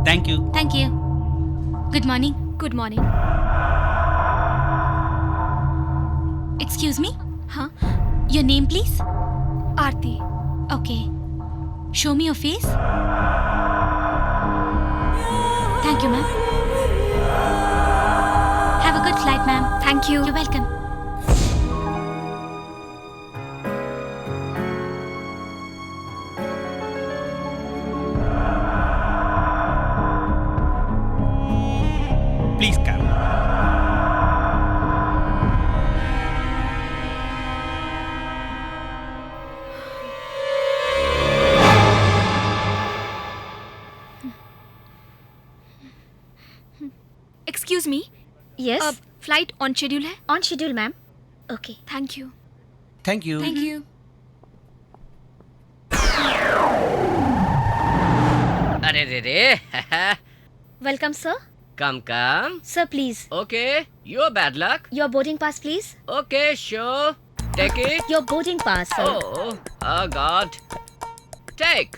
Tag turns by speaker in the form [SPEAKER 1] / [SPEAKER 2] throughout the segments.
[SPEAKER 1] Thank you.
[SPEAKER 2] Thank you. Good morning.
[SPEAKER 3] Good morning.
[SPEAKER 2] Excuse me,
[SPEAKER 3] हाँ,
[SPEAKER 2] your name please.
[SPEAKER 3] Aarti.
[SPEAKER 2] Okay, show me your face. Thank you ma'am. Have a good flight ma'am.
[SPEAKER 3] Thank you.
[SPEAKER 2] You welcome.
[SPEAKER 1] Please come.
[SPEAKER 3] Excuse me,
[SPEAKER 4] yes,
[SPEAKER 3] flight on schedule है?
[SPEAKER 4] On schedule ma'am. Okay,
[SPEAKER 3] thank you.
[SPEAKER 1] Thank you.
[SPEAKER 2] Thank you.
[SPEAKER 5] अरे रे रे
[SPEAKER 4] welcome sir.
[SPEAKER 5] Come come.
[SPEAKER 4] Sir please,
[SPEAKER 5] okay, your bad luck.
[SPEAKER 4] Your boarding pass please.
[SPEAKER 5] Okay, sure, take it.
[SPEAKER 4] Your boarding pass sir.
[SPEAKER 5] Oh god, take.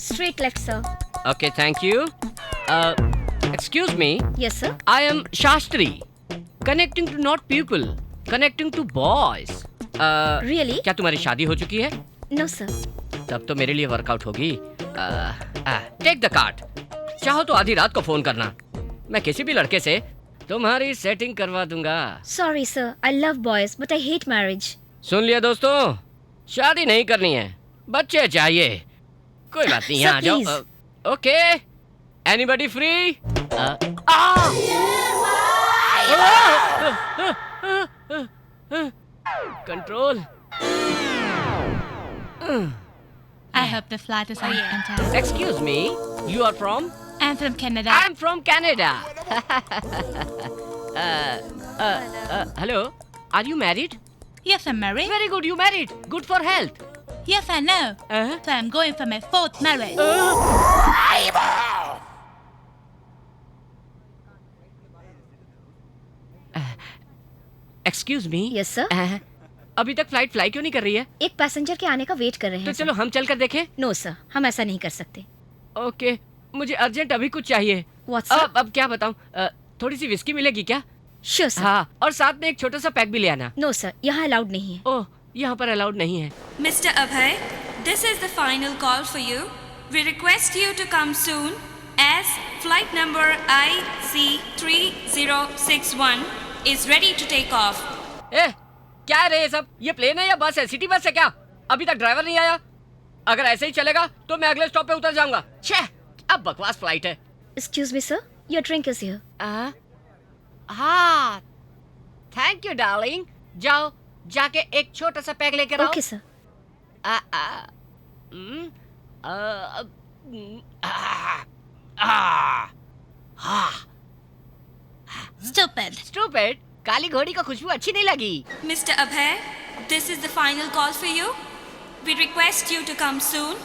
[SPEAKER 4] Straight left sir.
[SPEAKER 5] Okay, thank you. Excuse me,
[SPEAKER 4] yes sir.
[SPEAKER 5] I am Shastri, connecting to not people, connecting to boys.
[SPEAKER 4] Really?
[SPEAKER 5] क्या तुम्हारी शादी हो चुकी है?
[SPEAKER 4] No sir.
[SPEAKER 5] तब तो मेरे लिए वर्कआउट होगी। Take the card. चाहो तो आधी रात को फोन करना, मैं किसी भी लड़के से तुम्हारी सेटिंग करवा दूंगा।
[SPEAKER 4] Sorry sir, I love boys but I hate marriage.
[SPEAKER 5] सुन लिया दोस्तों, शादी नहीं करनी है, बच्चे चाहिए। कोई बात नहीं,
[SPEAKER 4] Sir,
[SPEAKER 5] यहाँ आ जाओ।
[SPEAKER 4] please.
[SPEAKER 5] Okay, anybody free? Control.
[SPEAKER 2] I hope the flight is on time.
[SPEAKER 5] Excuse me, you are from?
[SPEAKER 2] I'm from Canada.
[SPEAKER 5] I am from Canada. Hello, are you married?
[SPEAKER 2] Yes, I'm married.
[SPEAKER 5] Very good, you married. Good for health.
[SPEAKER 2] Yes, I know. So I'm going for my 4th marriage.
[SPEAKER 5] Excuse me.
[SPEAKER 4] Yes sir.
[SPEAKER 5] अभी तक flight fly क्यों नहीं कर रही है?
[SPEAKER 4] एक passenger के आने का वेट कर रहे
[SPEAKER 5] तो
[SPEAKER 4] हैं।
[SPEAKER 5] चलो हम चल कर देखें।
[SPEAKER 4] नो सर, हम ऐसा नहीं कर सकते।
[SPEAKER 5] ओके, मुझे अर्जेंट अभी कुछ चाहिए।
[SPEAKER 4] What, sir?
[SPEAKER 5] अब क्या बताऊं? थोड़ी सी विस्की मिलेगी क्या?
[SPEAKER 4] Sure sir.
[SPEAKER 5] हाँ, और साथ में एक छोटा सा पैक भी ले आना।
[SPEAKER 4] नो सर, यहाँ अलाउड नहीं है।
[SPEAKER 5] ओह, यहाँ पर अलाउड नहीं है।
[SPEAKER 6] Mr. Abhay, this is the final call for you. We request you to come soon as flight number IC3061 is ready to take off.
[SPEAKER 5] ए, क्या है रे ये सब? ये प्लेन है या बस है? सिटी बस है क्या? अभी तक ड्राइवर नहीं आया। अगर ऐसे ही चलेगा तो मैं अगले स्टॉप पे उतर जाऊंगा। छे, अब बकवास फ्लाइट है।
[SPEAKER 4] Excuse me sir, your drink is here.
[SPEAKER 5] हाँ, थैंक यू डार्लिंग। जाओ, जाके एक छोटा सा पैक लेकर आओ।
[SPEAKER 4] Okay sir.
[SPEAKER 2] Stupid.
[SPEAKER 5] स्टूपिड, काली घोड़ी का खुशबू अच्छी नहीं लगी।
[SPEAKER 6] Mr. Abhay, this is the final call for you. We request you to come soon.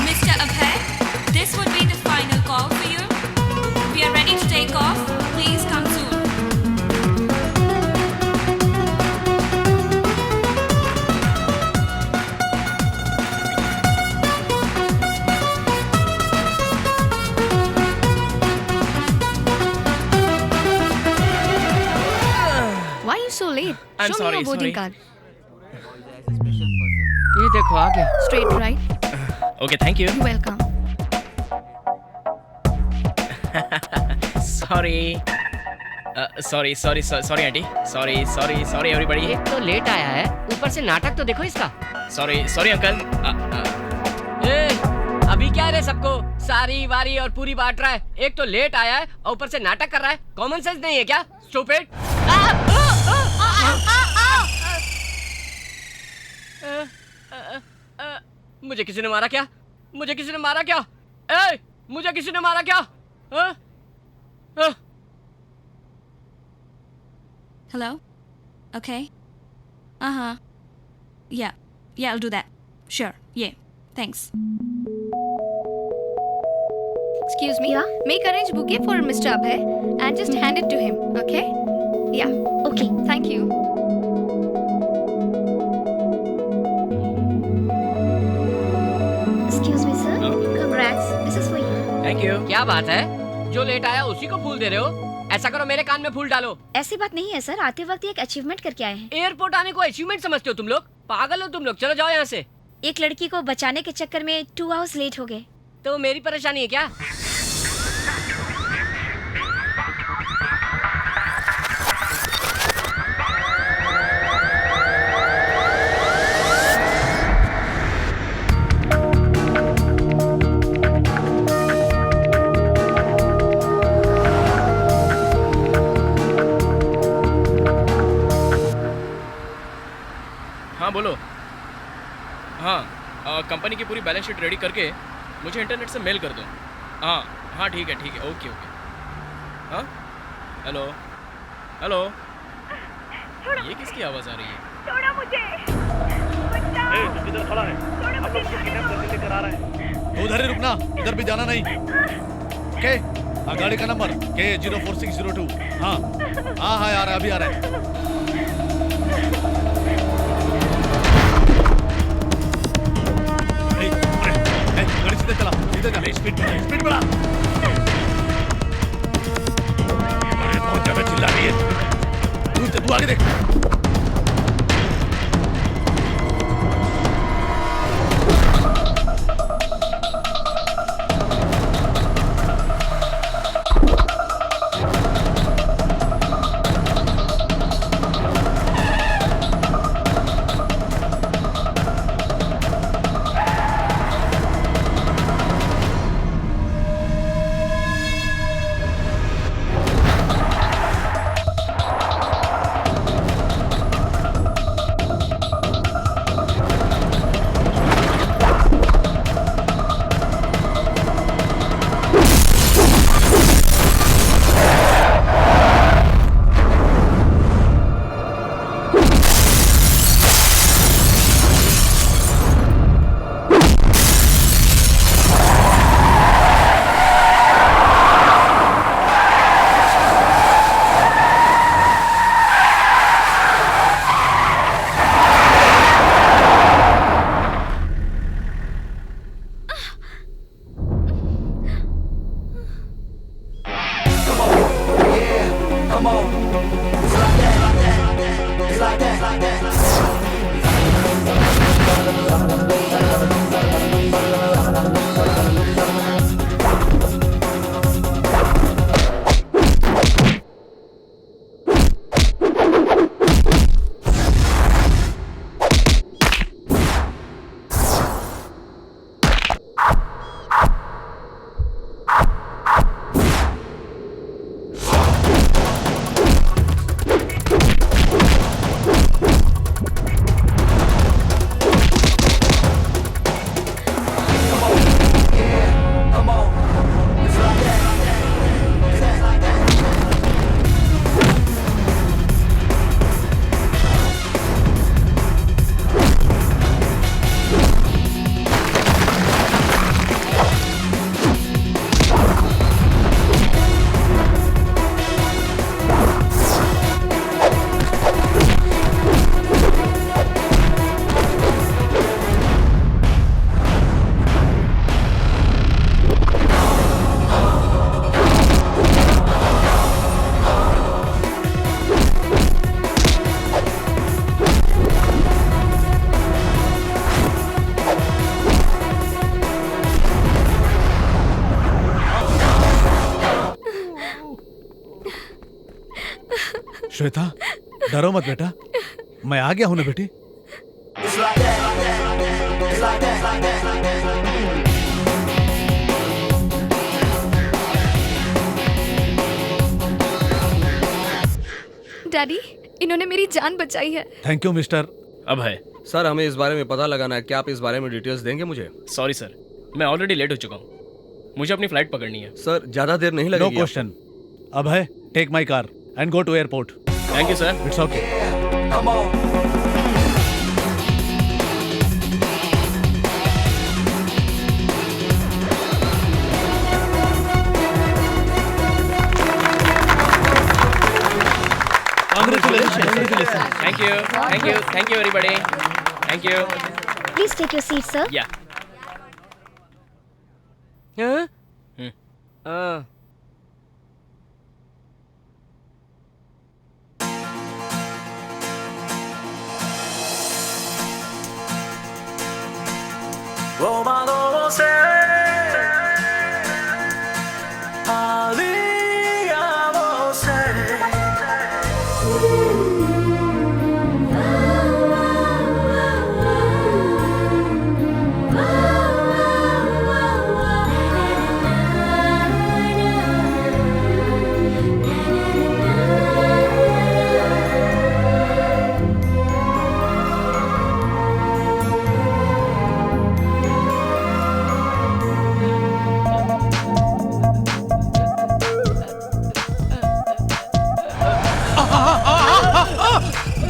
[SPEAKER 6] Mr. Abhay, this would be the final call for you. We are ready to take off. Please come soon.
[SPEAKER 3] Why are you so late?
[SPEAKER 1] I'm
[SPEAKER 3] Show
[SPEAKER 1] sorry,
[SPEAKER 3] me your boarding
[SPEAKER 1] sorry.
[SPEAKER 3] card.
[SPEAKER 5] ये देखो आ गया।
[SPEAKER 3] Straight right.
[SPEAKER 1] Okay, thank you.
[SPEAKER 3] You're welcome.
[SPEAKER 1] Sorry aunty. Sorry everybody.
[SPEAKER 5] एक तो late आया है, ऊपर से नाटक तो देखो इसका।
[SPEAKER 1] Sorry uncle.
[SPEAKER 5] ए, अभी क्या रे सबको सारी वारी और पूरी बांट रहा है। एक तो लेट आया है और ऊपर से नाटक कर रहा है। कॉमन सेंस नहीं है क्या? स्टूपिड। मुझे किसी ने मारा क्या? मुझे किसी ने मारा क्या? ए, मुझे किसी ने मारा क्या?
[SPEAKER 3] Hello? Okay.
[SPEAKER 6] Uh-huh. Yeah. Yeah, I'll do that. Sure. Yeah. Thanks.
[SPEAKER 3] Excuse me.
[SPEAKER 4] Yeah?
[SPEAKER 3] Make arrange bouquet for Mr. Abhay and just hand it to him, okay? Yeah.
[SPEAKER 4] Okay.
[SPEAKER 3] Thank you.
[SPEAKER 4] Excuse me, sir.
[SPEAKER 1] Oh.
[SPEAKER 4] Congrats. This is for you.
[SPEAKER 1] Thank you.
[SPEAKER 5] क्या बात है, जो late आया उसी को फूल दे रहे हो? ऐसा करो, मेरे कान में फूल डालो।
[SPEAKER 4] ऐसी बात नहीं है सर, आते वक्त एक अचीवमेंट करके आए हैं।
[SPEAKER 5] एयरपोर्ट आने को अचीवमेंट समझते हो तुम लोग? पागल हो तुम लोग, चलो जाओ यहाँ से।
[SPEAKER 4] एक लड़की को बचाने के चक्कर में 2 आवर्स लेट हो गए।
[SPEAKER 5] तो मेरी परेशानी है क्या?
[SPEAKER 1] हाँ बोलो। हाँ, कंपनी की पूरी बैलेंस शीट रेडी करके मुझे इंटरनेट से मेल कर दो। हाँ हाँ, ठीक है ओके। हाँ, हेलो हेलो, ये किसकी आवाज़ आ रही है?
[SPEAKER 7] छोड़ो मुझे।
[SPEAKER 8] तू किधर खड़ा है? हम लोग को किडनैप करके लेकर आ रहा है। तो उधर ही रुकना, इधर भी जाना नहीं। ओके? गाड़ी का नंबर K04602। हाँ आ रहा है, अभी आ रहा है। गाड़ी सीधे चला, स्पीड बढ़ा। अरे बहुत ज्यादा चिल्ला रही है। तू आगे देख। श्वेता, डरो मत बेटा, मैं आ गया हूं ना बेटी।
[SPEAKER 3] डैडी, इन्होंने मेरी जान बचाई है।
[SPEAKER 8] Thank you mister.
[SPEAKER 1] अब है
[SPEAKER 9] सर, हमें इस बारे में पता लगाना है। क्या आप इस बारे में डिटेल्स देंगे मुझे?
[SPEAKER 1] सॉरी सर, मैं ऑलरेडी लेट हो चुका हूँ, मुझे अपनी फ्लाइट पकड़नी है।
[SPEAKER 9] सर, ज्यादा देर नहीं लगेगी।
[SPEAKER 8] No question. अब है, take my car and go to airport.
[SPEAKER 1] Thank you sir.
[SPEAKER 8] It's okay.
[SPEAKER 1] Thank you everybody, thank you.
[SPEAKER 4] Please take your seat sir.
[SPEAKER 1] या
[SPEAKER 5] हाँ?
[SPEAKER 1] हम्म।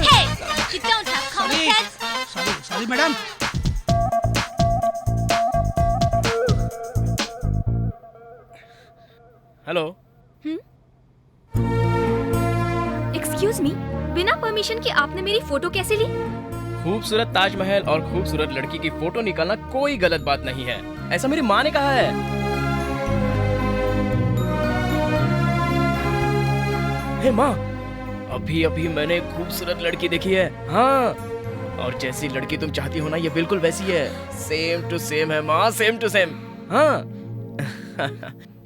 [SPEAKER 2] Hey, you don't have common sense.
[SPEAKER 7] Sorry madam.
[SPEAKER 1] Hello.
[SPEAKER 3] Excuse me, बिना permission के आपने मेरी photo कैसे ली?
[SPEAKER 1] खूबसूरत ताजमहल और खूबसूरत लड़की की फोटो निकालना कोई गलत बात नहीं है, ऐसा मेरी माँ ने कहा है। हे माँ, अभी अभी मैंने एक खूबसूरत लड़की देखी है। हाँ, और जैसी लड़की तुम चाहती हो ना, ये बिल्कुल वैसी है। सेम टू सेम है माँ, सेम टू सेम। हाँ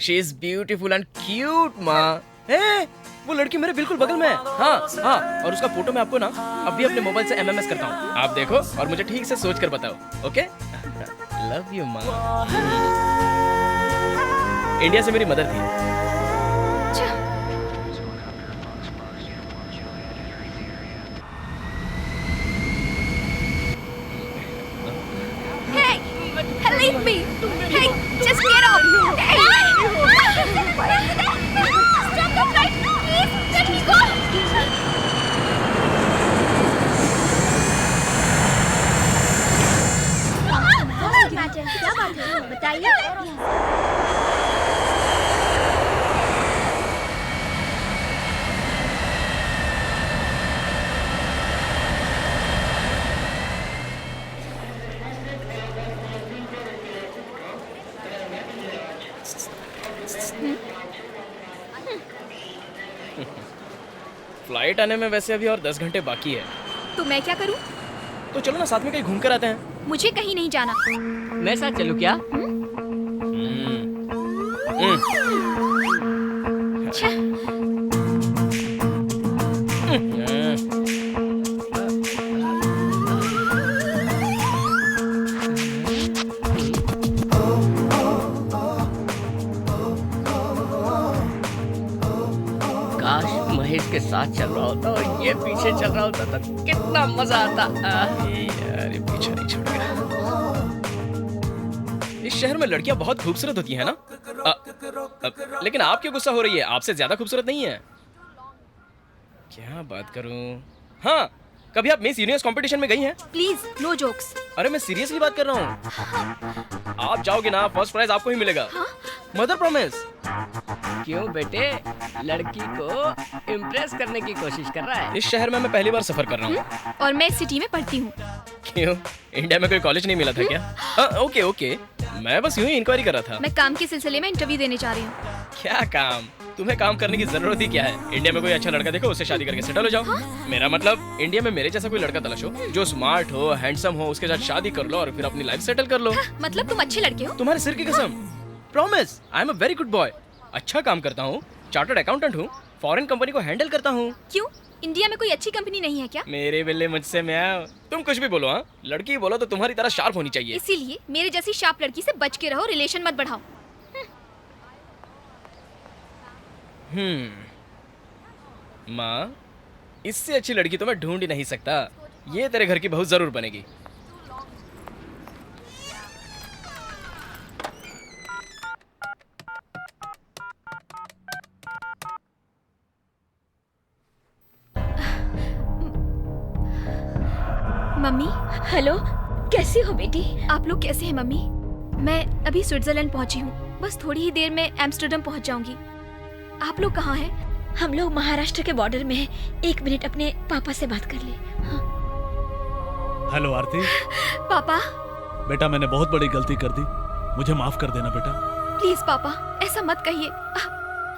[SPEAKER 1] she is beautiful and cute माँ। वो लड़की मेरे बिल्कुल बगल में है। हाँ हाँ, और उसका फोटो मैं आपको ना अभी अपने मोबाइल से MMS करता हूँ, आप देखो और मुझे ठीक से सोच कर बताओ। ओके, लव यू माँ। इंडिया से मेरी मदर थी।
[SPEAKER 3] Leave me! Hey, just get out! Hey! Stop the flight! Please, let me go! क्या बात है? बताइए।
[SPEAKER 1] फ्लाइट आने में वैसे अभी और 10 घंटे बाकी है।
[SPEAKER 3] तो मैं क्या करूं?
[SPEAKER 1] तो चलो ना साथ में कहीं घूम कर आते हैं।
[SPEAKER 3] मुझे कहीं नहीं जाना।
[SPEAKER 5] मैं साथ चलूं क्या? काश महेश के साथ चल रहा होता और ये पीछे चल रहा होता तो कितना मजा आता।
[SPEAKER 1] यार ये पीछा नहीं छोड़ेगा। इस शहर में लड़कियां बहुत खूबसूरत होती हैं ना? लेकिन आप क्यों गुस्सा हो रही है? आपसे ज्यादा खूबसूरत नहीं है। क्या बात करूं? हाँ, कभी आप मिस यूनिवर्स कंपटीशन में गई हैं?
[SPEAKER 3] Please, no jokes.
[SPEAKER 1] अरे मैं सीरियसली बात कर रहा हूँ। आप जाओगे ना, फर्स्ट प्राइज आपको ही मिलेगा। Mother promise.
[SPEAKER 5] क्यों बेटे, लड़की को इम्प्रेस करने की कोशिश कर रहा है?
[SPEAKER 1] इस शहर में मैं पहली बार सफर कर रहा हूँ।
[SPEAKER 3] और मैं इस सिटी में पढ़ती हूँ।
[SPEAKER 1] क्यों, इंडिया में कोई कॉलेज नहीं मिला था क्या? ओके ओके, मैं बस यूं ही इंक्वायरी कर रहा था।
[SPEAKER 3] मैं काम के सिलसिले में इंटरव्यू देने जा रही हूँ।
[SPEAKER 1] क्या काम? तुम्हें काम करने की जरूरत ही क्या है? इंडिया में कोई अच्छा लड़का देखो, उससे शादी करके सेटल हो जाओ। मेरा मतलब इंडिया में मेरे जैसा कोई लड़का तलाशो जो स्मार्ट हो, हैंडसम हो, उसके साथ शादी कर लो और फिर अपनी लाइफ सेटल कर लो।
[SPEAKER 3] मतलब तुम अच्छे लड़के हो?
[SPEAKER 1] तुम्हारे सिर की कसम। Promise, I am a very good boy. अच्छा काम करता हूँ, चार्टर्ड अकाउंटेंट हूँ, फॉरेन कंपनी को हैंडल करता हूँ।
[SPEAKER 3] क्यों, इंडिया में कोई अच्छी कंपनी नहीं है क्या?
[SPEAKER 1] मेरे बिल्ले मुझसे मैं, तुम कुछ भी बोलो। हाँ, लड़की बोलो तो तुम्हारी तरह शार्प होनी चाहिए।
[SPEAKER 3] इसीलिए मेरे जैसी शार्प लड़की से बच के रहो, रिलेशन मत बढ़ाओ।
[SPEAKER 1] माँ, इससे अच्छी लड़की तो मैं ढूंढ ही नहीं सकता। ये तेरे घर की बहू जरूर बनेगी।
[SPEAKER 3] मम्मी।
[SPEAKER 4] हेलो, कैसी हो बेटी?
[SPEAKER 3] आप लोग कैसे हैं मम्मी? मैं अभी स्विट्जरलैंड पहुंची हूँ, बस थोड़ी ही देर में एम्स्टर्डम पहुंच जाऊंगी। आप लोग कहाँ हैं?
[SPEAKER 4] हम लोग महाराष्ट्र के बॉर्डर में हैं। 1 मिनट अपने पापा से बात कर ले। हाँ।
[SPEAKER 8] हेलो आरती।
[SPEAKER 3] पापा
[SPEAKER 8] बेटा मैंने बहुत बड़ी गलती कर दी, मुझे माफ कर देना बेटा।
[SPEAKER 3] प्लीज पापा ऐसा मत कहिए,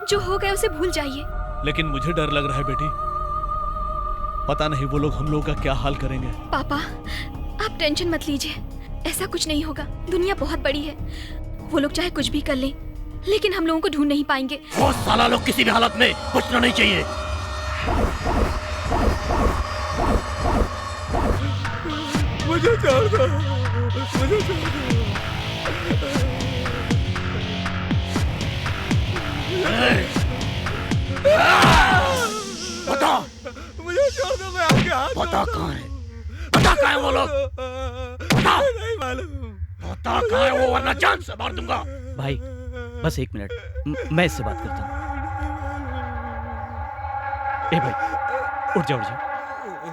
[SPEAKER 3] जो हो गया उसे भूल जाइए।
[SPEAKER 8] लेकिन मुझे डर लग रहा है बेटी, पता नहीं वो लोग हम लोगों का क्या हाल करेंगे।
[SPEAKER 3] पापा आप टेंशन मत लीजिए, ऐसा कुछ नहीं होगा। दुनिया बहुत बड़ी है, वो लोग चाहे कुछ भी कर लें, लेकिन हम लोगों को ढूंढ नहीं पाएंगे।
[SPEAKER 8] वो साला लोग किसी भी हालत में बचना नहीं चाहिए। मुझे छोड़ दो, मुझे छोड़ दो। बता, मुझे छोड़ दो, मैं आपके हाथ। बता कहाँ है, बता कहाँ है वो लोग, बता। नहीं मालूम, बता कहाँ है वो, वरना जान से मार दूंगा।
[SPEAKER 7] भाई बस 1 मिनट, मैं इससे बात करता हूँ। ए भाई उठ जा।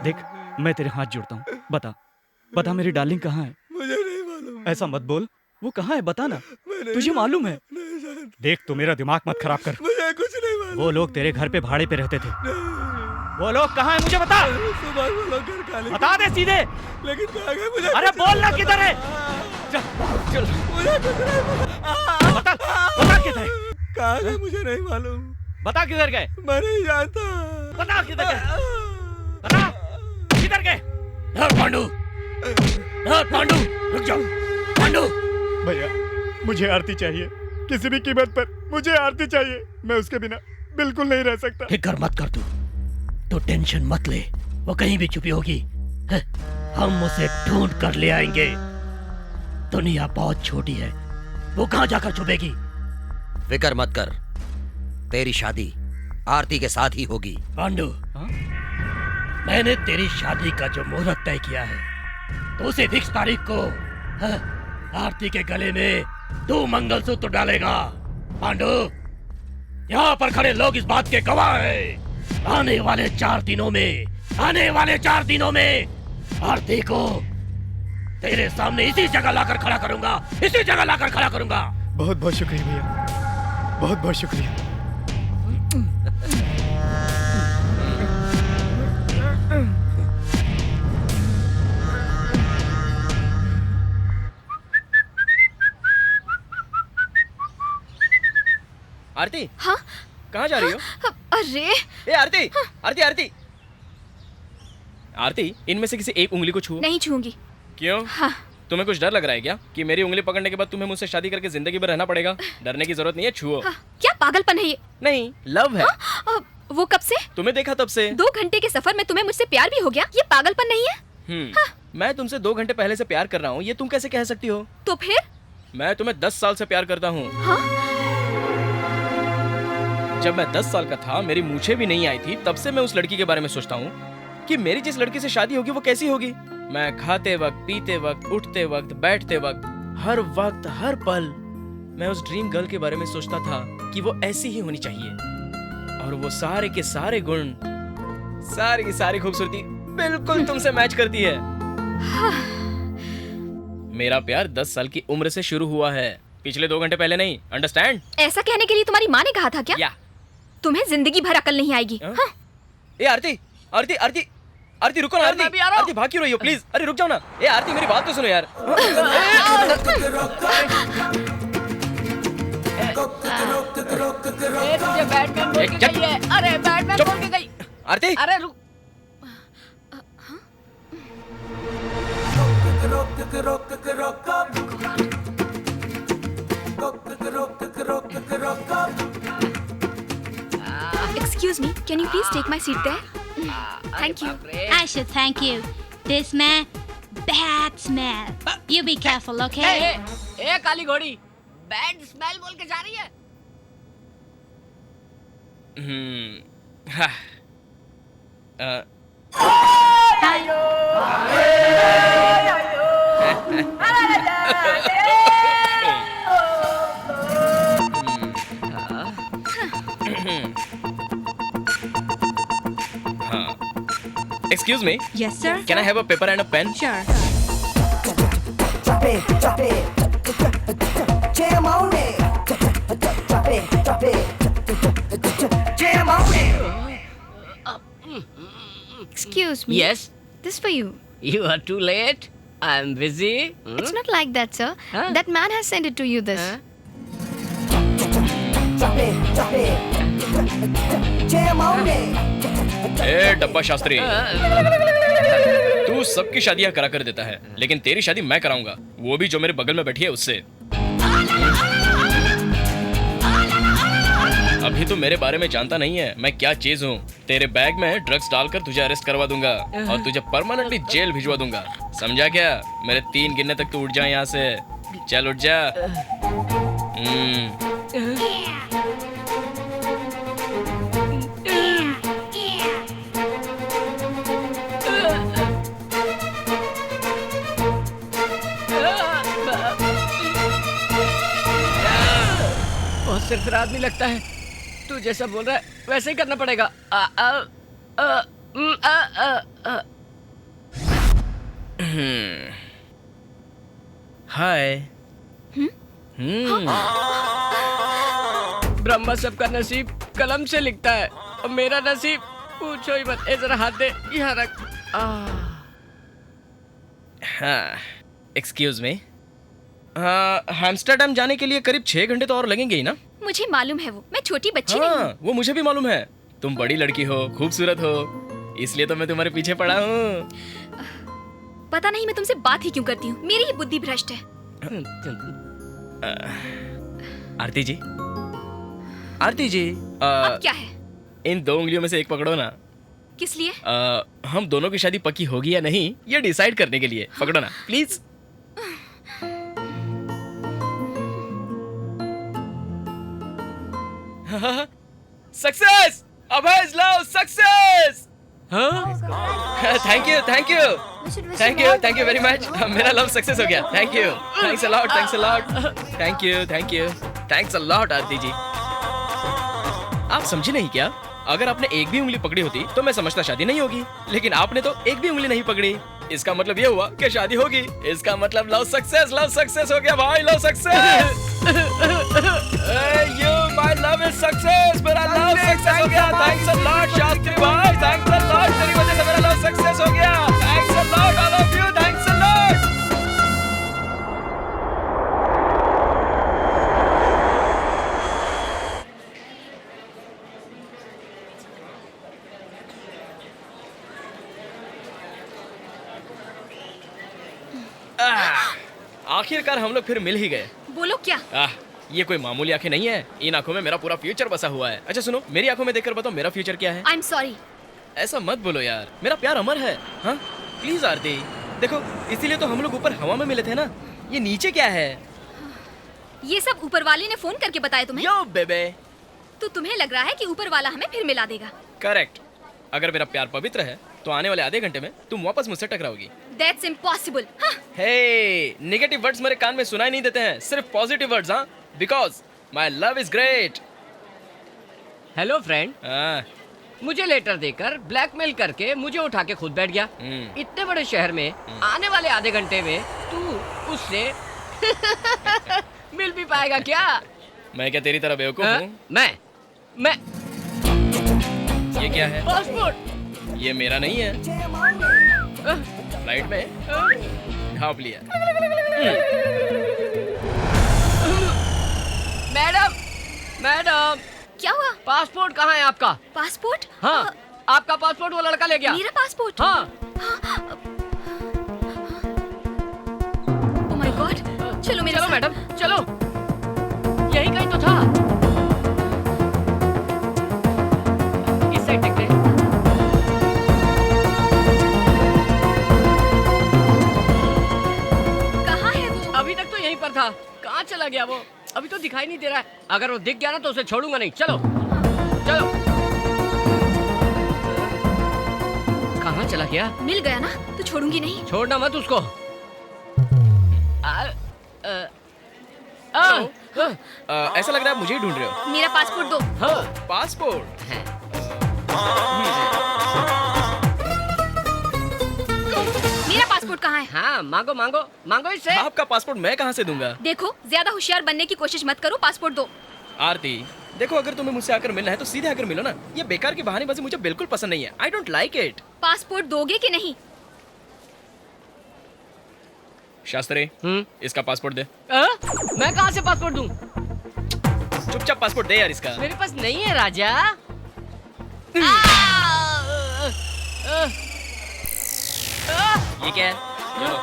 [SPEAKER 7] देख मैं तेरे हाथ जोड़ता हूँ, बता बता मेरी डार्लिंग कहाँ है।
[SPEAKER 8] मुझे नहीं मालूम।
[SPEAKER 7] ऐसा मत बोल, वो कहाँ है बता ना, तुझे मालूम है। देख तू मेरा दिमाग मत खराब कर,
[SPEAKER 8] मुझे कुछ नहीं मालूम।
[SPEAKER 7] वो लोग तेरे घर पे भाड़े पे रहते थे। वो लोग कहाँ है मुझे बता।
[SPEAKER 8] सुबह वो लोग घर खाली,
[SPEAKER 7] बता दे सीधे।
[SPEAKER 8] लेकिन कहाँ गए मुझे।
[SPEAKER 7] अरे बोल ना किधर है। चल चल
[SPEAKER 8] मुझे कुछ नहीं मालूम।
[SPEAKER 7] बता बता किधर है।
[SPEAKER 8] कहाँ गए मुझे नहीं मालूम।
[SPEAKER 7] बता किधर गए।
[SPEAKER 8] मैं नहीं जानता।
[SPEAKER 7] बता किधर गए, बता किधर गए।
[SPEAKER 8] पांडू, पांडू रुक जाओ। पांडू
[SPEAKER 10] भैया मुझे आरती चाहिए, किसी भी कीमत पर मुझे आरती चाहिए। मैं उसके बिना बिल्कुल नहीं रह सकता।
[SPEAKER 8] फिक्र मत कर तू टेंशन मत ले, वो कहीं भी छुपी होगी, हम उसे ढूंढ कर ले आएंगे। दुनिया बहुत छोटी है, वो कहाँ जाकर छुपेगी।
[SPEAKER 11] फिक्र मत कर, तेरी शादी आरती के साथ ही होगी।
[SPEAKER 8] पांडू मैंने तेरी शादी का जो मुहूर्त तय किया है, तो उसे फिक्स तारीख को आरती के गले में तू मंगलसूत्र डालेगा। पांडू यहाँ पर खड़े लोग इस बात के गवाह हैं। आने वाले 4 दिनों में आरती को तेरे सामने इसी जगह लाकर खड़ा करूंगा।
[SPEAKER 10] बहुत बहुत शुक्रिया भैया, बहुत बहुत शुक्रिया।
[SPEAKER 1] आरती
[SPEAKER 3] हाँ
[SPEAKER 1] कहाँ जा रही हो।
[SPEAKER 3] अरे
[SPEAKER 1] ए आरती, आरती आरती आरती, इनमें से किसी एक उंगली को छुओ।
[SPEAKER 3] नहीं छूंगी।
[SPEAKER 1] क्यों?
[SPEAKER 3] हाँ।
[SPEAKER 1] तुम्हें कुछ डर लग रहा है क्या कि मेरी उंगली पकड़ने के बाद तुम्हें मुझसे शादी करके जिंदगी भर रहना पड़ेगा? डरने की जरूरत नहीं है, छुओ।
[SPEAKER 3] हाँ, क्या पागलपन है ये।
[SPEAKER 1] नहीं, लव है।
[SPEAKER 3] वो कब से?
[SPEAKER 1] तुम्हें देखा तब से।
[SPEAKER 3] 2 घंटे के सफर में तुम्हें मुझसे प्यार भी हो गया, ये पागलपन नहीं है।
[SPEAKER 1] मैं तुमसे 2 घंटे पहले से प्यार कर रहा हूँ, ये तुम कैसे कह सकती हो?
[SPEAKER 3] तो फिर?
[SPEAKER 1] मैं तुम्हें 10 साल से प्यार करता हूँ। जब मैं 10 साल का था, मेरी मूछें भी नहीं आई थी, तब से मैं उस लड़की के बारे में सोचता हूँ कि मेरी जिस लड़की से शादी होगी वो कैसी होगी। मैं खाते वक्त, पीते वक्त, उठते वक्त, बैठते वक्त, हर वक्त, हर पल मैं उस ड्रीम गर्ल के बारे में सोचता था कि वो ऐसी ही होनी चाहिए, और वो सारे के सारे गुण, सारी की सारी खूबसूरती बिल्कुल तुमसे मैच करती है। मेरा प्यार 10 साल की उम्र से शुरू हुआ है, पिछले 2 घंटे पहले नहीं। अंडरस्टैंड?
[SPEAKER 3] ऐसा कहने के लिए तुम्हारी माँ ने कहा था क्या?
[SPEAKER 1] या।
[SPEAKER 3] तुम्हें जिंदगी भर अकल नहीं आएगी। हाँ?
[SPEAKER 1] ए आरती, आरती, आरती, आरती रुको ना। आरती, आरती भाग क्यों रही हो? प्लीज, अरे रुक जाओ ना। ए आरती मेरी बात तो सुनो यार।
[SPEAKER 5] तुझे बैटमैन बोल के गई है। अरे बैटमैन बोल के गई।
[SPEAKER 1] आरती,
[SPEAKER 5] अरे रुक।
[SPEAKER 3] Excuse me, can you please take my seat there? Thank you.
[SPEAKER 2] I should thank you. This man, bad smell. You be careful, okay?
[SPEAKER 5] ए काली घोड़ी, बैड स्मेल बोल के जा रही है।
[SPEAKER 1] Excuse me.
[SPEAKER 2] Yes, sir.
[SPEAKER 1] Can I have a paper and a pen?
[SPEAKER 2] Sure.
[SPEAKER 12] Jam on it.
[SPEAKER 3] Excuse me.
[SPEAKER 5] Yes.
[SPEAKER 3] This for you.
[SPEAKER 5] You are too late. I am busy.
[SPEAKER 3] It's not like that, sir.
[SPEAKER 5] Huh?
[SPEAKER 3] That man has sent it to you. This.
[SPEAKER 5] Huh?
[SPEAKER 1] ए डब्बा शास्त्री, तू सबकी शादियां करा कर देता है, लेकिन तेरी शादी मैं कराऊंगा, वो भी जो मेरे बगल में बैठी है उससे। अभी तो मेरे बारे में जानता नहीं है मैं क्या चीज हूँ। तेरे बैग में ड्रग्स डालकर तुझे अरेस्ट करवा दूंगा और तुझे परमानेंटली जेल भिजवा दूंगा, समझा क्या? मेरे 3 गिनने तक तू उठ जा यहाँ से। चल उठ जा।
[SPEAKER 5] बहुत सिरफिरा आदमी लगता है। तू जैसा बोल रहा है वैसे ही करना पड़ेगा।
[SPEAKER 1] हाय।
[SPEAKER 5] ब्रह्मा सबका नसीब कलम से लिखता है और मेरा नसीब पूछो ही मत। ए जरा हाथ दे, यहाँ रख।
[SPEAKER 1] हाँ, एक्सक्यूज मी। एम्स्टर्डम जाने के लिए करीब 6 घंटे तो और लगेंगे ही ना?
[SPEAKER 3] मुझे मालूम है वो, मैं छोटी बच्ची नहीं हूँ।
[SPEAKER 1] वो मुझे भी मालूम है। तुम बड़ी लड़की हो, खूबसूरत हो, इसलिए तो मैं तुम्हारे पीछे पड़ा हूँ।
[SPEAKER 3] पता नहीं मैं तुमसे बात ही क्यों करती हूँ, मेरी ही बुद्धि भ्रष्ट है।
[SPEAKER 1] आरती जी, आरती जी,
[SPEAKER 3] अब क्या है?
[SPEAKER 1] इन 2 उंगलियों में से एक पकड़ो ना।
[SPEAKER 3] किस लिए?
[SPEAKER 1] हम दोनों की शादी पक्की होगी या नहीं ये डिसाइड करने के लिए। पकड़ो ना please. Success! Abhay's love success! Thank you, thank you, thank you, thank you very much. मेरा लव सक्सेस हो गया। Thank you, thanks a lot, thanks a lot, thank you, thank you, thanks a lot Aarti ji. आप समझे नहीं क्या? अगर आपने एक भी उंगली पकड़ी होती तो मैं समझता शादी नहीं होगी, लेकिन आपने तो एक भी उंगली नहीं पकड़ी। इसका मतलब ये हुआ कि शादी होगी। इसका मतलब लव सक्सेस हो गया भाई, love success. You, my love is success, मेरा लव सक्सेस हो गया। थैंक्स अ लॉट शास्त्री भाई, थैंक्स अ लॉट, तेरी वजह से मेरा लव सक्सेस हो गया। Thanks a lot all of you, thanks a lot. आखिरकार हम लोग फिर मिल ही गए।
[SPEAKER 3] बोलो क्या?
[SPEAKER 1] ये कोई मामूली आंखें नहीं है, इन आंखों में मेरा पूरा फ्यूचर बसा हुआ है। अच्छा सुनो, मेरी आंखों में देखकर बताओ मेरा फ्यूचर क्या है?
[SPEAKER 3] I am sorry.
[SPEAKER 1] ऐसा मत बोलो यार, मेरा प्यार अमर है। हाँ प्लीज आरती, देखो इसीलिए तो हम लोग ऊपर हवा में मिले थे ना। ये नीचे क्या है?
[SPEAKER 3] ये सब ऊपर वाले ने फोन करके बताया तुम्हें?
[SPEAKER 1] यो बेबे।
[SPEAKER 3] तो तुम्हें लग रहा है कि ऊपर वाला हमें फिर मिला देगा?
[SPEAKER 1] करेक्ट। अगर मेरा प्यार पवित्र है तो आने वाले आधे घंटे में तुम वापस मुझसे टकराओगी।
[SPEAKER 3] That's impossible.
[SPEAKER 1] Hey, negative words मेरे कान में सुनाई नहीं देते हैं, सिर्फ पॉजिटिव वर्ड्स। हाँ, because my love is great.
[SPEAKER 5] Hello friend. मुझे लेटर देकर ब्लैकमेल करके मुझे उठा के खुद बैठ गया। इतने बड़े शहर में आने वाले आधे घंटे में तू उससे मिल भी पाएगा क्या?
[SPEAKER 1] मैं क्या तेरी तरह बेवकूफ हूँ?
[SPEAKER 5] मैं
[SPEAKER 1] ये क्या है?
[SPEAKER 5] पासपोर्ट।
[SPEAKER 1] ये मेरा नहीं है। फ्लाइट में ढांप लिया।
[SPEAKER 5] मैडम, मैडम,
[SPEAKER 3] क्या हुआ?
[SPEAKER 5] पासपोर्ट कहाँ है आपका?
[SPEAKER 3] पासपोर्ट?
[SPEAKER 5] हाँ, आपका पासपोर्ट वो लड़का ले गया।
[SPEAKER 3] मेरा पासपोर्ट?
[SPEAKER 5] हाँ।
[SPEAKER 3] ओह माय गॉड, चलो मेरे साथ।
[SPEAKER 5] मैडम, चलो। यही कहीं तो था। इस साइड देखते हैं।
[SPEAKER 3] कहाँ है वो?
[SPEAKER 5] अभी तक तो यहीं पर था। कहाँ चला गया वो? अभी तो दिखाई नहीं दे रहा है। अगर वो दिख गया ना तो उसे छोड़ूंगा नहीं। चलो चलो। कहाँ चला गया?
[SPEAKER 3] मिल गया ना तो छोड़ूंगी नहीं।
[SPEAKER 5] छोड़ना मत उसको।
[SPEAKER 1] ऐसा लग रहा है मुझे ही ढूंढ रहे हो।
[SPEAKER 3] मेरा पासपोर्ट दो।
[SPEAKER 1] हाँ, पासपोर्ट।
[SPEAKER 3] मेरा पासपोर्ट कहाँ है?
[SPEAKER 5] हाँ, मांगो मांगो मांगो इससे।
[SPEAKER 1] आपका पासपोर्ट मैं कहाँ से दूंगा?
[SPEAKER 3] देखो, ज्यादा होशियार बनने की कोशिश मत करो, पासपोर्ट दो।
[SPEAKER 1] आरती, देखो अगर तुम्हें मुझसे आकर मिलना है तो सीधे आकर मिलो ना। ये बेकार की बहानेबाजी मुझे बिल्कुल पसंद नहीं है। I don't like it.
[SPEAKER 3] Passport दोगे कि नहीं?
[SPEAKER 1] शास्त्री, इसका पासपोर्ट दे।
[SPEAKER 5] मैं कहाँ से पासपोर्ट दूं?
[SPEAKER 1] चुपचाप पासपोर्ट दे यार इसका।
[SPEAKER 5] मेरे पास नहीं है राजा।
[SPEAKER 1] ये क्या है? ये लो।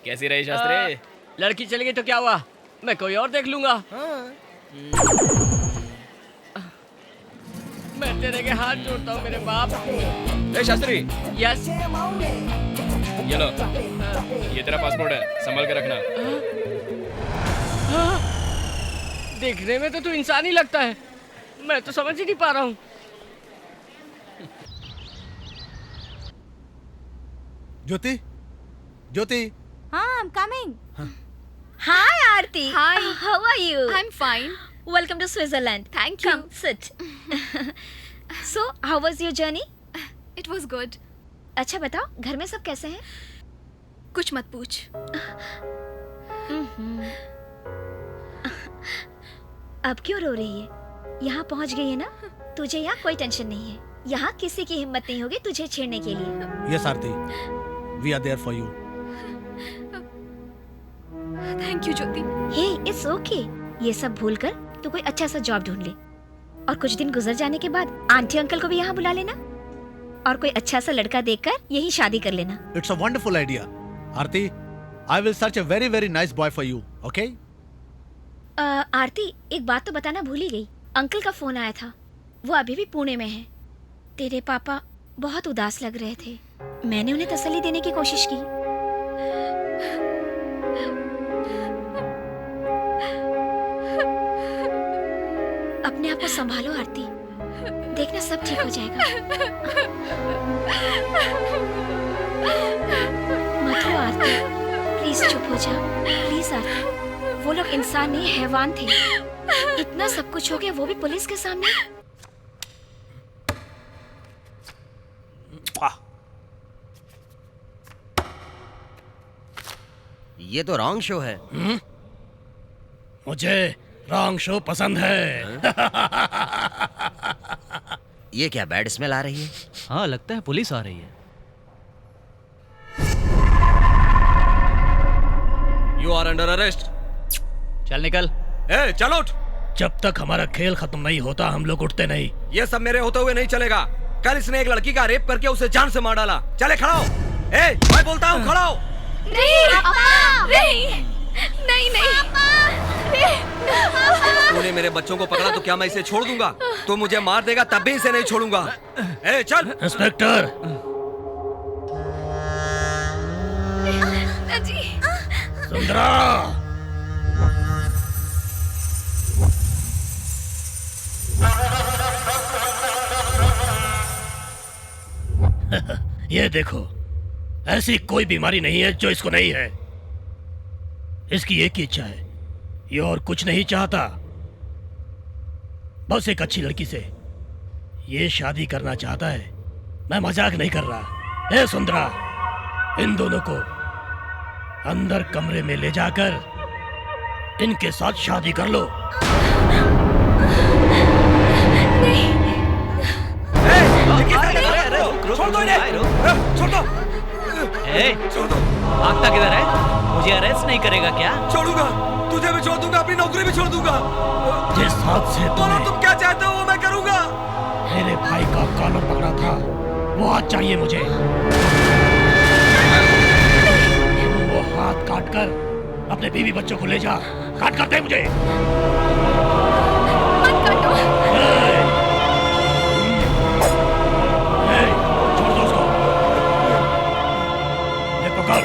[SPEAKER 1] कैसी रही शास्त्री?
[SPEAKER 5] लड़की चली गई तो क्या हुआ? मैं कोई और देख लूंगा। मैं तेरे के हाथ जोड़ता हूँ मेरे बाप।
[SPEAKER 1] ए शास्त्री।
[SPEAKER 5] यस।
[SPEAKER 1] ये लो। ये तेरा पासपोर्ट है, संभाल के रखना।
[SPEAKER 5] देखने में तो तू इंसान ही लगता है। मैं तो समझ ही नहीं पा रहा हूँ।
[SPEAKER 8] ज्योति, ज्योति।
[SPEAKER 2] हाँ, I'm coming.
[SPEAKER 4] Hi, Aarti.
[SPEAKER 3] Hi.
[SPEAKER 4] How are you?
[SPEAKER 3] I'm fine.
[SPEAKER 4] Welcome to Switzerland.
[SPEAKER 3] Thank you.
[SPEAKER 4] Come, sit. So, how was your journey?
[SPEAKER 3] It was good.
[SPEAKER 4] अच्छा बताओ, घर में सब कैसे हैं?
[SPEAKER 3] कुछ मत पूछ।
[SPEAKER 4] अब क्यों रो रही है? यहाँ पहुँच गई है ना? तुझे यहाँ कोई टेंशन नहीं है। यहाँ किसी की हिम्मत नहीं होगी तुझे छेड़ने के लिए।
[SPEAKER 8] Yes, Aarti. We are there for you.
[SPEAKER 3] Thank you Jyoti.
[SPEAKER 4] Hey, it's okay. ये सब भूलकर तू कोई अच्छा सा जॉब ढूंढ ले और कुछ दिन गुजर जाने के बाद आंटी अंकल को भी यहाँ बुला लेना और कोई अच्छा सा लड़का देखकर यही शादी कर लेना।
[SPEAKER 8] It's a wonderful idea. Aarti, I will search a very very nice boy for you. Okay?
[SPEAKER 4] आरती, एक बात तो बताना भूल ही गई। अंकल का फोन आया था। वो अभी भी पुणे में है। तेरे पापा बहुत उदास लग रहे थे। मैंने उन्हें तसल्ली देने की कोशिश की। अपने आप को संभालो आरती, देखना सब ठीक हो जाएगा। मत रो आरती, प्लीज चुप हो जा। प्लीज आरती, वो लोग इंसान नहीं हैवान थे। इतना सब कुछ हो गया वो भी पुलिस के सामने।
[SPEAKER 11] ये तो रॉन्ग शो है।
[SPEAKER 8] मुझे रॉन्ग शो पसंद है।
[SPEAKER 11] ये क्या बैड स्मेल आ रही है?
[SPEAKER 7] हाँ, लगता है पुलिस आ रही है।
[SPEAKER 9] You are under arrest.
[SPEAKER 7] चल निकल।
[SPEAKER 9] ए, चल उठ।
[SPEAKER 8] जब तक हमारा खेल खत्म नहीं होता हम लोग उठते नहीं।
[SPEAKER 9] ये सब मेरे होते हुए नहीं चलेगा। कल इसने एक लड़की का रेप करके उसे जान से मार डाला। चले खड़ा हो। ए, मैं बोलता हूँ खड़ा हो।
[SPEAKER 3] नहीं पापा, नहीं नहीं नहीं।
[SPEAKER 9] तूने मेरे बच्चों को पकड़ा तो क्या मैं इसे छोड़ दूंगा? तू मुझे मार देगा तब भी इसे नहीं छोड़ूंगा। ए, चल।
[SPEAKER 8] इंस्पेक्टर।
[SPEAKER 3] जी।
[SPEAKER 8] सुंदरा। ये देखो, ऐसी कोई बीमारी नहीं है जो इसको नहीं है। इसकी एक ही इच्छा है, ये और कुछ नहीं चाहता। बस एक अच्छी लड़की से ये शादी करना चाहता है। मैं मजाक नहीं कर रहा। ए सुंदरा, इन दोनों को अंदर कमरे में ले जाकर इनके साथ शादी कर लो।
[SPEAKER 9] छोड़ दो इन्हें। छोड़ दो।
[SPEAKER 7] छोड़ दो। भागता किधर है? मुझे अरेस्ट नहीं करेगा क्या?
[SPEAKER 9] छोड़ूंगा, तुझे भी छोड़ दूंगा, अपनी नौकरी भी छोड़ दूंगा।
[SPEAKER 8] जिस हाथ से
[SPEAKER 9] बोलो तुम क्या चाहते हो वो मैं करूंगा।
[SPEAKER 8] मेरे भाई का कॉलर पकड़ा था, वो हाथ चाहिए मुझे। वो हाथ काट कर अपने बीवी बच्चों को ले जा। काट कर दे मुझे।
[SPEAKER 3] मत काटो।
[SPEAKER 8] छोड़ दो उसको। ले पकड़।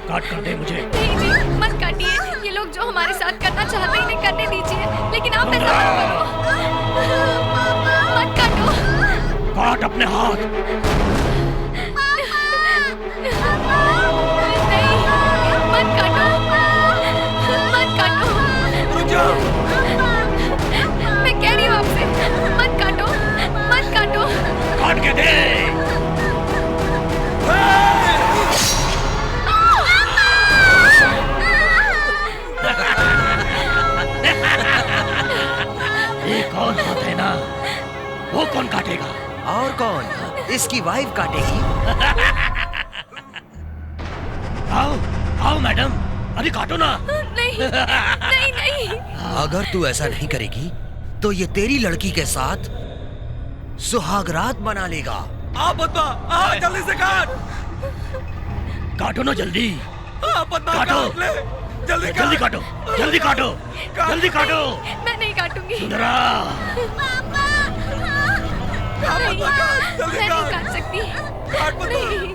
[SPEAKER 8] काट कर दे मुझे।
[SPEAKER 3] नहीं जी, मत काटिए। ये लोग जो हमारे साथ करना चाहते हैं इन्हें करने दीजिए, लेकिन आप ऐसा मत करो। मत काटो।
[SPEAKER 8] काट अपने हाथ।
[SPEAKER 3] नहीं, मत काटो। मत काटो।
[SPEAKER 9] रुक जाओ।
[SPEAKER 3] मैं कह रही हूँ आपसे, मत काटो। मत काटो।
[SPEAKER 8] काट के दे।
[SPEAKER 11] कौन काटेगा? और कौन? इसकी वाइफ काटेगी।
[SPEAKER 12] आओ आओ मैडम, अरे काटो ना।
[SPEAKER 3] नहीं नहीं नहीं।
[SPEAKER 11] अगर तू ऐसा नहीं करेगी तो ये तेरी लड़की के साथ सुहागरात मना लेगा।
[SPEAKER 9] आ पद्मा, आ जल्दी से काट।
[SPEAKER 12] काटो ना जल्दी।
[SPEAKER 9] पद्मा
[SPEAKER 12] काटो।
[SPEAKER 9] काट ले। जल्दी
[SPEAKER 12] जल्दी काटो, जल्दी काटो, जल्दी काटो।
[SPEAKER 3] मैं नहीं काटूंगी।
[SPEAKER 12] सुंदरा।
[SPEAKER 3] नहीं, मैं नहीं काट सकती। नहीं।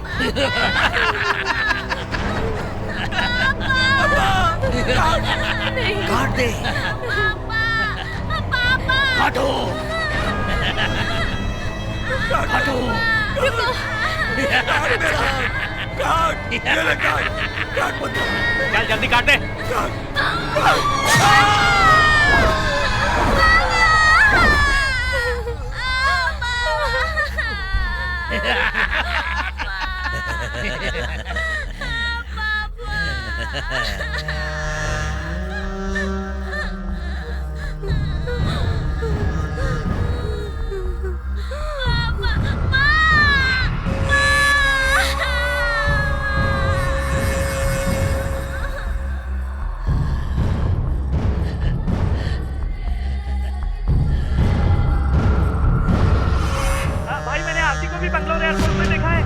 [SPEAKER 11] काट दे।
[SPEAKER 12] काटो। काटो।
[SPEAKER 3] रुको।
[SPEAKER 7] चल जल्दी काट दे।
[SPEAKER 12] भाई मैंने आरती को भी बेंगलोर एयरपोर्ट में देखा है।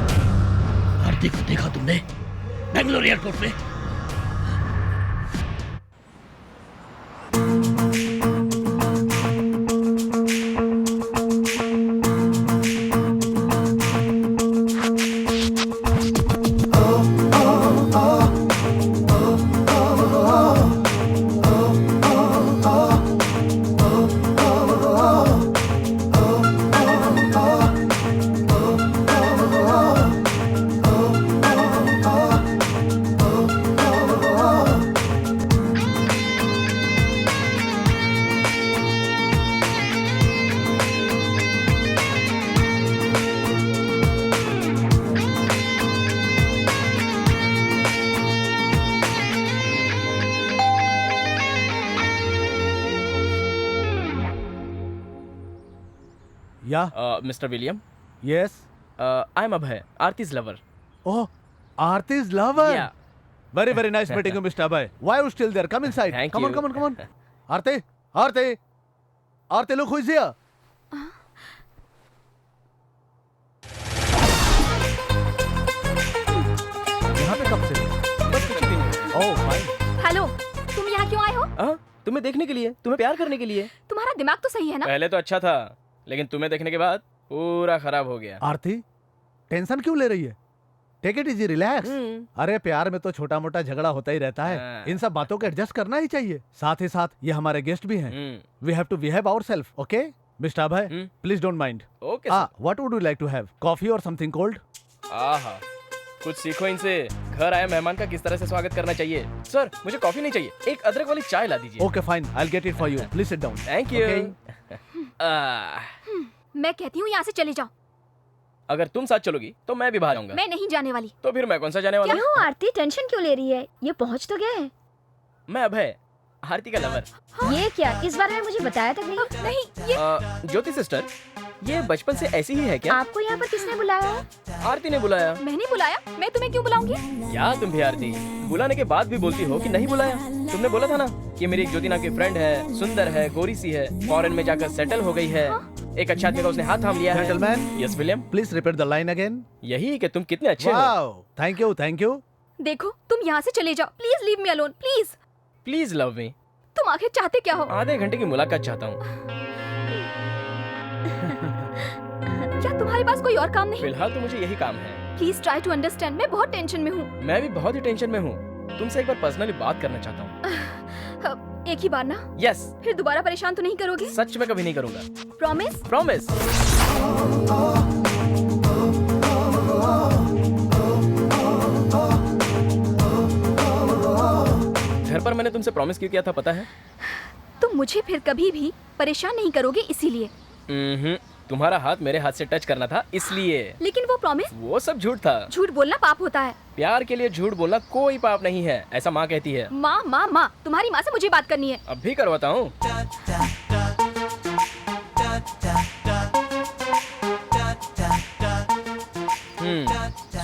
[SPEAKER 12] आरती को देखा तुमने बेंगलोर एयरपोर्ट में?
[SPEAKER 1] Mister William.
[SPEAKER 10] Yes.
[SPEAKER 1] I am Abhay, Aarti's lover.
[SPEAKER 10] Oh, Aarti's lover.
[SPEAKER 1] Yeah.
[SPEAKER 10] Very, very nice meeting you, Mr. Abhay. Why are you still there? Come inside.
[SPEAKER 1] Thank
[SPEAKER 10] come
[SPEAKER 1] you.
[SPEAKER 10] on, come on, come on. Aarti, Aarti, Aarti, look who is here. यहाँ पे कब से?
[SPEAKER 1] बस कुछ दिन।
[SPEAKER 10] Oh, fine.
[SPEAKER 3] Hello, तुम यहाँ क्यों आए हो?
[SPEAKER 1] तुम्हें देखने के लिए, तुम्हें प्यार करने के लिए।
[SPEAKER 3] तुम्हारा दिमाग तो सही है ना?
[SPEAKER 1] पहले तो अच्छा था, लेकिन तुम्हें देखने के बाद पूरा खराब हो गया।
[SPEAKER 10] आरती, टेंशन क्यों ले रही है? Take it easy, relax. अरे प्यार में तो छोटा मोटा झगड़ा होता ही रहता है, इन सब बातों को एडजस्ट करना ही चाहिए। साथ ही साथ ये हमारे गेस्ट भी हैं। We have to behave ourself, okay? Mister Abhay, please don't mind.
[SPEAKER 1] Okay.
[SPEAKER 10] What would you like to have? Coffee और समथिंग कोल्ड?
[SPEAKER 1] आहा, कुछ सीखो इनसे। घर आए मेहमान का किस तरह से स्वागत करना चाहिए। सर, मुझे कॉफी नहीं चाहिए, एक अदरक वाली चाय ला दीजिए।
[SPEAKER 10] Okay fine, I will get it for you. Please sit down.
[SPEAKER 1] Thank you.
[SPEAKER 3] मैं कहती हूँ यहाँ से चले जाओ।
[SPEAKER 1] अगर तुम साथ चलोगी तो मैं भी बाहर आऊंगा।
[SPEAKER 3] मैं नहीं जाने वाली।
[SPEAKER 1] तो फिर मैं कौन सा जाने वाला
[SPEAKER 4] क्या हो आरती, टेंशन क्यों ले रही है? ये पहुँच तो गए हैं।
[SPEAKER 1] मैं अभय, आरती का लवर।
[SPEAKER 4] ये क्या? इस बारे में मुझे बताया तक नहीं।
[SPEAKER 3] नहीं, ये
[SPEAKER 1] ज्योति सिस्टर, ये बचपन से ऐसी ही है क्या?
[SPEAKER 4] आपको यहाँ पर किसने बुलाया है?
[SPEAKER 1] आरती ने बुलाया।
[SPEAKER 3] मैंने बुलाया? मैं तुम्हें क्यों बुलाऊंगी?
[SPEAKER 1] क्या तुम भी आरती, बुलाने के बाद भी बोलती हो कि नहीं बुलाया। तुमने बोला था ना कि मेरी एक ज्योति नाम की फ्रेंड है, सुंदर है, गोरी सी है, फॉरेन में जाकर सेटल हो गई है। एक अच्छा आदमी का उसने हाथ थाम लिया है।
[SPEAKER 10] Gentleman,
[SPEAKER 1] yes William,
[SPEAKER 10] please repeat the line again.
[SPEAKER 1] यही कि तुम कितने अच्छे हो।
[SPEAKER 10] Wow, thank you, thank you.
[SPEAKER 3] देखो, तुम यहाँ से चले जाओ। Please leave me alone, please.
[SPEAKER 1] Please love me.
[SPEAKER 3] तुम आखिर चाहते क्या हो?
[SPEAKER 1] आधे घंटे की मुलाकात चाहता हूँ।
[SPEAKER 3] क्या तुम्हारे पास कोई और काम नहीं?
[SPEAKER 1] फिलहाल तो मुझे यही काम है।
[SPEAKER 3] प्लीज ट्राई टू अंडरस्टैंड, मैं बहुत टेंशन में हूँ।
[SPEAKER 1] मैं भी बहुत ही टेंशन में हूँ। तुमसे एक बार पर्सनली बात करना चाहता हूँ।
[SPEAKER 3] एक ही बार ना?
[SPEAKER 1] यस।
[SPEAKER 3] फिर दोबारा परेशान तो नहीं करोगे?
[SPEAKER 1] सच में कभी नहीं करूँगा।
[SPEAKER 3] प्रॉमिस?
[SPEAKER 1] प्रॉमिस। घर पर मैंने तुमसे प्रॉमिस क्यों किया था पता है?
[SPEAKER 3] तुम मुझे फिर कभी भी परेशान नहीं करोगे इसीलिए।
[SPEAKER 1] तुम्हारा हाथ मेरे हाथ से टच करना था इसलिए।
[SPEAKER 3] लेकिन वो प्रॉमिस?
[SPEAKER 1] वो सब झूठ था।
[SPEAKER 3] झूठ बोलना पाप होता है।
[SPEAKER 1] प्यार के लिए झूठ बोलना कोई पाप नहीं है, ऐसा माँ कहती है।
[SPEAKER 3] माँ माँ माँ, तुम्हारी माँ से मुझे बात करनी है।
[SPEAKER 1] अब भी करवाता हूँ।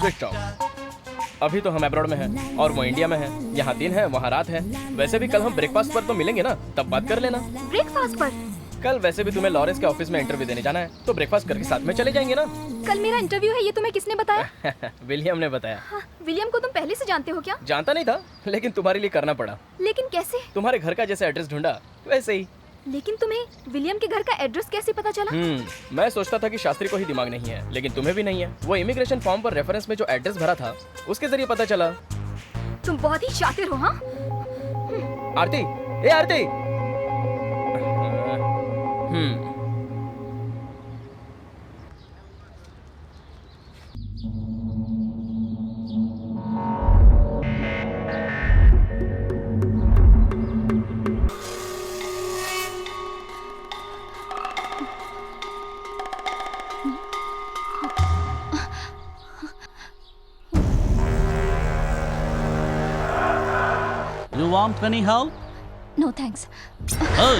[SPEAKER 1] Switch off. अभी तो हम अब्रॉड में हैं और वो इंडिया में हैं। यहाँ दिन है, वहाँ रात है। वैसे भी कल हम ब्रेकफास्ट पर तो मिलेंगे ना, तब बात कर लेना।
[SPEAKER 3] ब्रेकफास्ट पर?
[SPEAKER 1] कल वैसे भी तुम्हें लॉरेंस के ऑफिस में इंटरव्यू देने जाना है, तो ब्रेकफास्ट करके साथ में चले जाएंगे ना।
[SPEAKER 3] कल मेरा इंटरव्यू है, ये तुम्हें किसने बताया?
[SPEAKER 1] विलियम ने बताया।
[SPEAKER 3] हाँ, विलियम को तुम पहले से जानते हो क्या?
[SPEAKER 1] जानता नहीं था, लेकिन तुम्हारे लिए करना पड़ा।
[SPEAKER 3] लेकिन कैसे?
[SPEAKER 1] तुम्हारे घर का जैसे एड्रेस ढूंढा वैसे ही।
[SPEAKER 3] लेकिन तुम्हें विलियम के घर का एड्रेस कैसे पता चला?
[SPEAKER 1] मैं सोचता था कि शास्त्री को ही दिमाग नहीं है, लेकिन तुम्हें भी नहीं है। वो इमिग्रेशन फॉर्म पर रेफरेंस में जो एड्रेस भरा था उसके जरिए पता चला।
[SPEAKER 3] तुम बहुत ही शातिर हो। हाँ
[SPEAKER 1] आरती, ए आरती।
[SPEAKER 13] You want any help?
[SPEAKER 2] No thanks.
[SPEAKER 13] Hey!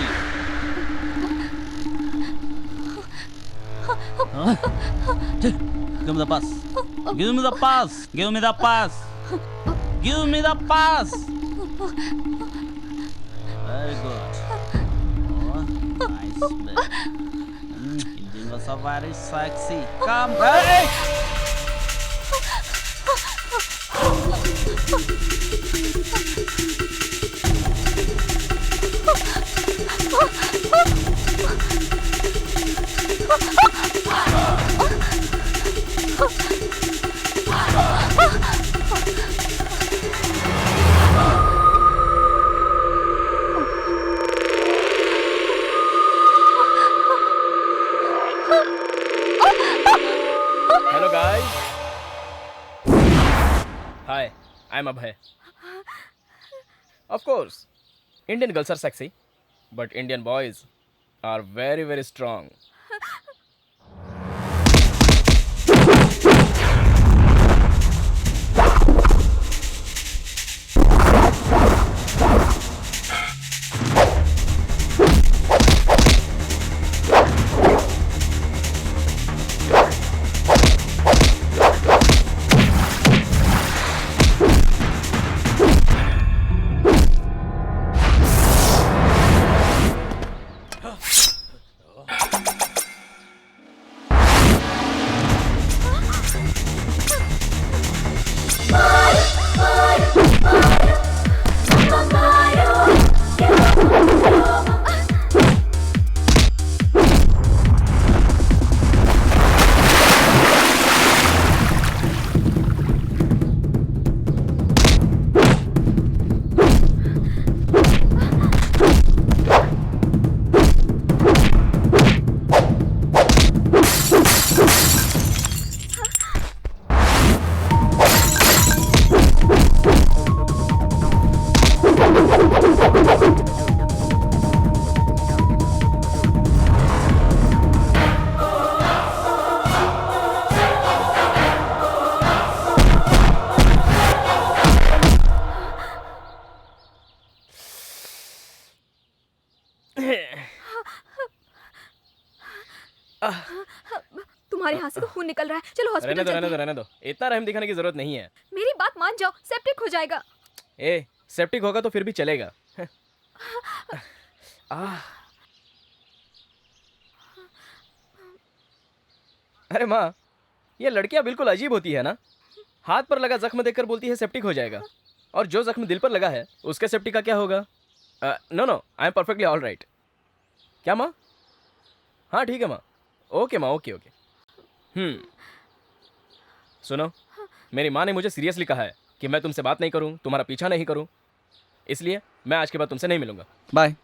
[SPEAKER 13] Give me the pass. Give me the pass. Give me the pass. Give me the pass. Very good. Oh, nice man. It was so very sexy. Come. Hey!
[SPEAKER 1] Hello guys. Hi, I'm Abhay. Of course, Indian girls are sexy, but Indian boys are very, very strong.
[SPEAKER 3] तुम्हारे हाथ से तो खून निकल रहा है। चलो hospital चलते हैं।
[SPEAKER 1] रहने दो। इतना रहम दिखाने की जरूरत नहीं है।
[SPEAKER 3] मेरी बात मान जाओ, सेप्टिक हो जाएगा।
[SPEAKER 1] ए, सेप्टिक होगा तो फिर भी चलेगा। अरे माँ, ये लड़कियां बिल्कुल अजीब होती है ना। हाथ पर लगा जख्म देखकर बोलती है सेप्टिक हो जाएगा, और जो जख्म दिल पर लगा है उसके सेप्टिक का क्या होगा? No, I am perfectly all right. क्या माँ? हाँ ठीक है माँ। ओके माँ, ओके। सुनो, मेरी माँ ने मुझे सीरियसली कहा है कि मैं तुमसे बात नहीं करूँ, तुम्हारा पीछा नहीं करूँ, इसलिए मैं आज के बाद तुमसे नहीं मिलूंगा। बाय।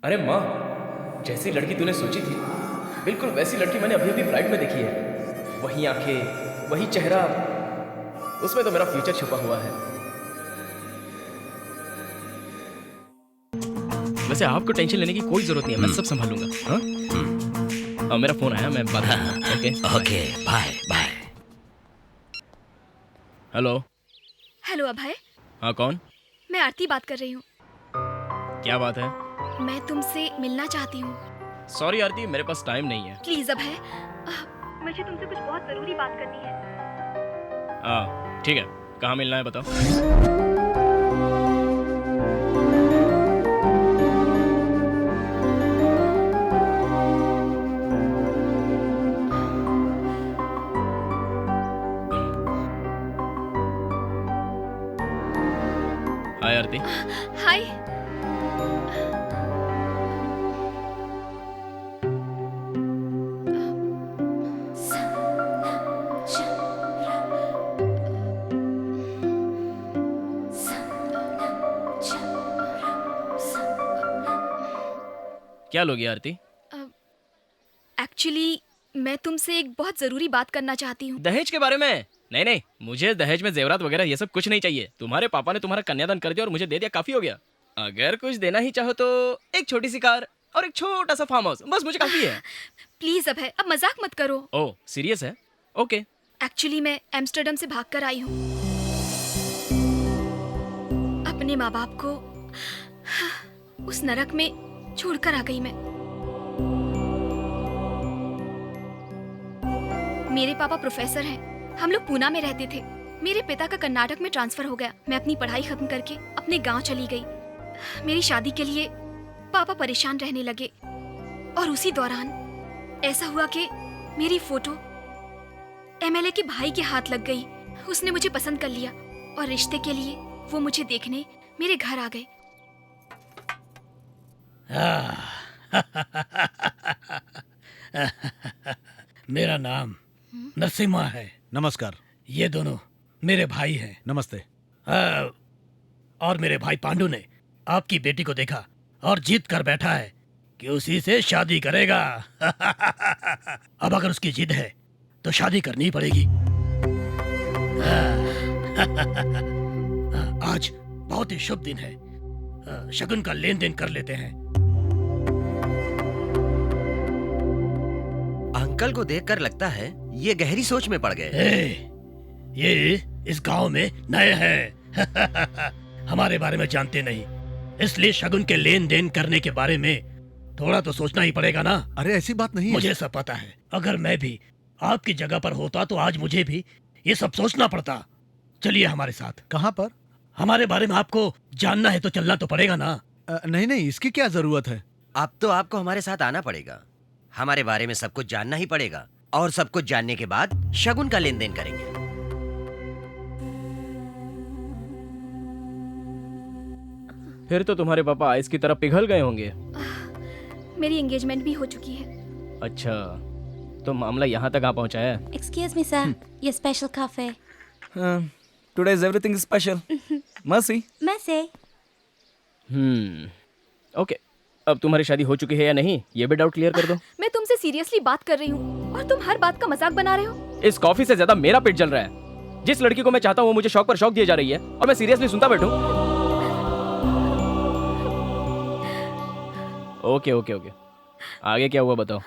[SPEAKER 1] अरे माँ, जैसी लड़की तूने सोची थी बिल्कुल वैसी लड़की मैंने अभी अभी फ्लाइट में देखी है। वही आंखें, वही चेहरा, उसमें तो मेरा फ्यूचर छुपा हुआ है। वैसे आपको टेंशन लेने की कोई जरूरत नहीं है, मैं सब संभालूंगा। हाँ, मेरा फोन आया, मैं बात करूंगा। Okay
[SPEAKER 11] okay, bye bye.
[SPEAKER 1] Hello.
[SPEAKER 3] Hello Abhay.
[SPEAKER 1] हाँ, कौन?
[SPEAKER 3] मैं आरती बात कर रही हूँ।
[SPEAKER 1] क्या बात है?
[SPEAKER 3] मैं तुमसे मिलना चाहती हूँ।
[SPEAKER 1] सॉरी आरती, मेरे पास टाइम नहीं है।
[SPEAKER 3] प्लीज अभय, मुझे तुमसे कुछ बहुत जरूरी बात करनी है।
[SPEAKER 1] हाँ ठीक है, कहाँ मिलना है बताओ। हाय आरती।
[SPEAKER 3] हाय।
[SPEAKER 1] क्या लोगी आरती?
[SPEAKER 3] एक्चुअली मैं तुमसे एक बहुत जरूरी बात करना चाहती हूँ।
[SPEAKER 1] दहेज के बारे में? नहीं नहीं, मुझे दहेज में जेवरात वगैरह ये सब कुछ नहीं चाहिए। तुम्हारे पापा ने तुम्हारा कन्यादान कर दिया और मुझे दे दिया, काफी हो गया। अगर कुछ देना ही चाहो तो एक छोटी सी कार और एक छोटा सा फार्म हाउस, बस मुझे काफी है।
[SPEAKER 3] प्लीज अभय, अब मजाक मत करो।
[SPEAKER 1] ओह सीरियस है? ओके।
[SPEAKER 3] एक्चुअली मैं एम्स्टर्डम से भागकर आई हूँ। अपने माँ बाप को उस नरक में छोड़कर आ गई मैं। मेरे पापा प्रोफेसर हैं। हम लोग पूना में रहते थे। मेरे पिता का कर्नाटक में ट्रांसफर हो गया। मैं अपनी पढ़ाई खत्म करके अपने गांव चली गई। मेरी शादी के लिए पापा परेशान रहने लगे और उसी दौरान ऐसा हुआ कि मेरी फोटो एमएलए के भाई के हाथ लग गई। उसने मुझे पसंद कर लिया और रिश्ते के लिए वो मुझे देखने मेरे घर आ गए।
[SPEAKER 12] मेरा नाम नरसिम्हा है।
[SPEAKER 10] नमस्कार।
[SPEAKER 12] ये दोनों मेरे भाई हैं।
[SPEAKER 10] नमस्ते।
[SPEAKER 12] और मेरे भाई पांडु ने आपकी बेटी को देखा और जीत कर बैठा है कि उसी से शादी करेगा। अब अगर उसकी जिद है तो शादी करनी पड़ेगी। आज बहुत ही शुभ दिन है। शगुन का लेन देन कर लेते हैं।
[SPEAKER 11] अंकल को देखकर लगता है ये गहरी सोच में पड़ गए।
[SPEAKER 12] ये इस गांव में नए हैं। हमारे बारे में जानते नहीं, इसलिए शगुन के लेन देन करने के बारे में थोड़ा तो सोचना ही पड़ेगा ना।
[SPEAKER 10] अरे ऐसी बात नहीं है।
[SPEAKER 12] मुझे सब पता है। अगर मैं भी आपकी जगह पर होता तो आज मुझे भी ये सब सोचना पड़ता। चलिए हमारे साथ।
[SPEAKER 10] कहाँ पर?
[SPEAKER 12] हमारे बारे में आपको जानना है तो चलना तो पड़ेगा ना।
[SPEAKER 10] नहीं नहीं, इसकी क्या जरूरत है।
[SPEAKER 11] अब तो आपको हमारे साथ आना पड़ेगा। हमारे बारे में सब कुछ जानना ही पड़ेगा और सब कुछ जानने के बाद शगुन का लेन देन करेंगे।
[SPEAKER 1] फिर तो तुम्हारे पापा आइस की तरह पिघल गए होंगे।
[SPEAKER 3] मेरी एंगेजमेंट भी हो चुकी है।
[SPEAKER 1] अच्छा, तो मामला यहाँ तक आ पहुँचा है।
[SPEAKER 2] Excuse me, sir. Your special coffee.
[SPEAKER 14] Today is everything special. Mercy.
[SPEAKER 2] Mercy.
[SPEAKER 1] Okay, अब तुम्हारी शादी हो चुकी है या नहीं, ये भी डाउट क्लियर कर दो।
[SPEAKER 3] मैं तुमसे सीरियसली बात कर रही हूँ और तुम हर बात का मजाक बना रहे हो।
[SPEAKER 1] इस कॉफी से ज्यादा मेरा पेट जल रहा है। जिस लड़की को मैं चाहता हूँ वो मुझे शौक पर शौक दिए जा रही है और मैं सीरियसली सुनता बैठूं। ओके ओके ओके, आगे क्या हुआ बताओ।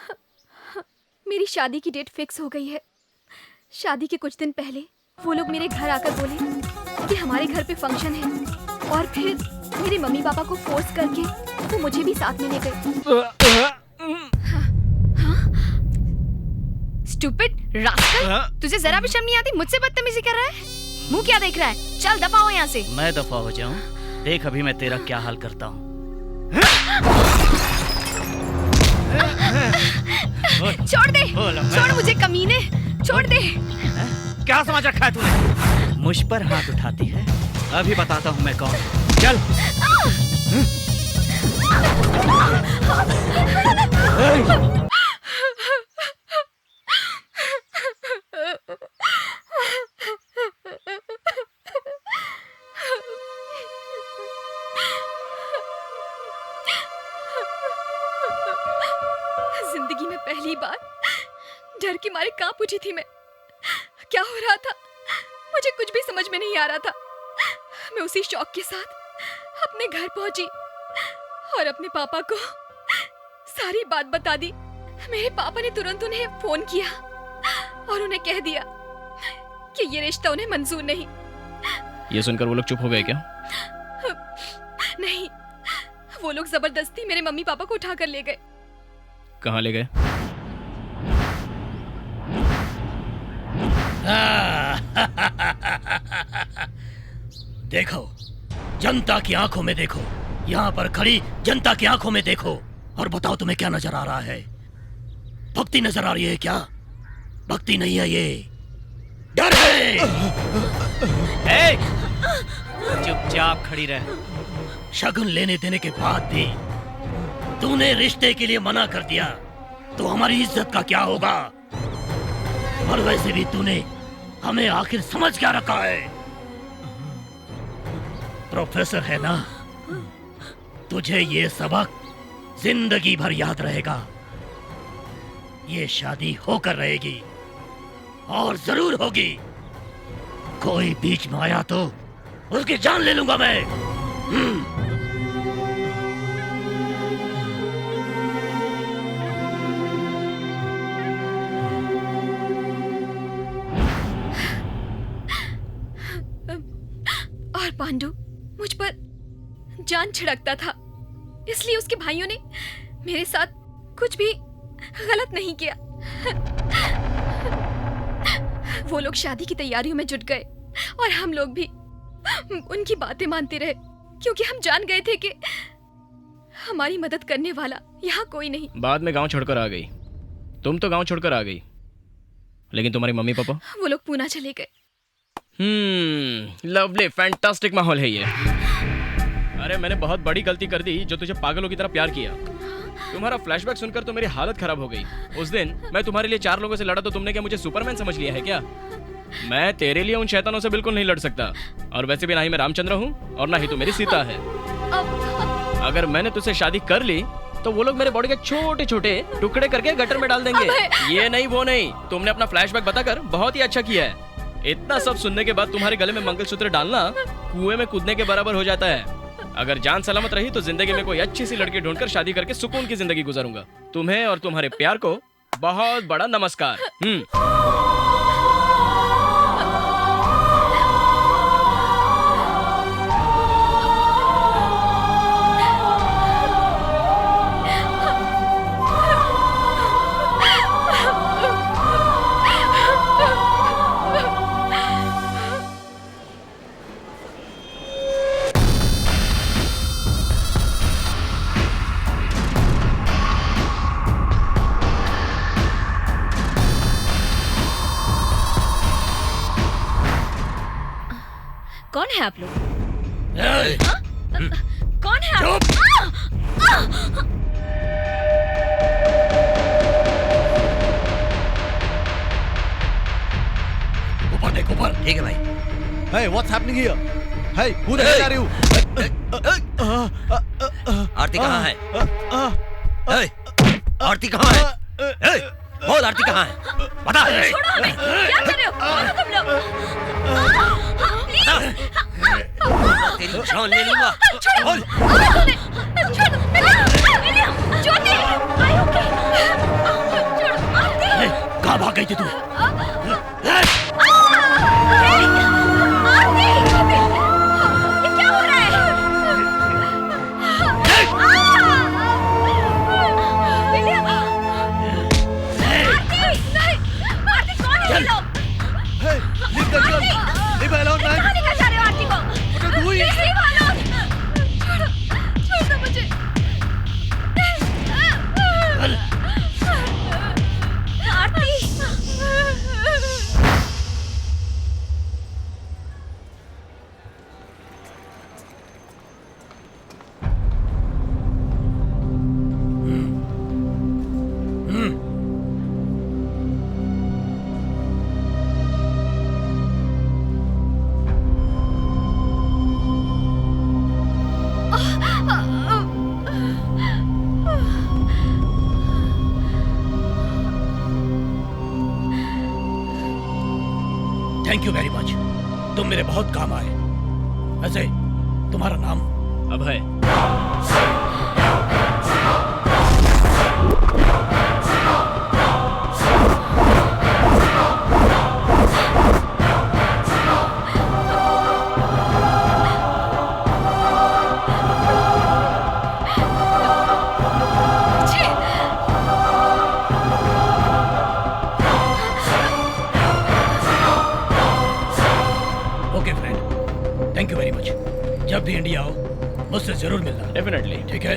[SPEAKER 3] मेरी शादी की डेट फिक्स हो गई है। शादी के कुछ दिन पहले वो लोग मेरे घर आकर बोले कि हमारे घर पे फंक्शन है और फिर मेरे मम्मी पापा को फोर्स करके वो मुझे भी साथ में ले गए। स्टूपिड रास्कल, तुझे जरा भी शर्म नहीं आती? मुझसे बदतमीजी कर रहा है? मुंह क्या देख रहा है? चल दफा हो यहाँ से।
[SPEAKER 7] मैं दफा हो जाऊं? देख अभी मैं तेरा क्या हाल करता हूँ।
[SPEAKER 3] छोड़ दे, छोड़ मुझे कमीने, छोड़ दे।
[SPEAKER 7] क्या समझ रखा है तूने? मुझ पर हाथ उठाती है? अभी बताता हूँ मैं कौन हूँ। चल।
[SPEAKER 3] बार डर के मारे कांप उठी थी मैं। क्या हो रहा था मुझे कुछ भी समझ में नहीं आ रहा था। मैं उसी शौक के साथ अपने घर पहुंची और अपने पापा को सारी बात बता दी। मेरे पापा ने तुरंत उन्हें फोन किया और उन्हें कह दिया कि ये रिश्ता उन्हें मंजूर नहीं।
[SPEAKER 1] ये सुनकर वो लोग चुप हो गए क्या?
[SPEAKER 3] नहीं, वो लोग जबरदस्ती मेरे मम्मी पापा को उठा कर ले गए।
[SPEAKER 1] कहाँ ले गए?
[SPEAKER 12] देखो, जनता की आंखों में देखो, यहाँ पर खड़ी जनता की आंखों में देखो और बताओ तुम्हें क्या नजर आ रहा है? भक्ति नजर आ रही है क्या? भक्ति नहीं है, ये डर है।
[SPEAKER 7] चुपचाप खड़ी रह।
[SPEAKER 12] शगुन लेने देने के बाद भी तूने रिश्ते के लिए मना कर दिया तो हमारी इज्जत का क्या होगा? और वैसे भी तूने हमें आखिर समझ क्या रखा है? प्रोफेसर है ना, तुझे ये सबक जिंदगी भर याद रहेगा। ये शादी होकर रहेगी और जरूर होगी। कोई बीच में आया तो उसकी जान ले लूंगा मैं।
[SPEAKER 3] और पांडु मुझ पर जान छिड़कता था, इसलिए उसके भाइयों ने मेरे साथ कुछ भी गलत नहीं किया। वो लोग शादी की तैयारियों में जुट गए और हम लोग भी उनकी बातें मानते रहे, क्योंकि हम जान गए थे कि हमारी मदद करने वाला यहाँ कोई नहीं।
[SPEAKER 1] बाद में गांव छोड़कर आ गई। तुम तो गांव छोड़कर आ गई, लेकिन तुम्हारी मम्मी पापा?
[SPEAKER 3] वो लोग पूना चले गए।
[SPEAKER 1] लवली, फैंटास्टिक माहौल है ये। अरे मैंने बहुत बड़ी गलती कर दी जो तुझे पागलों की तरह प्यार किया। तुम्हारा फ्लैशबैक सुनकर तो मेरी हालत खराब हो गई। उस दिन मैं तुम्हारे लिए 4 लोगों से लड़ा तो तुमने क्या मुझे सुपरमैन समझ लिया है क्या? मैं तेरे लिए उन शैतानों से बिल्कुल नहीं लड़ सकता। और वैसे भी ना ही मैं रामचंद्र हूँ और ना ही तू मेरी सीता है। अगर मैंने तुझसे शादी कर ली तो वो लोग मेरे बॉडी के छोटे छोटे टुकड़े करके गटर में डाल देंगे। ये नहीं वो नहीं, तुमने अपना फ्लैशबैक बताकर बहुत ही अच्छा किया है। इतना सब सुनने के बाद तुम्हारे गले में मंगलसूत्र डालना कुएं में कूदने के बराबर हो जाता है। अगर जान सलामत रही तो जिंदगी में कोई अच्छी सी लड़की ढूंढकर शादी करके सुकून की जिंदगी गुजारूंगा। तुम्हें और तुम्हारे प्यार को बहुत बड़ा नमस्कार।
[SPEAKER 4] कौन है आप लोग?
[SPEAKER 12] हाँ?
[SPEAKER 4] कौन है आप?
[SPEAKER 12] ऊपर देख, ऊपर।
[SPEAKER 11] ठीक है भाई।
[SPEAKER 10] Hey, what's happening here? Hey, who the hell are you?
[SPEAKER 11] आरती कहाँ है? Hey, आरती कहाँ है? Hey, बोल आरती कहाँ है? बता।
[SPEAKER 4] छोड़ो हमें! क्या कर रहे हो? छोड़ो तुम लोग!
[SPEAKER 11] तेरी जान ले लूंगा।
[SPEAKER 4] छोड़ो! छोड़ो! विलियम! ज्योति! आयो के! छोड़ो! आरती!
[SPEAKER 12] कहाँ भाग गई थी तू?
[SPEAKER 4] ये क्या हो रहा है? विलियम! आरती कौन है ये लोग?
[SPEAKER 10] Hey, leave the girl. Leave her alone, man.
[SPEAKER 4] कहाँ लेकर जा रहे हो आरती को?
[SPEAKER 10] What are you doing?
[SPEAKER 4] Leave her alone. छोड़ दो मुझे। Aarti!
[SPEAKER 12] Thank you very much, तुम मेरे बहुत काम आए। वैसे तुम्हारा नाम?
[SPEAKER 7] Abhay.
[SPEAKER 12] Okay friend, thank you very much. जब भी इंडिया आओ मुझसे जरूर मिलना।
[SPEAKER 1] डेफिनेटली।
[SPEAKER 12] ठीक है।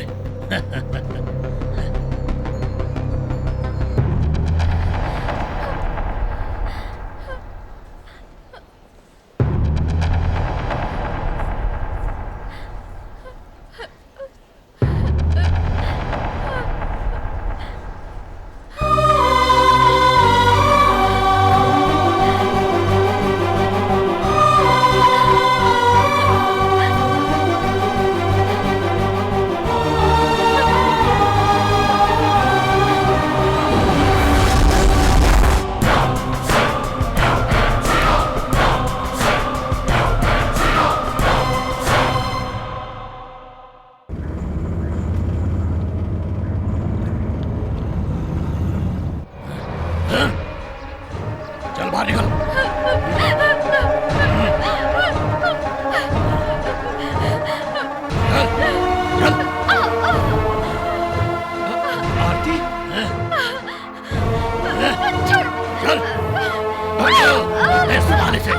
[SPEAKER 12] चल बाहर निकल।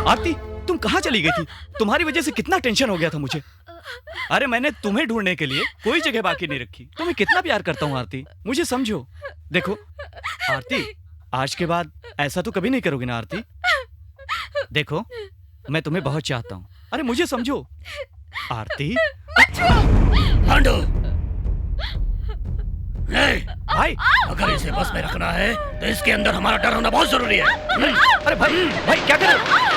[SPEAKER 7] आरती, आरती तुम कहाँ चली गई थी? तुम्हारी वजह से कितना टेंशन हो गया था मुझे। अरे मैंने तुम्हें ढूंढने के लिए कोई जगह बाकी नहीं रखी। तुम्हें कितना प्यार करता हूँ आरती, मुझे समझो। देखो आरती, आज के बाद ऐसा तो कभी नहीं करोगी ना आरती? देखो मैं तुम्हें बहुत चाहता हूँ। अरे मुझे समझो आरती।
[SPEAKER 12] पांडु,
[SPEAKER 7] भाई
[SPEAKER 12] अगर इसे बस में रखना है तो इसके अंदर हमारा डर होना बहुत जरूरी है।
[SPEAKER 7] अरे भाई, भाई क्या कर रहे हो?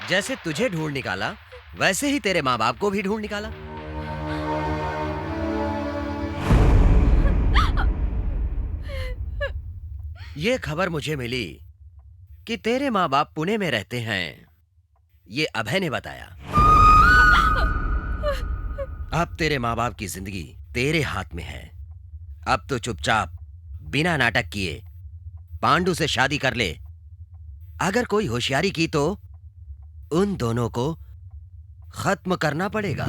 [SPEAKER 11] जैसे तुझे ढूंढ निकाला वैसे ही तेरे माँ बाप को भी ढूंढ निकाला। ये खबर मुझे मिली कि तेरे माँ बाप पुणे में रहते हैं। ये अभय ने बताया। अब तेरे माँ बाप की जिंदगी तेरे हाथ में है। अब तो चुपचाप बिना नाटक किए पांडु से शादी कर ले। अगर कोई होशियारी की तो उन दोनों को खत्म करना पड़ेगा।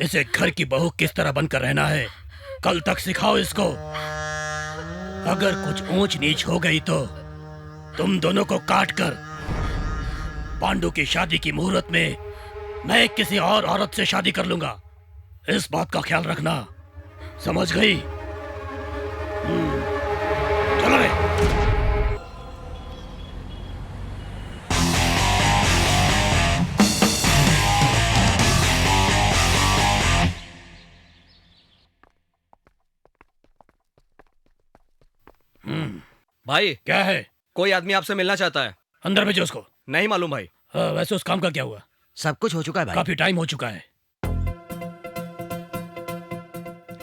[SPEAKER 12] इसे घर की बहू किस तरह बनकर रहना है कल तक सिखाओ इसको। अगर कुछ ऊंच नीच हो गई तो तुम दोनों को काट कर पांडु की शादी की मुहूर्त में मैं किसी और औरत से शादी कर लूंगा। इस बात का ख्याल रखना, समझ गई? चलो रे।
[SPEAKER 9] भाई
[SPEAKER 12] क्या है?
[SPEAKER 9] कोई आदमी आपसे मिलना चाहता है।
[SPEAKER 12] अंदर भेजो उसको।
[SPEAKER 9] नहीं मालूम भाई।
[SPEAKER 12] वैसे उस काम का क्या हुआ?
[SPEAKER 11] सब कुछ हो चुका है भाई।
[SPEAKER 12] काफी टाइम हो चुका है।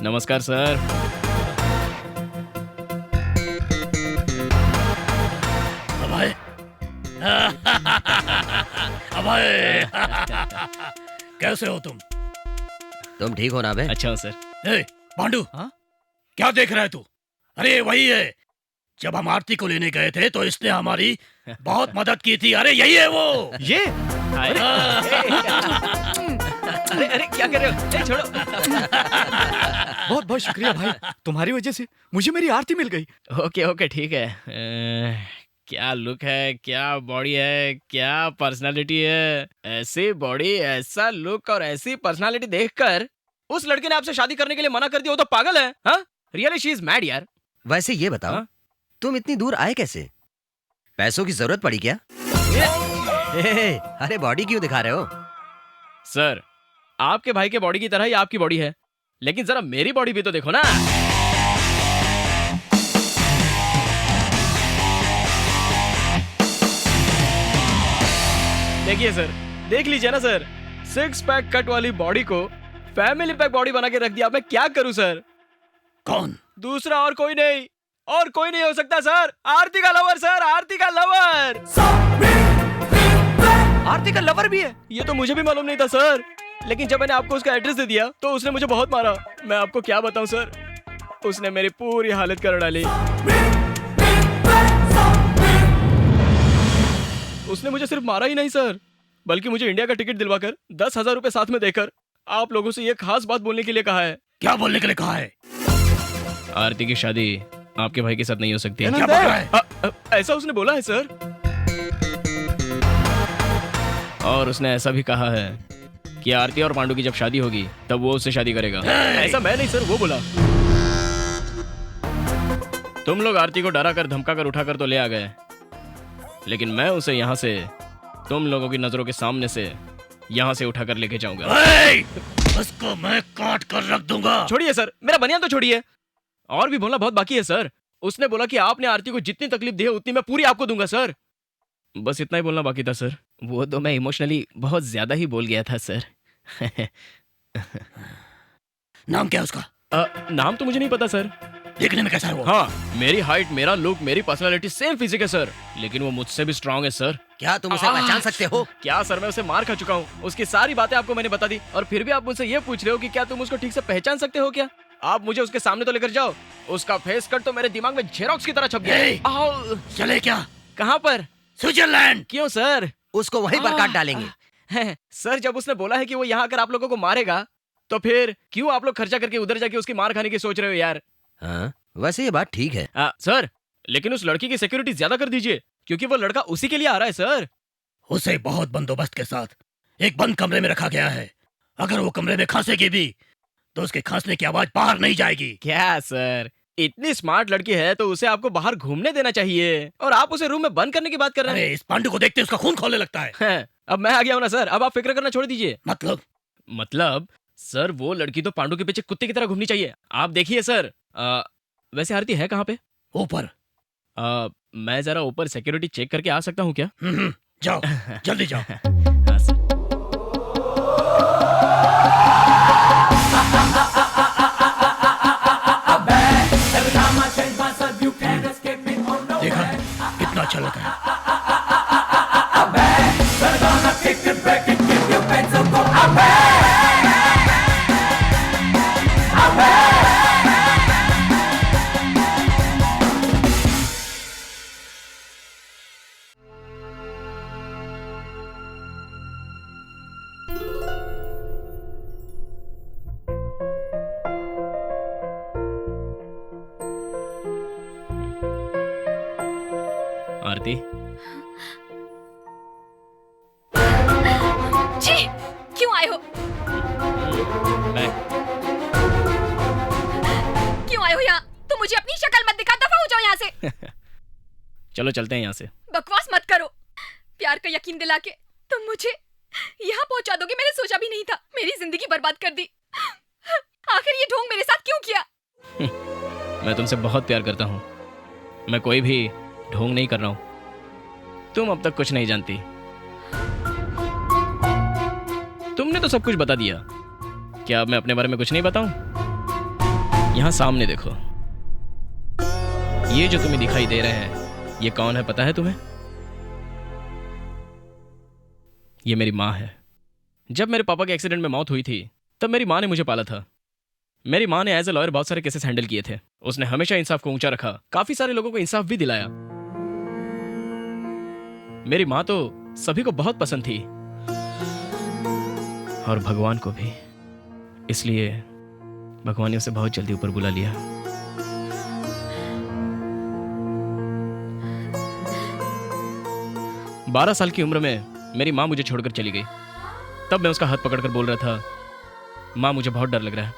[SPEAKER 1] नमस्कार सर।
[SPEAKER 12] अभय, अभय, कैसे हो तुम?
[SPEAKER 11] तुम ठीक हो ना बे?
[SPEAKER 1] अच्छा हूँ सर।
[SPEAKER 12] पांडु, क्या देख रहा है तू? अरे वही है, जब हम आरती को लेने गए थे तो इसने हमारी बहुत मदद की थी। अरे यही है वो।
[SPEAKER 7] ये
[SPEAKER 1] अरे अरे क्या कर रहे हो? छोड़ो।
[SPEAKER 7] बहुत बहुत शुक्रिया भाई, तुम्हारी वजह से मुझे मेरी आरती मिल गई।
[SPEAKER 1] ओके ओके ठीक है। क्या लुक है, क्या बॉडी है, क्या पर्सनालिटी है। ऐसी बॉडी, ऐसा लुक और ऐसी पर्सनालिटी देखकर उस लड़के ने आपसे शादी करने के लिए मना कर दिया। वो तो पागल है। हाँ रियली शी इज मैड यार।
[SPEAKER 11] वैसे ये बताओ तुम इतनी दूर आए कैसे? पैसों की जरूरत पड़ी क्या? अरे बॉडी क्यों दिखा रहे हो?
[SPEAKER 1] सर आपके भाई के बॉडी की तरह ही आपकी बॉडी है, लेकिन जरा मेरी बॉडी भी तो देखो ना। देखिए सर, देख लीजिए ना सर, 6 पैक कट वाली बॉडी को फैमिली पैक बॉडी बना के रख दिया। मैं क्या करूं सर?
[SPEAKER 12] कौन?
[SPEAKER 1] दूसरा और कोई नहीं हो सकता सर। आरती का लवर सर, आरती का लवर। आरती का लवर भी है? ये तो मुझे भी मालूम नहीं था सर, लेकिन जब मैंने आपको उसका एड्रेस दे दिया तो उसने मुझे बहुत मारा। मैं आपको क्या बताऊं सर, उसने मेरी पूरी हालत कर डाली। उसने मुझे सिर्फ मारा ही नहीं सर, बल्कि मुझे इंडिया का टिकट दिलवाकर 10,000 रुपए साथ में देकर आप लोगों से ये खास बात बोलने के लिए कहा है।
[SPEAKER 12] क्या बोलने के लिए कहा है?
[SPEAKER 1] आरती की शादी आपके भाई के साथ नहीं हो सकती।
[SPEAKER 12] क्या बोल रहा है?
[SPEAKER 1] ऐसा उसने बोला है सर, और उसने ऐसा भी कहा है कि आरती और पांडु की जब शादी होगी तब वो उससे शादी करेगा। ऐसा मैं नहीं सर, वो बोला। तुम लोग आरती को डरा कर धमका कर उठा कर तो ले आ गए, लेकिन मैं उसे यहाँ से तुम लोगों की नजरों के सामने से यहाँ से उठा कर लेके जाऊंगा।
[SPEAKER 12] उसको मैं काट कर रख दूंगा।
[SPEAKER 1] छोड़िए सर, मेरा बनियान तो छोड़िए, और भी बोलना बहुत बाकी है सर। उसने बोला कि आपने आरती को जितनी तकलीफ दी है उतनी मैं पूरी आपको दूंगा सर। बस इतना ही बोलना बाकी था सर। वो तो मैं इमोशनली बहुत ज्यादा ही बोल गया था सर।
[SPEAKER 12] नाम क्या है उसका?
[SPEAKER 1] नाम तो मुझे नहीं पता सर।
[SPEAKER 12] देखने में कैसा है वो?
[SPEAKER 1] हाँ, मेरी हाइट, मेरा लुक, मेरी पर्सनालिटी सेम फिजिक है सर, लेकिन वो मुझसे भी स्ट्रांग है सर।
[SPEAKER 11] क्या तुम उसे पहचान सकते हो?
[SPEAKER 1] क्या सर, मैं उसे मार खा चुका हूँ। उसकी सारी बातें आपको मैंने बता दी, और फिर भी आप मुझसे ये पूछ रहे हो कि क्या तुम उसको ठीक से पहचान सकते हो क्या? आप मुझे उसके सामने तो लेकर जाओ। उसका फेस कट तो मेरे दिमाग में जेरोक्स की तरह छप गया।
[SPEAKER 12] चले क्या?
[SPEAKER 1] कहाँ पर?
[SPEAKER 12] स्विट्जरलैंड।
[SPEAKER 1] क्यों सर?
[SPEAKER 11] उसको वहीं पर काट डालेंगे।
[SPEAKER 1] सर, जब उसने बोला है कि वो यहाँ आकर आप लोगों को मारेगा, तो फिर क्यों आप लोग खर्चा करके उधर जाके उसकी मार खाने की सोच रहे हो यार?
[SPEAKER 11] हाँ, वैसे ये बात ठीक है।
[SPEAKER 1] सर, लेकिन उस लड़की की सिक्योरिटी ज्यादा कर दीजिए, क्योंकि वो लड़का उसी के लिए आ रहा है सर।
[SPEAKER 12] उसे बहुत बंदोबस्त के साथ एक बंद कमरे में रखा गया है। अगर वो कमरे में खांसेगी भी तो उसके खांसने की आवाज बाहर नहीं जाएगी।
[SPEAKER 1] क्या सर, इतनी स्मार्ट लड़की है तो उसे आपको बाहर घूमने देना चाहिए, और आप उसे रूम में बंद करने की बात कर रहे हैं।
[SPEAKER 12] इस पांडु को देखते उसका खून खौलने लगता है।
[SPEAKER 1] अब मैं आ गया हूँ ना सर, अब आप फिक्र करना छोड़ दीजिए।
[SPEAKER 12] मतलब
[SPEAKER 1] सर, वो लड़की तो पांडु के पीछे कुत्ते की तरह घूमनी चाहिए। आप देखिए सर। वैसे आरती है कहाँ पे?
[SPEAKER 12] ऊपर।
[SPEAKER 1] मैं जरा ऊपर सिक्योरिटी चेक करके आ सकता हूँ क्या?
[SPEAKER 12] जाओ, जल्दी जाओ।
[SPEAKER 1] हाँ सर।
[SPEAKER 12] देखा कितना अच्छा लगा है।
[SPEAKER 1] आरती
[SPEAKER 3] जी, क्यों आए हो? क्यों आए हो यहाँ? तुम मुझे अपनी शक्ल मत दिखा, दफा हो जाओ यहाँ से।
[SPEAKER 1] चलो चलते हैं यहाँ से।
[SPEAKER 3] बकवास मत करो। प्यार का यकीन दिला के तुम मुझे यहाँ पहुँचा दोगे, मैंने सोचा भी नहीं था। मेरी जिंदगी बर्बाद कर दी। आखिर ये ढोंग मेरे साथ क्यों किया?
[SPEAKER 1] मैं तुमसे बहुत प्यार करता हूँ। मैं कोई भी ढोंग नहीं कर रहा हूँ। तुम अब तक कुछ नहीं जानती। तुमने तो सब कुछ बता दिया। क्या अब मैं अपने बारे में कुछ नहीं बताऊं? यहाँ सामने देखो, ये जो तुम्हें दिखाई दे रहे हैं, ये कौन है पता है तुम्हें? ये मेरी माँ है। जब मेरे पापा के एक्सीडेंट में मौत हुई थी तब मेरी माँ ने मुझे पाला था। मेरी माँ ने एज ए लॉयर बहुत सारे केसेस हैंडल किए थे। उसने हमेशा इंसाफ को ऊंचा रखा, काफी सारे लोगों को इंसाफ भी दिलाया। मेरी माँ तो सभी को बहुत पसंद थी, और भगवान को भी। इसलिए भगवान ने उसे बहुत जल्दी ऊपर बुला लिया। बारह साल की उम्र में मेरी माँ मुझे छोड़कर चली गई। तब मैं उसका हाथ पकड़कर बोल रहा था, माँ मुझे बहुत डर लग रहा है।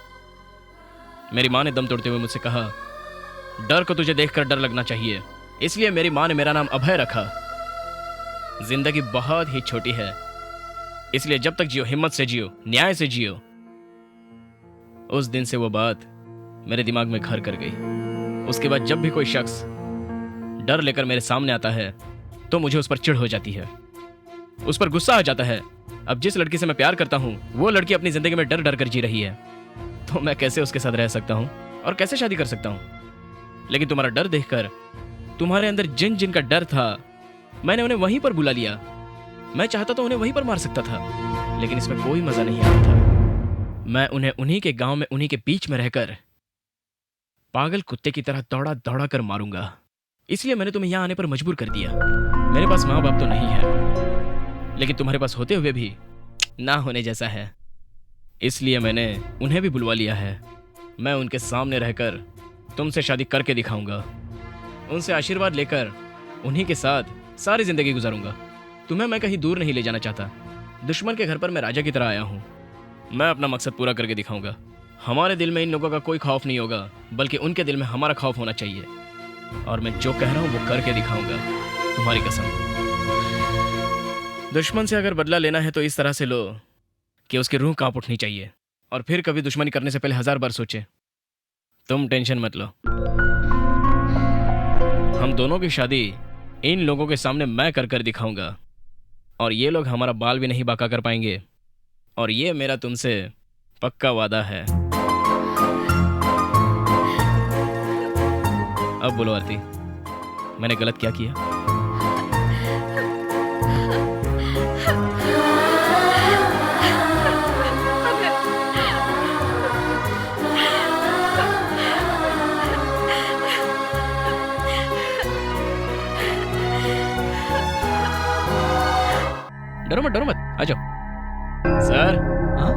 [SPEAKER 1] मेरी माँ ने दम तोड़ते हुए मुझसे कहा, डर को तुझे देखकर डर लगना चाहिए। इसलिए मेरी माँ ने मेरा नाम अभय रखा। जिंदगी बहुत ही छोटी है, इसलिए जब तक जियो हिम्मत से जियो, न्याय से जियो। उस दिन से वो बात मेरे दिमाग में घर कर गई। उसके बाद जब भी कोई शख्स डर लेकर मेरे सामने आता है तो मुझे उस पर चिढ़ हो जाती है। उस पर गुस्सा आ जाता है। अब जिस लड़की से मैं प्यार करता हूँ वो लड़की अपनी जिंदगी में डर डर कर जी रही है, तो मैं कैसे उसके साथ रह सकता हूँ और कैसे शादी कर सकता हूँ। लेकिन तुम्हारा डर देखकर, तुम्हारे अंदर जिन जिन का डर था, मैंने उन्हें वहीं पर बुला लिया। मैं चाहता तो उन्हें वहीं पर मार सकता था, लेकिन इसमें कोई मजा नहीं आता था। मैं उन्हें उन्हीं के गांव में, उन्हीं के बीच में रहकर पागल कुत्ते की तरह दौड़ा दौड़ा कर मारूंगा। इसलिए मैंने तुम्हें यहां आने पर मजबूर कर दिया। मेरे पास माँ बाप तो नहीं है, लेकिन तुम्हारे पास होते हुए भी ना होने जैसा है, इसलिए मैंने उन्हें भी बुलवा लिया है। मैं उनके सामने रहकर तुमसे शादी करके दिखाऊंगा, उनसे आशीर्वाद लेकर उन्हीं के साथ सारी जिंदगी गुजारूंगा। तुम्हें मैं कहीं दूर नहीं ले जाना चाहता। दुश्मन के घर पर मैं राजा की तरह आया हूँ। मैं अपना मकसद पूरा करके दिखाऊंगा। हमारे दिल में इन लोगों का कोई खौफ नहीं होगा, बल्कि उनके दिल में हमारा खौफ होना चाहिए। और मैं जो कह रहा हूँ वो करके दिखाऊंगा, तुम्हारी कसम। दुश्मन से अगर बदला लेना है तो इस तरह से लो कि उसकी रूह कांप उठनी चाहिए, और फिर कभी दुश्मनी करने से पहले 1000 बार सोचे। तुम टेंशन मत लो, हम दोनों की शादी इन लोगों के सामने मैं कर कर दिखाऊंगा, और ये लोग हमारा बाल भी नहीं बांका कर पाएंगे। और ये मेरा तुमसे पक्का वादा है। अब बोलो आरती, मैंने गलत क्या किया? डरो मत, आ जाओ। सर, हाँ?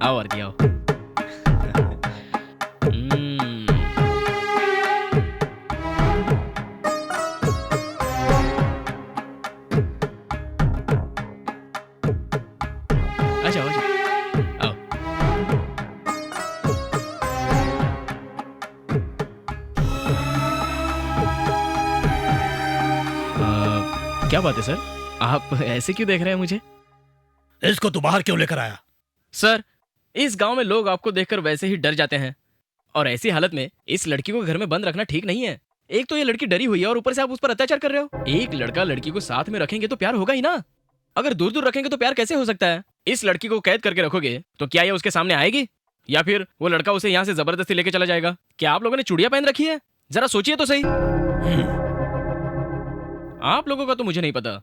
[SPEAKER 1] आओ आरती आओ। आ जाओ आओ। क्या बात है सर, आप ऐसे क्यों देख रहे हैं मुझे?
[SPEAKER 12] इसको तू बाहर क्यों लेकर आया?
[SPEAKER 1] सर, इस गांव में लोग आपको देखकर वैसे ही डर जाते हैं, और ऐसी हालत में इस लड़की को घर में बंद रखना ठीक नहीं है। एक तो ये लड़की डरी हुई है और ऊपर से आप उस पर अत्याचार कर रहे हो। एक लड़का लड़की को साथ में रखेंगे तो प्यार होगा ही ना। अगर दूर दूर रखेंगे तो प्यार कैसे हो सकता है? इस लड़की को कैद करके रखोगे तो क्या ये उसके सामने आएगी, या फिर वो लड़का उसे यहाँ से जबरदस्ती लेके चला जाएगा? क्या आप लोगों ने चूड़ियां पहन रखी है? जरा सोचिए तो सही। आप लोगों का तो मुझे नहीं पता,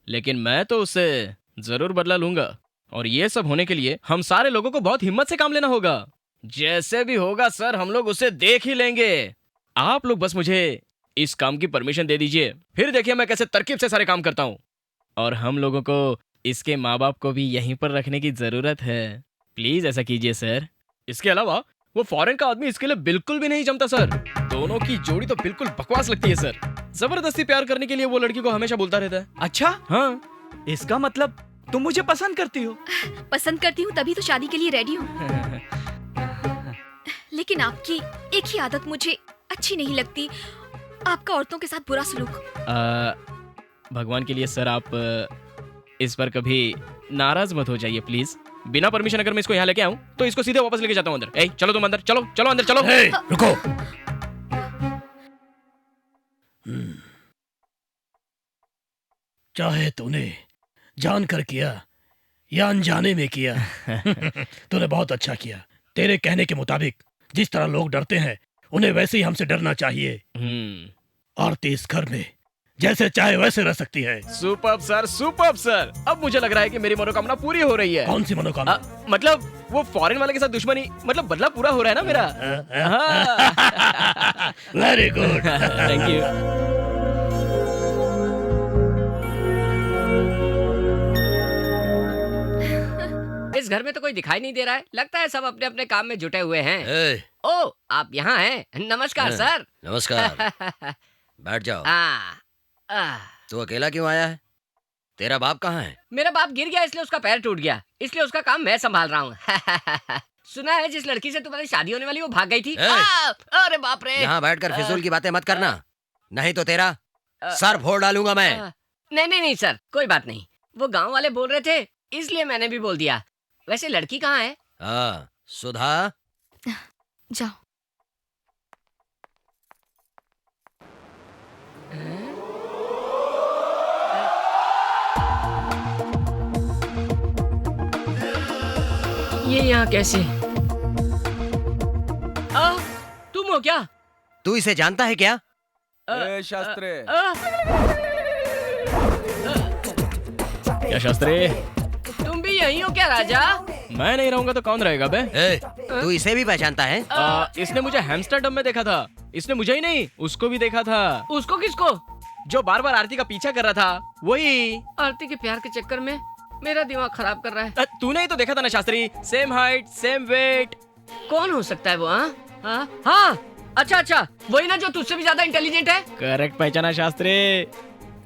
[SPEAKER 1] लेकिन मैं तो उससे जरूर बदला लूंगा। और ये सब होने के लिए हम सारे लोगों को बहुत हिम्मत से काम लेना होगा। जैसे भी होगा सर, हम लोग उसे देख ही लेंगे। आप लोग बस मुझे इस काम की परमिशन दे दीजिए, फिर देखिए मैं कैसे तरकीब से सारे काम करता हूँ। और हम लोगों को इसके माँ बाप को भी यहीं पर रखने की जरूरत है। प्लीज ऐसा कीजिए सर। इसके अलावा वो फॉरेन का आदमी इसके लिए बिल्कुल भी नहीं जमता सर। दोनों की जोड़ी तो बिल्कुल बकवास लगती है सर। जबरदस्ती प्यार करने के लिए वो लड़की को हमेशा बोलता रहता है।
[SPEAKER 7] अच्छा,
[SPEAKER 1] हाँ,
[SPEAKER 7] इसका मतलब तुम मुझे पसंद करती हो?
[SPEAKER 3] पसंद करती हूँ तभी तो शादी के लिए रेडी हूँ। लेकिन आपकी एक ही आदत मुझे अच्छी नहीं लगती, आपका औरतों के साथ बुरा सलूक।
[SPEAKER 1] भगवान के लिए सर, आप इस पर कभी नाराज मत हो जाइए प्लीज। बिना परमिशन अगर मैं इसको यहाँ लेके आऊँ तो इसको सीधे वापस लेके जाता हूँ अंदर। चलो तुम अंदर, चलो चलो अंदर चलो।
[SPEAKER 12] रुको। चाहे तूने जानकर किया या अनजाने में किया, तूने बहुत अच्छा किया। तेरे कहने के मुताबिक जिस तरह लोग डरते हैं उन्हें वैसे ही हमसे डरना चाहिए। आरती इस घर में जैसे चाहे वैसे रह सकती है।
[SPEAKER 1] Superb sir, superb sir. अब मुझे लग रहा है कि मेरी मनोकामना पूरी हो रही है।
[SPEAKER 12] कौन सी मनोकामना?
[SPEAKER 1] मतलब वो फॉरेन वाले के साथ दुश्मनी, मतलब बदला पूरा हो रहा है ना मेरा।
[SPEAKER 12] Very good,
[SPEAKER 1] thank you.
[SPEAKER 5] इस घर में तो कोई दिखाई नहीं दे रहा है, लगता है सब अपने अपने काम में जुटे हुए हैं। ओ, आप यहाँ हैं? नमस्कार सर।
[SPEAKER 11] नमस्कार। बैठ जाओ। तू अकेला क्यों आया है? तेरा बाप कहाँ है?
[SPEAKER 5] मेरा बाप गिर गया इसलिए उसका पैर टूट गया, इसलिए उसका काम मैं संभाल रहा हूँ। सुना है जिस लड़की से तुम्हारी शादी होने वाली वो भाग गई थी। अरे बाप रे।
[SPEAKER 11] यहाँ बैठकर फिजूल की बातें मत करना, नहीं तो तेरा सर फोड़ डालूंगा मैं।
[SPEAKER 5] नहीं सर, कोई बात नहीं। वो गांव वाले बोल रहे थे इसलिए मैंने भी बोल दिया। वैसे लड़की कहाँ है?
[SPEAKER 11] सुधा।
[SPEAKER 3] जाओ।
[SPEAKER 5] यहाँ कैसे? तुम हो क्या?
[SPEAKER 11] तू इसे जानता है क्या?
[SPEAKER 1] शास्त्री। क्या शास्त्री?
[SPEAKER 5] तुम भी यही हो क्या राजा?
[SPEAKER 1] मैं नहीं रहूंगा तो कौन रहेगा बे?
[SPEAKER 11] तू इसे भी पहचानता है?
[SPEAKER 1] इसने मुझे हैम्स्टरडम में देखा था। इसने मुझे ही नहीं, उसको भी देखा था।
[SPEAKER 5] उसको किसको?
[SPEAKER 1] जो बार बार आरती का पीछा कर रहा था, वही।
[SPEAKER 5] आरती के प्यार के चक्कर में मेरा दिमाग खराब कर रहा है।
[SPEAKER 1] तूने ही तो देखा था ना Shastri, same height same weight.
[SPEAKER 5] कौन हो सकता है वो? हाँ, अच्छा, वही ना जो तुझसे भी ज्यादा इंटेलिजेंट है।
[SPEAKER 1] करेक्ट पहचाना शास्त्री।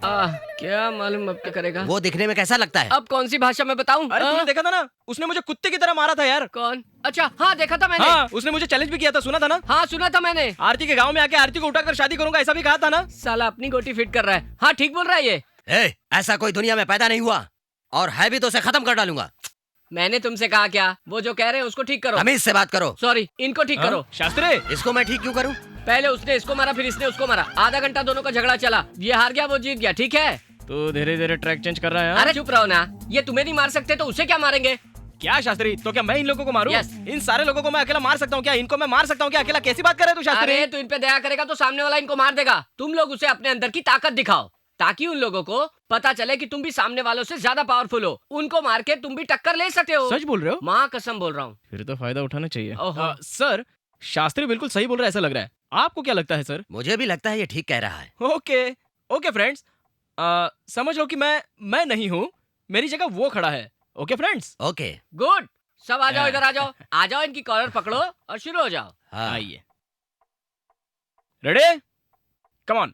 [SPEAKER 5] क्या मालूम अब क्या करेगा।
[SPEAKER 11] वो दिखने में कैसा लगता है?
[SPEAKER 5] अब कौन सी भाषा में बताऊं?
[SPEAKER 1] अरे तूने देखा था ना, उसने मुझे कुत्ते की तरह मारा था यार।
[SPEAKER 5] कौन? अच्छा हाँ, देखा था मैंने।
[SPEAKER 1] हाँ, उसने मुझे चैलेंज भी किया था, सुना था ना?
[SPEAKER 5] हाँ सुना था मैंने।
[SPEAKER 1] आरती के गांव में आके आरती को उठाकर शादी करूंगा ऐसा भी कहा था ना।
[SPEAKER 5] साला अपनी गोटी फिट कर रहा है। हाँ ठीक बोल रहा है ये।
[SPEAKER 11] ऐसा कोई दुनिया में पैदा नहीं हुआ, और है भी तो उसे खत्म कर डालूंगा।
[SPEAKER 5] मैंने तुमसे कहा क्या? वो जो कह रहे हैं उसको ठीक करो।
[SPEAKER 11] हमीद से बात करो।
[SPEAKER 5] सॉरी, इनको ठीक करो।
[SPEAKER 1] शास्त्री,
[SPEAKER 11] इसको मैं ठीक क्यों करूं?
[SPEAKER 5] पहले उसने इसको मारा, फिर इसने उसको मारा। आधा घंटा दोनों का झगड़ा चला। ये हार गया, वो जीत गया। ठीक है?
[SPEAKER 1] तो धीरे धीरे ट्रैक चेंज कर रहा है।
[SPEAKER 5] अरे चुप रहो ना। ये तुम्हें नहीं मार सकते तो उसे क्या मारेंगे?
[SPEAKER 1] क्या शास्त्री, तो क्या मैं इन लोगों को मारूं?
[SPEAKER 5] Yes.
[SPEAKER 1] इन सारे लोगों को मैं अकेला मार सकता हूँ क्या? इनको मैं मार सकता हूँ क्या अकेला? कैसी बात कर रहे हो तू शास्त्री?
[SPEAKER 5] अरे तू इन पे दया करेगा तो सामने वाला इनको मार देगा। तुम लोग उसे अपने अंदर की ताकत दिखाओ, ताकि उन लोगों को पता चले कि तुम भी सामने वालों से ज्यादा पावरफुल हो। उनको मार के तुम भी टक्कर ले सकते हो।
[SPEAKER 1] सच बोल रहे हो?
[SPEAKER 5] माँ कसम बोल रहा हूँ।
[SPEAKER 1] फिर तो फायदा उठाना चाहिए।
[SPEAKER 5] सर,
[SPEAKER 1] शास्त्री बिल्कुल सही बोल रहा है ऐसा लग रहा है। आपको क्या लगता है सर?
[SPEAKER 11] मुझे भी लगता है ये ठीक कह रहा है।
[SPEAKER 1] ओके फ्रेंड्स, समझ लो कि मैं नहीं हूँ, मेरी जगह वो खड़ा है। Okay friends?
[SPEAKER 11] Okay
[SPEAKER 5] good. सब आ जाओ, इधर आ जाओ। आ जाओ, इनकी कॉलर पकड़ो और शुरू हो जाओ।
[SPEAKER 1] आइए। रेडी? Come on.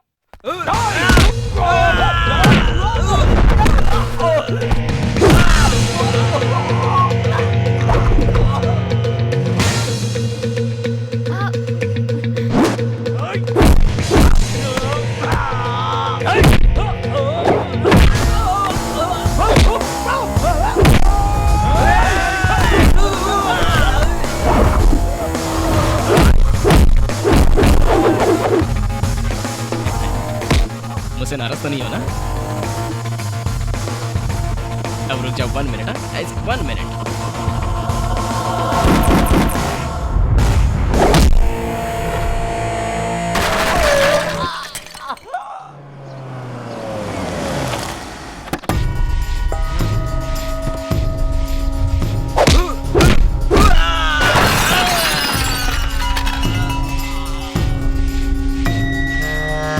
[SPEAKER 1] मुझसे नाराज तो नहीं हो ना? अब रुक जाओ 1 मिनट। 1 मिनट।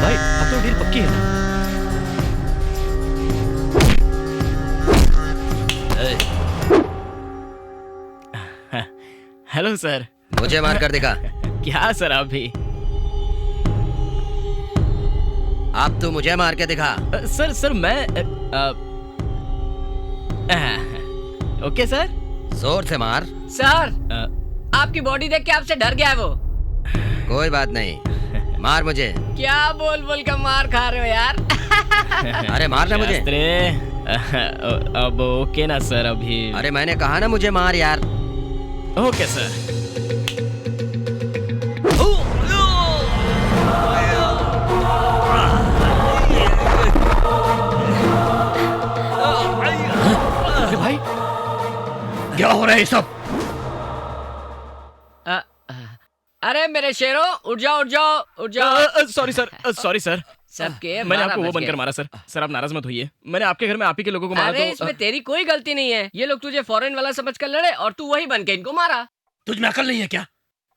[SPEAKER 1] भाई अब तो डील पक्की है ना? Hello sir.
[SPEAKER 11] मुझे मार कर दिखा।
[SPEAKER 1] क्या सर आप भी?
[SPEAKER 11] अब तू मुझे मार के दिखा।
[SPEAKER 1] सर मैं ओके सर।
[SPEAKER 11] जोर से मार।
[SPEAKER 5] सर, आपकी बॉडी देख के आपसे डर गया है वो।
[SPEAKER 11] कोई बात नहीं, मार मुझे।
[SPEAKER 5] क्या बोल बोल कर मार खा रहे हो यार?
[SPEAKER 11] अरे मारना मुझे।
[SPEAKER 1] अब ओके ना सर अभी?
[SPEAKER 11] अरे मैंने कहा ना मुझे मार यार।
[SPEAKER 1] Okay sir.
[SPEAKER 12] अरे भाई, क्या हो रहा है ये सब?
[SPEAKER 5] अरे मेरे शेरों, उठ जाओ उठ जाओ उठ जाओ।
[SPEAKER 1] Sorry sir.
[SPEAKER 5] सबके
[SPEAKER 1] मैंने आपको वो बनकर मारा सर। सर आप नाराज मत होइए। मैंने आपके घर में आप ही के लोगों को मारा।
[SPEAKER 5] अरे
[SPEAKER 1] तो
[SPEAKER 5] इसमें तेरी कोई गलती नहीं है। ये लोग तुझे फॉरेन वाला समझ कर लड़े और तू वही बन के इनको मारा।
[SPEAKER 12] तुझ में अकल नहीं है क्या?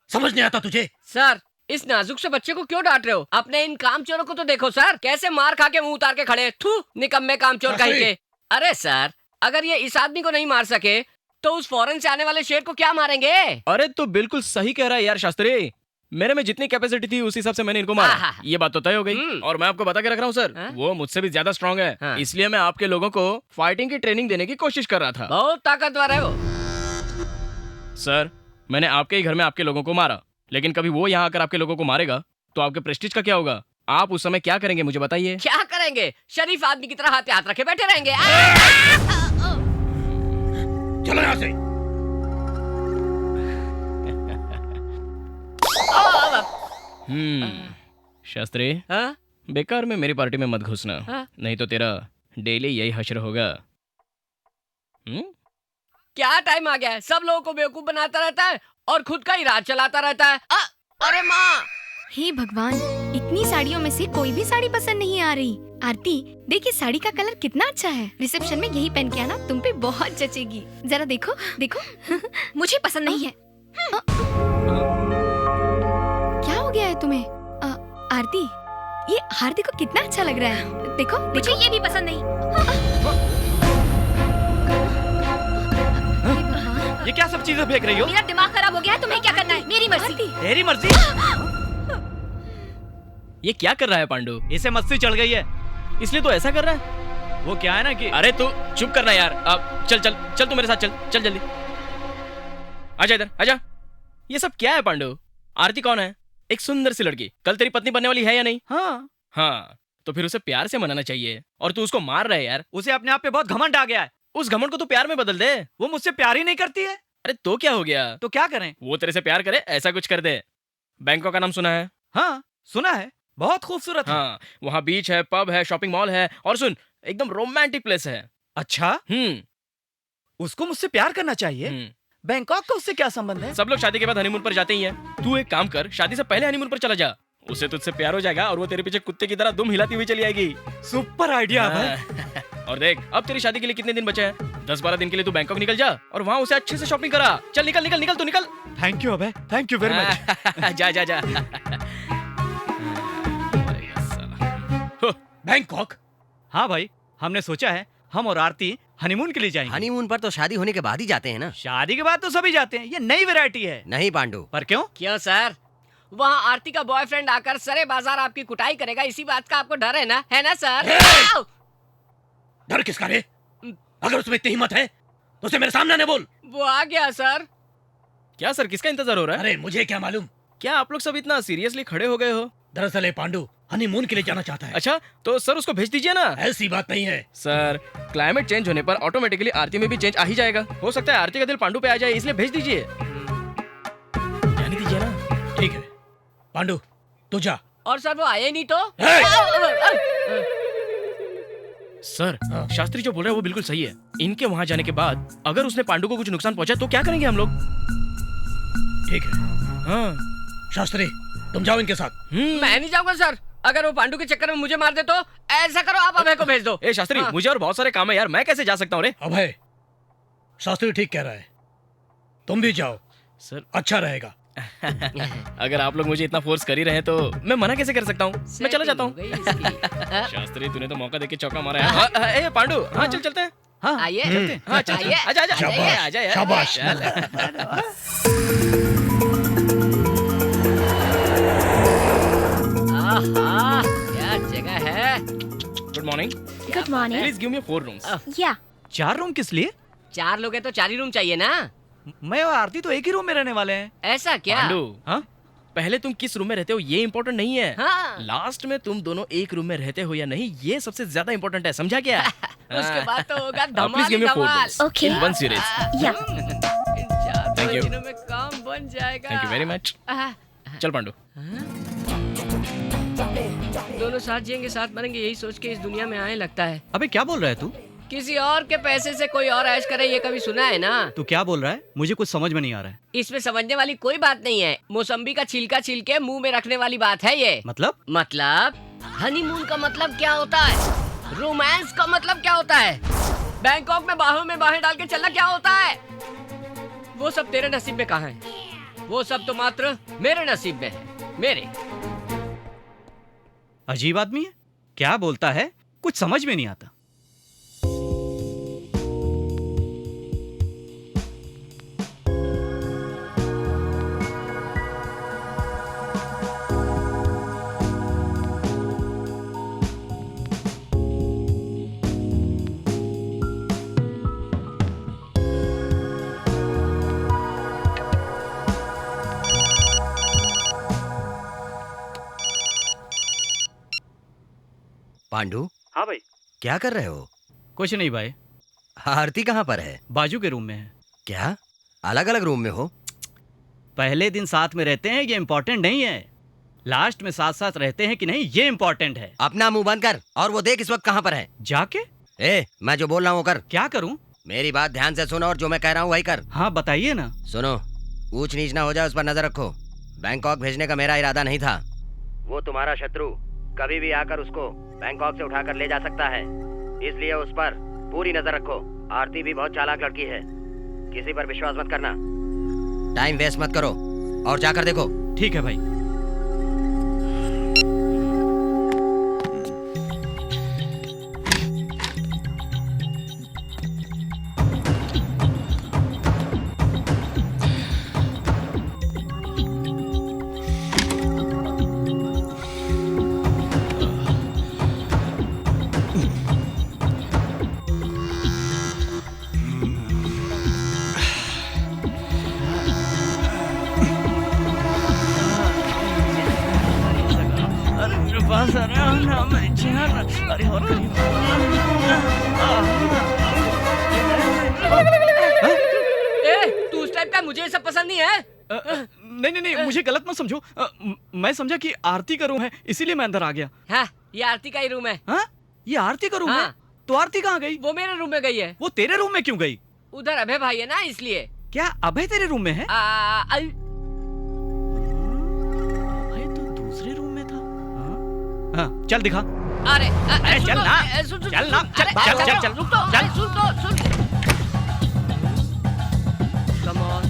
[SPEAKER 12] समझ नहीं आता तुझे?
[SPEAKER 5] सर, इस नाजुक से बच्चे को क्यों डांट रहे हो? अपने इन कामचोरों को तो देखो सर, कैसे मार खा के मुंह उतार के खड़े। थू, निकम्मे कामचोर कहीं के। अरे सर, अगर ये इस आदमी को नहीं मार सके तो उस फॉरेन से आने वाले शेर को क्या मारेंगे?
[SPEAKER 1] अरे तो बिल्कुल सही कह रहा है यार शास्त्री। मेरे में जितनी कैपेसिटी थी उस हिसाब से मैंने इनको मारा। ये बात तो तय हो गई। और मैं आपको बता के रख रहा हूँ सर, वो मुझसे भी ज्यादा स्ट्रांग है। इसलिए मैं आपके लोगों को फाइटिंग की ट्रेनिंग देने की कोशिश कर रहा था।
[SPEAKER 5] बहुत ताकतवर है वो।
[SPEAKER 1] सर, मैंने आपके ही घर में आपके लोगों को मारा, लेकिन कभी वो यहाँ आकर आपके लोगों को मारेगा तो आपके प्रेस्टीज का क्या होगा? आप उस समय क्या करेंगे मुझे बताइए।
[SPEAKER 5] क्या करेंगे? शरीफ आदमी की तरह हाथ पे हाथ रखे बैठे रहेंगे।
[SPEAKER 12] चलो यहाँ से।
[SPEAKER 1] शास्त्री, बेकार में मेरी पार्टी में मत घुसना, नहीं तो तेरा डेली यही हश्र होगा।
[SPEAKER 5] क्या टाइम आ गया है? सब लोगों को बेवकूफ बनाता रहता है और खुद का ही राज चलाता रहता है। अरे माँ!
[SPEAKER 3] हे भगवान, इतनी साड़ियों में से कोई भी साड़ी पसंद नहीं आ रही। आरती, देखिए साड़ी का कलर कितना अच्छा है। रिसेप्शन में यही पहन के आना, तुम पे बहुत जचेगी। जरा देखो देखो। मुझे पसंद नहीं है। क्या हो गया है तुम्हें? आरती, ये हार देखो कितना अच्छा लग रहा है। देखो, मुझे ये भी पसंद नहीं।
[SPEAKER 7] ये क्या सब चीजें फेंक रही हो?
[SPEAKER 4] मेरा दिमाग खराब हो गया है, तुम्हें क्या करना है? मेरी मर्जी।
[SPEAKER 7] तेरी मर्जी?
[SPEAKER 1] ये क्या कर रहा है पांडु?
[SPEAKER 7] इसे मस्ती चढ़ गई है,
[SPEAKER 1] इसलिए तो ऐसा कर रहा है।
[SPEAKER 7] वो क्या है ना कि
[SPEAKER 1] अरे तू चुप करना यार। अब चल चल चल, तू मेरे साथ चल चल जल्दी। आजा इधर आजा। ये सब क्या है पांडु? आरती कौन है? एक सुंदर सी लड़की, कल तेरी पत्नी बनने वाली है या नहीं? हाँ, तो फिर उसे प्यार से मनाना चाहिए और तू उसको मार रहा है यार।
[SPEAKER 7] उसे अपने आप पे बहुत घमंड आ गया है।
[SPEAKER 1] उस घमंड को तू प्यार में बदल दे।
[SPEAKER 7] वो मुझसे प्यार ही नहीं करती है।
[SPEAKER 1] अरे तो क्या हो गया?
[SPEAKER 7] तो क्या करें?
[SPEAKER 1] वो तेरे से प्यार करे ऐसा कुछ कर दे। बैंकॉक का नाम सुना है?
[SPEAKER 7] हाँ सुना है, बहुत खूबसूरत है।
[SPEAKER 1] हाँ, वहाँ बीच है, पब है, शॉपिंग मॉल है और सुन, एकदम रोमांटिक प्लेस है।
[SPEAKER 7] अच्छा, उसको मुझसे प्यार करना चाहिए। बैंकॉक का उससे क्या संबंध है?
[SPEAKER 1] सब लोग शादी के बाद हनीमून पर जाते ही हैं। तू एक काम कर, शादी से पहले हनीमून पर चला जा। उससे तुझसे प्यार हो जाएगा और वो तेरे पीछे कुत्ते की तरह दुम हिलाती हुई चली आएगी।
[SPEAKER 7] सुपर आइडिया भाई।
[SPEAKER 1] और देख, अब तेरी शादी के लिए कितने दिन बचे हैं? 10-12 दिन के लिए तू बैंकॉक निकल जा और वहाँ उसे अच्छे से शॉपिंग करा। चल निकल निकल निकल, तू निकल।
[SPEAKER 7] थैंक यू अबे, थैंक यू वेरी मच।
[SPEAKER 1] जा जा जा।
[SPEAKER 7] बैंकॉक? हाँ भाई, हमने सोचा है हम और आरती हनीमून के लिए जाएंगे।
[SPEAKER 11] हनीमून पर तो शादी होने के बाद ही जाते हैं ना।
[SPEAKER 7] शादी के बाद तो सभी जाते हैं, ये नई वैरायटी है।
[SPEAKER 11] नहीं पांडु।
[SPEAKER 7] पर क्यों?
[SPEAKER 5] क्यों सर? वहाँ आरती का बॉयफ्रेंड आकर सरे बाजार आपकी कुटाई करेगा, इसी बात का आपको डर है ना? है ना सर?
[SPEAKER 12] डर किसका रे? अगर उसमें इतनी हिम्मत है तो उसे मेरे सामने आने बोल।
[SPEAKER 5] वो आ गया सर।
[SPEAKER 1] क्या सर, किसका इंतजार हो रहा है?
[SPEAKER 12] अरे मुझे क्या मालूम।
[SPEAKER 1] क्या आप लोग सब इतना सीरियसली खड़े हो गए हो?
[SPEAKER 12] दरअसल पांडु हनीमून के लिए जाना चाहता है।
[SPEAKER 1] अच्छा, तो सर उसको भेज दीजिए ना।
[SPEAKER 12] ऐसी बात नहीं है
[SPEAKER 1] सर, क्लाइमेट चेंज होने पर ऑटोमेटिकली आरती में भी चेंज आ ही जाएगा। हो सकता है आरती का दिल पांडु पे आ जाए, इसलिए भेज दीजिए। जाने दीजिए ना।
[SPEAKER 12] ठीक है पांडु, तू जा।
[SPEAKER 5] और सर वो आए नहीं तो?
[SPEAKER 1] सर, शास्त्री जो बोल रहा है वो बिल्कुल सही है। इनके वहाँ जाने के बाद अगर उसने पांडु को कुछ नुकसान पहुंचा तो क्या करेंगे हम लोग?
[SPEAKER 12] ठीक है।
[SPEAKER 1] हाँ
[SPEAKER 12] शास्त्री, तुम जाओ इनके साथ।
[SPEAKER 5] मैं नहीं जाऊंगा सर। अगर वो पांडु के चक्कर में मुझे मार दे तो ऐसा करो, आप अभय को भेज दो।
[SPEAKER 1] ए शास्त्री, मुझे और बहुत सारे काम है यार, मैं कैसे जा सकता हूँ रे?
[SPEAKER 12] अभय, शास्त्री ठीक कह रहा है, तुम भी जाओ
[SPEAKER 1] सर,
[SPEAKER 12] अच्छा रहेगा।
[SPEAKER 1] अगर आप लोग मुझे इतना फोर्स कर ही रहे हैं तो मैं मना कैसे कर सकता हूँ? मैं चला जाता हूँ। शास्त्री, तूने तो मौका देके चौका मारा है। ए पांडु, हाँ चल चलते हैं।
[SPEAKER 5] हाँ आइए।
[SPEAKER 1] हाँ चल, आजा आजा आजा यार।
[SPEAKER 12] शाबाश।
[SPEAKER 5] क्या जगह है।
[SPEAKER 1] Good morning.
[SPEAKER 4] Good morning.
[SPEAKER 1] Please give me 4 rooms.
[SPEAKER 4] या
[SPEAKER 7] 4 रूम किस लिए?
[SPEAKER 5] 4 लोग हैं तो 4 ही रूम चाहिए ना।
[SPEAKER 7] मैं और आरती तो एक ही रूम में रहने वाले हैं।
[SPEAKER 5] ऐसा क्या?
[SPEAKER 1] पांडु, हाँ? पहले तुम किस रूम में रहते हो ये इम्पोर्टेंट नहीं है।
[SPEAKER 5] हाँ।
[SPEAKER 1] लास्ट में तुम दोनों एक रूम में रहते हो या नहीं, ये सबसे ज्यादा इम्पोर्टेंट है, समझा क्या?
[SPEAKER 5] उसके बाद तो होगा
[SPEAKER 1] please
[SPEAKER 5] Dhamaal
[SPEAKER 1] give me 4
[SPEAKER 5] Dhamaal.
[SPEAKER 1] Rooms
[SPEAKER 4] Okay.
[SPEAKER 1] In 1 series.
[SPEAKER 4] या
[SPEAKER 5] इन 4
[SPEAKER 1] Thank you.
[SPEAKER 5] दिनों में काम बन जाएगा।
[SPEAKER 1] Thank you very much. चल पांडु।
[SPEAKER 5] दोनों साथ जिएंगे, साथ मरेंगे, यही सोच के इस दुनिया में आने लगता है।
[SPEAKER 7] अबे क्या बोल रहा है तू?
[SPEAKER 5] किसी और के पैसे से कोई और ऐश करे, ये कभी सुना है ना?
[SPEAKER 7] तू क्या बोल रहा है? मुझे कुछ समझ में नहीं आ रहा है।
[SPEAKER 5] इसमें समझने वाली कोई बात नहीं है। मौसम्बी का छिलका छिल के मुंह में रखने वाली बात है ये। मतलब हनीमून का मतलब क्या होता है? रोमांस का मतलब क्या होता है? बैंकॉक में बाहें डाल के चलना क्या होता है? वो सब तेरे नसीब में कहाँ है? वो सब तो मात्र मेरे नसीब में है। मेरे।
[SPEAKER 7] अजीब आदमी है, क्या बोलता है कुछ समझ में नहीं आता।
[SPEAKER 11] पांडु।
[SPEAKER 7] हाँ भाई।
[SPEAKER 11] क्या कर रहे हो?
[SPEAKER 7] कुछ नहीं भाई।
[SPEAKER 11] आरती कहाँ पर है?
[SPEAKER 7] बाजू के रूम में है।
[SPEAKER 11] क्या अलग अलग रूम में हो?
[SPEAKER 7] पहले दिन साथ में रहते हैं ये इम्पोर्टेंट नहीं है, लास्ट में साथ साथ रहते हैं कि नहीं ये इम्पोर्टेंट है।
[SPEAKER 11] अपना मुंह बंद कर और वो देख इस वक्त कहाँ पर है।
[SPEAKER 7] जाके?
[SPEAKER 11] मैं जो बोल रहा हूँ कर।
[SPEAKER 7] क्या करूँ?
[SPEAKER 11] मेरी बात ध्यान से सुनो और जो मैं कह रहा हूँ वही कर।
[SPEAKER 7] हाँ बताइए ना।
[SPEAKER 11] सुनो, ऊंच नीच ना हो जाए उस पर नजर रखो। बैंकॉक भेजने का मेरा इरादा नहीं था। वो तुम्हारा शत्रु कभी भी आकर उसको बैंकॉक से उठाकर ले जा सकता है, इसलिए उस पर पूरी नजर रखो। आरती भी बहुत चालाक लड़की है, किसी पर विश्वास मत करना। टाइम वेस्ट मत करो और जाकर देखो।
[SPEAKER 7] ठीक है भाई।
[SPEAKER 5] तू उस टाइप का, मुझे ये सब पसंद नहीं है।
[SPEAKER 7] नहीं नहीं नहीं, मुझे गलत मत समझो। मैं समझा कि आरती का रूम है, इसीलिए मैं अंदर आ गया।
[SPEAKER 5] हाँ, ये आरती का ही रूम है।
[SPEAKER 7] हाँ? ये आरती का रूम है? तो आरती कहाँ गई?
[SPEAKER 5] वो मेरे रूम में गई है।
[SPEAKER 7] वो तेरे रूम में क्यों गई?
[SPEAKER 5] उधर अभय भाई है ना, इसलिए।
[SPEAKER 7] क्या अभय तेरे रूम में है? अभय तो दूसरे रूम में था। हाँ, चल दिखा।
[SPEAKER 5] अरे
[SPEAKER 7] चल ना, चल ना, चल चल चल
[SPEAKER 5] रुक तो, सुन तो, सुन। Come on.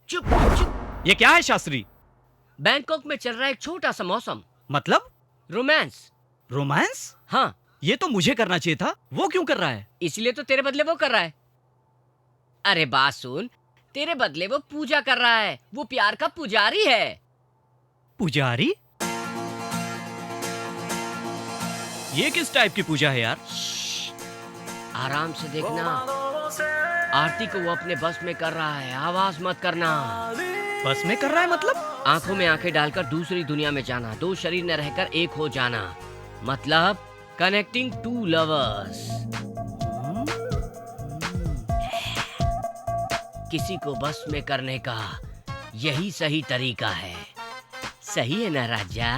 [SPEAKER 7] चुप चुप। ये क्या है शास्त्री?
[SPEAKER 5] बैंकॉक में चल रहा है एक छोटा सा मौसम।
[SPEAKER 7] मतलब?
[SPEAKER 5] रोमांस।
[SPEAKER 7] रोमांस?
[SPEAKER 5] हाँ।
[SPEAKER 7] ये तो मुझे करना चाहिए था, वो क्यों कर रहा है?
[SPEAKER 5] इसलिए तो तेरे बदले वो कर रहा है। अरे बात सुन, तेरे बदले वो पूजा कर रहा है। वो प्यार का पुजारी है।
[SPEAKER 7] पुजारी? ये किस टाइप की पूजा है यार?
[SPEAKER 5] आराम से देखना। आरती को वो अपने बस में कर रहा है, आवाज मत करना।
[SPEAKER 7] बस में कर रहा है मतलब?
[SPEAKER 5] आंखों में आंखें डालकर दूसरी दुनिया में जाना, दो शरीर न रहकर एक हो जाना, मतलब कनेक्टिंग टू लवर्स। किसी को बस में करने का यही सही तरीका है। सही है ना राजा?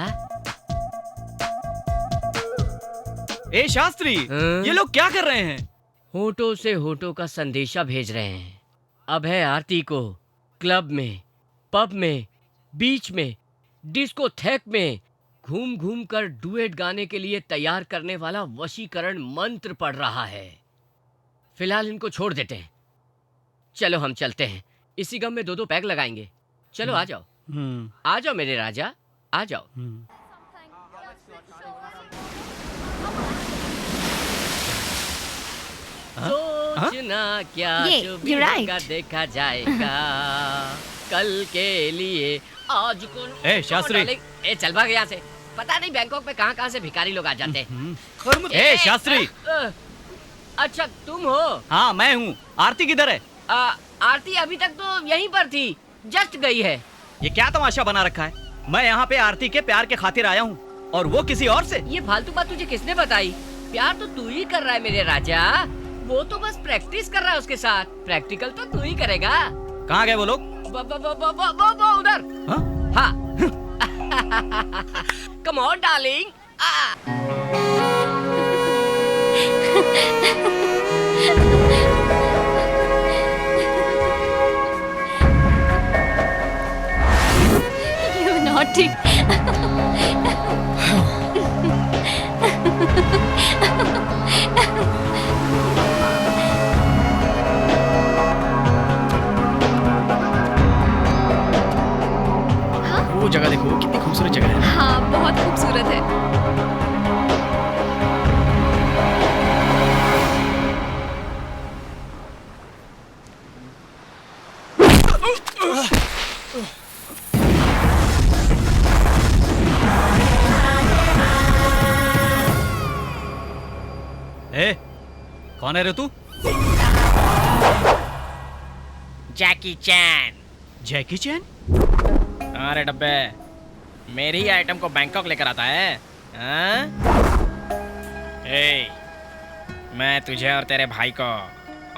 [SPEAKER 7] ए शास्त्री, ये लोग क्या कर रहे हैं?
[SPEAKER 5] होठों से होठों का संदेशा भेज रहे हैं। अभय आरती को क्लब में, पब में, बीच में, डिस्कोथेक में घूम घूम कर डुएट गाने के लिए तैयार करने वाला वशीकरण मंत्र पढ़ रहा है। फिलहाल इनको छोड़ देते हैं। चलो हम चलते हैं, इसी गम में दो दो पैग लगाएंगे। चलो आ जाओ, आ जाओ मेरे राजा, आ जाओ। सोचना क्या जो भी होगा देखा जाएगा, कल के लिए आज को।
[SPEAKER 7] ए शास्त्री,
[SPEAKER 5] ए चल भाग यहाँ से। पता नहीं बैंकॉक में कहाँ कहाँ से भिखारी लोग आ जाते हैं।
[SPEAKER 7] ए शास्त्री।
[SPEAKER 5] अच्छा तुम हो?
[SPEAKER 7] हाँ मैं हूँ। आरती किधर है?
[SPEAKER 5] आरती अभी तक तो यहीं पर थी, जस्ट गई है।
[SPEAKER 7] ये क्या तमाशा बना रखा है? मैं यहाँ पे आरती के प्यार के खातिर आया हूँ और वो किसी और से।
[SPEAKER 5] ये फालतू बात तुझे किसने बताई? प्यार तो तू ही कर रहा है मेरे राजा। वो तो बस प्रैक्टिस कर रहा है उसके साथ, प्रैक्टिकल तो तू ही करेगा।
[SPEAKER 7] कहाँ गए वो लोग?
[SPEAKER 5] वो उधर। हाँ। Come on darling.
[SPEAKER 2] You naughty.
[SPEAKER 1] वो जगह देखो, कितनी खूबसूरत जगह है।
[SPEAKER 3] हाँ, बहुत खूबसूरत है।
[SPEAKER 7] ए, कौन है रे तू?
[SPEAKER 1] जैकी चैन।
[SPEAKER 7] जैकी चैन?
[SPEAKER 1] अरे डब्बे, मेरी ही आइटम को बैंकॉक लेकर आता है। ए, मैं तुझे और तेरे भाई को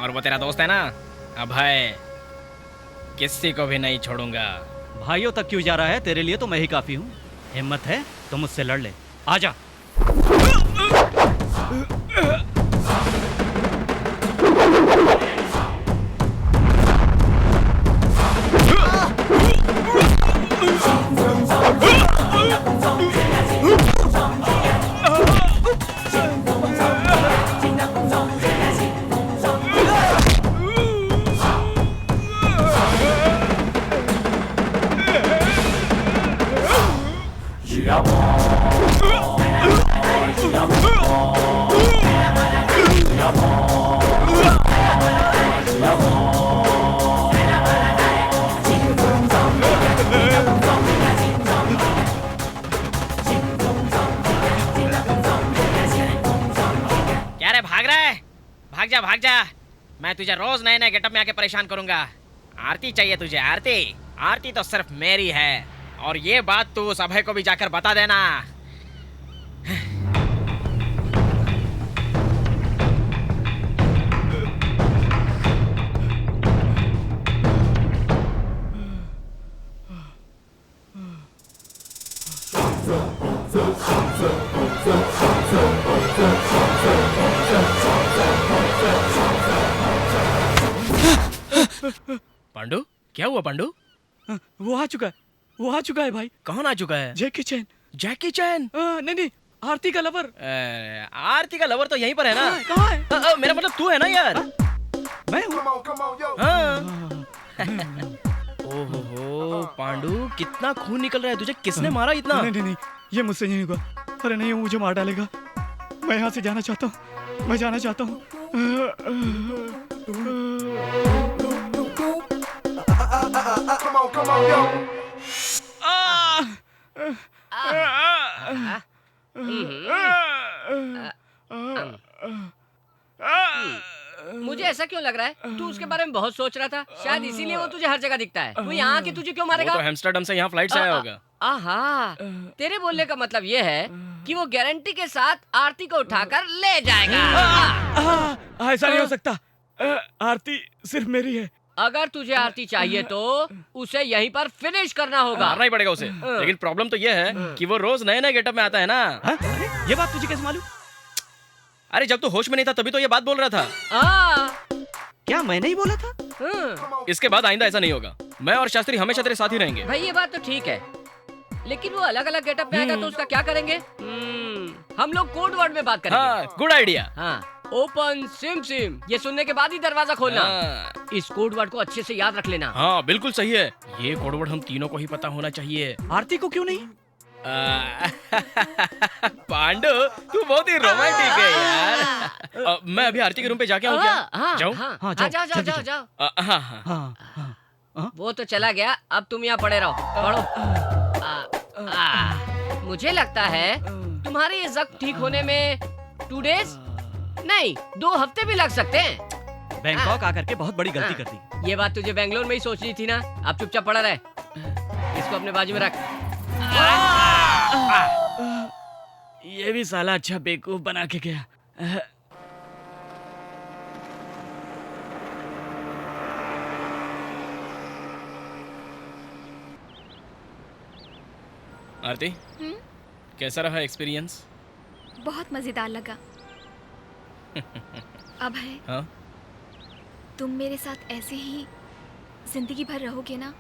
[SPEAKER 1] और वो तेरा दोस्त है ना अभय, किसी को भी नहीं छोड़ूंगा।
[SPEAKER 7] भाइयों तक क्यों जा रहा है? तेरे लिए तो मैं ही काफी हूँ। हिम्मत है तो मुझसे लड़ ले, आजा।
[SPEAKER 1] क्या रे भाग रहा है? भाग जा भाग जा, मैं तुझे रोज नए नए गेटअप में आके परेशान करूंगा। आरती चाहिए तुझे, आरती। आरती तो सिर्फ मेरी है, और ये बात तू उस अभय को भी जाकर बता देना। पांडु, क्या हुआ पांडु?
[SPEAKER 7] वो आ चुका है, वो आ चुका है भाई।
[SPEAKER 1] कौन आ चुका है?
[SPEAKER 7] जैकी चैन।
[SPEAKER 1] जैकी चैन?
[SPEAKER 7] नहीं नहीं, आरती का लवर।
[SPEAKER 1] आरती का लवर तो यहीं पर है ना?
[SPEAKER 7] कहाँ है?
[SPEAKER 1] मेरा मतलब तू है ना यार?
[SPEAKER 7] मैं हूँ।
[SPEAKER 1] ओहो पांडु, कितना खून निकल रहा है, तुझे किसने मारा इतना?
[SPEAKER 7] नहीं नहीं नहीं, ये मुझसे नहीं होगा। अरे नहीं, वो मुझे मार डालेगा। मैं यहाँ से जाना चाहता हूँ, मैं जाना चाहता हूँ।
[SPEAKER 5] मुझे ऐसा क्यों लग रहा है तू उसके बारे में बहुत सोच रहा था, शायद इसीलिए वो तुझे हर जगह दिखता है। वो यहाँ आके तुझे क्यों मारेगा?
[SPEAKER 1] वो तो एम्स्टर्डम से यहाँ फ्लाइट से आया होगा।
[SPEAKER 5] आहा, तेरे बोलने का मतलब ये है कि वो गारंटी के साथ आरती को उठाकर ले जाएगा।
[SPEAKER 7] ऐसा नहीं हो सकता, आरती सिर्फ मेरी है।
[SPEAKER 5] अगर तुझे आरती चाहिए तो उसे यहीं पर फिनिश करना होगा।
[SPEAKER 1] मारना ही पड़ेगा उसे। लेकिन प्रॉब्लम तो ये है कि वो रोज नए नए गेटअप में आता है ना।
[SPEAKER 7] ये बात तुझे कैसे मालूम?
[SPEAKER 1] अरे जब तू होश में नहीं था तभी तो ये बात बोल रहा था।
[SPEAKER 7] क्या मैंने ही बोला था?
[SPEAKER 1] इसके बाद आइंदा ऐसा नहीं होगा। मैं और शास्त्री हमेशा तेरे साथ ही रहेंगे।
[SPEAKER 5] भाई ये बात तो ठीक है, लेकिन वो अलग अलग गेटअप में आएगा तो उसका क्या करेंगे? हम लोग कोड वर्ड में बात करेंगे।
[SPEAKER 1] हाँ, गुड आइडिया।
[SPEAKER 5] हाँ, ओपन सिम सिम, ये सुनने के बाद ही दरवाजा खोलना। इस कोड वर्ड को अच्छे से याद रख लेना।
[SPEAKER 1] हाँ बिल्कुल सही है, ये कोड वर्ड हम तीनों को ही पता होना चाहिए।
[SPEAKER 7] आरती को क्यों नहीं?
[SPEAKER 1] पांडु, तू बहुत ही रोमांटिक है यार। मैं अभी आरती के रूम पे जाके आऊँ क्या? जाऊँ?
[SPEAKER 5] हाँ, जाओ। वो तो चला गया, अब तुम यहाँ पड़े रहो, पढ़ो। मुझे लगता है तुम्हारे ये जख्म ठीक होने में 2 डेज नहीं 2 हफ्ते भी लग सकते हैं।
[SPEAKER 7] बैंकॉक आकर के बहुत बड़ी गलती कर दी।
[SPEAKER 5] ये बात तुझे बेंगलोर में ही सोचनी थी ना। अब चुपचाप पड़ा रहे, इसको अपने बाजू में रख।
[SPEAKER 7] ये भी साला अच्छा बेवकूफ बना के गया।
[SPEAKER 1] आरती, कैसा रहा एक्सपीरियंस?
[SPEAKER 3] बहुत मजेदार लगा। अभय,
[SPEAKER 1] हाँ?
[SPEAKER 3] तुम मेरे साथ ऐसे ही जिंदगी भर रहोगे ना?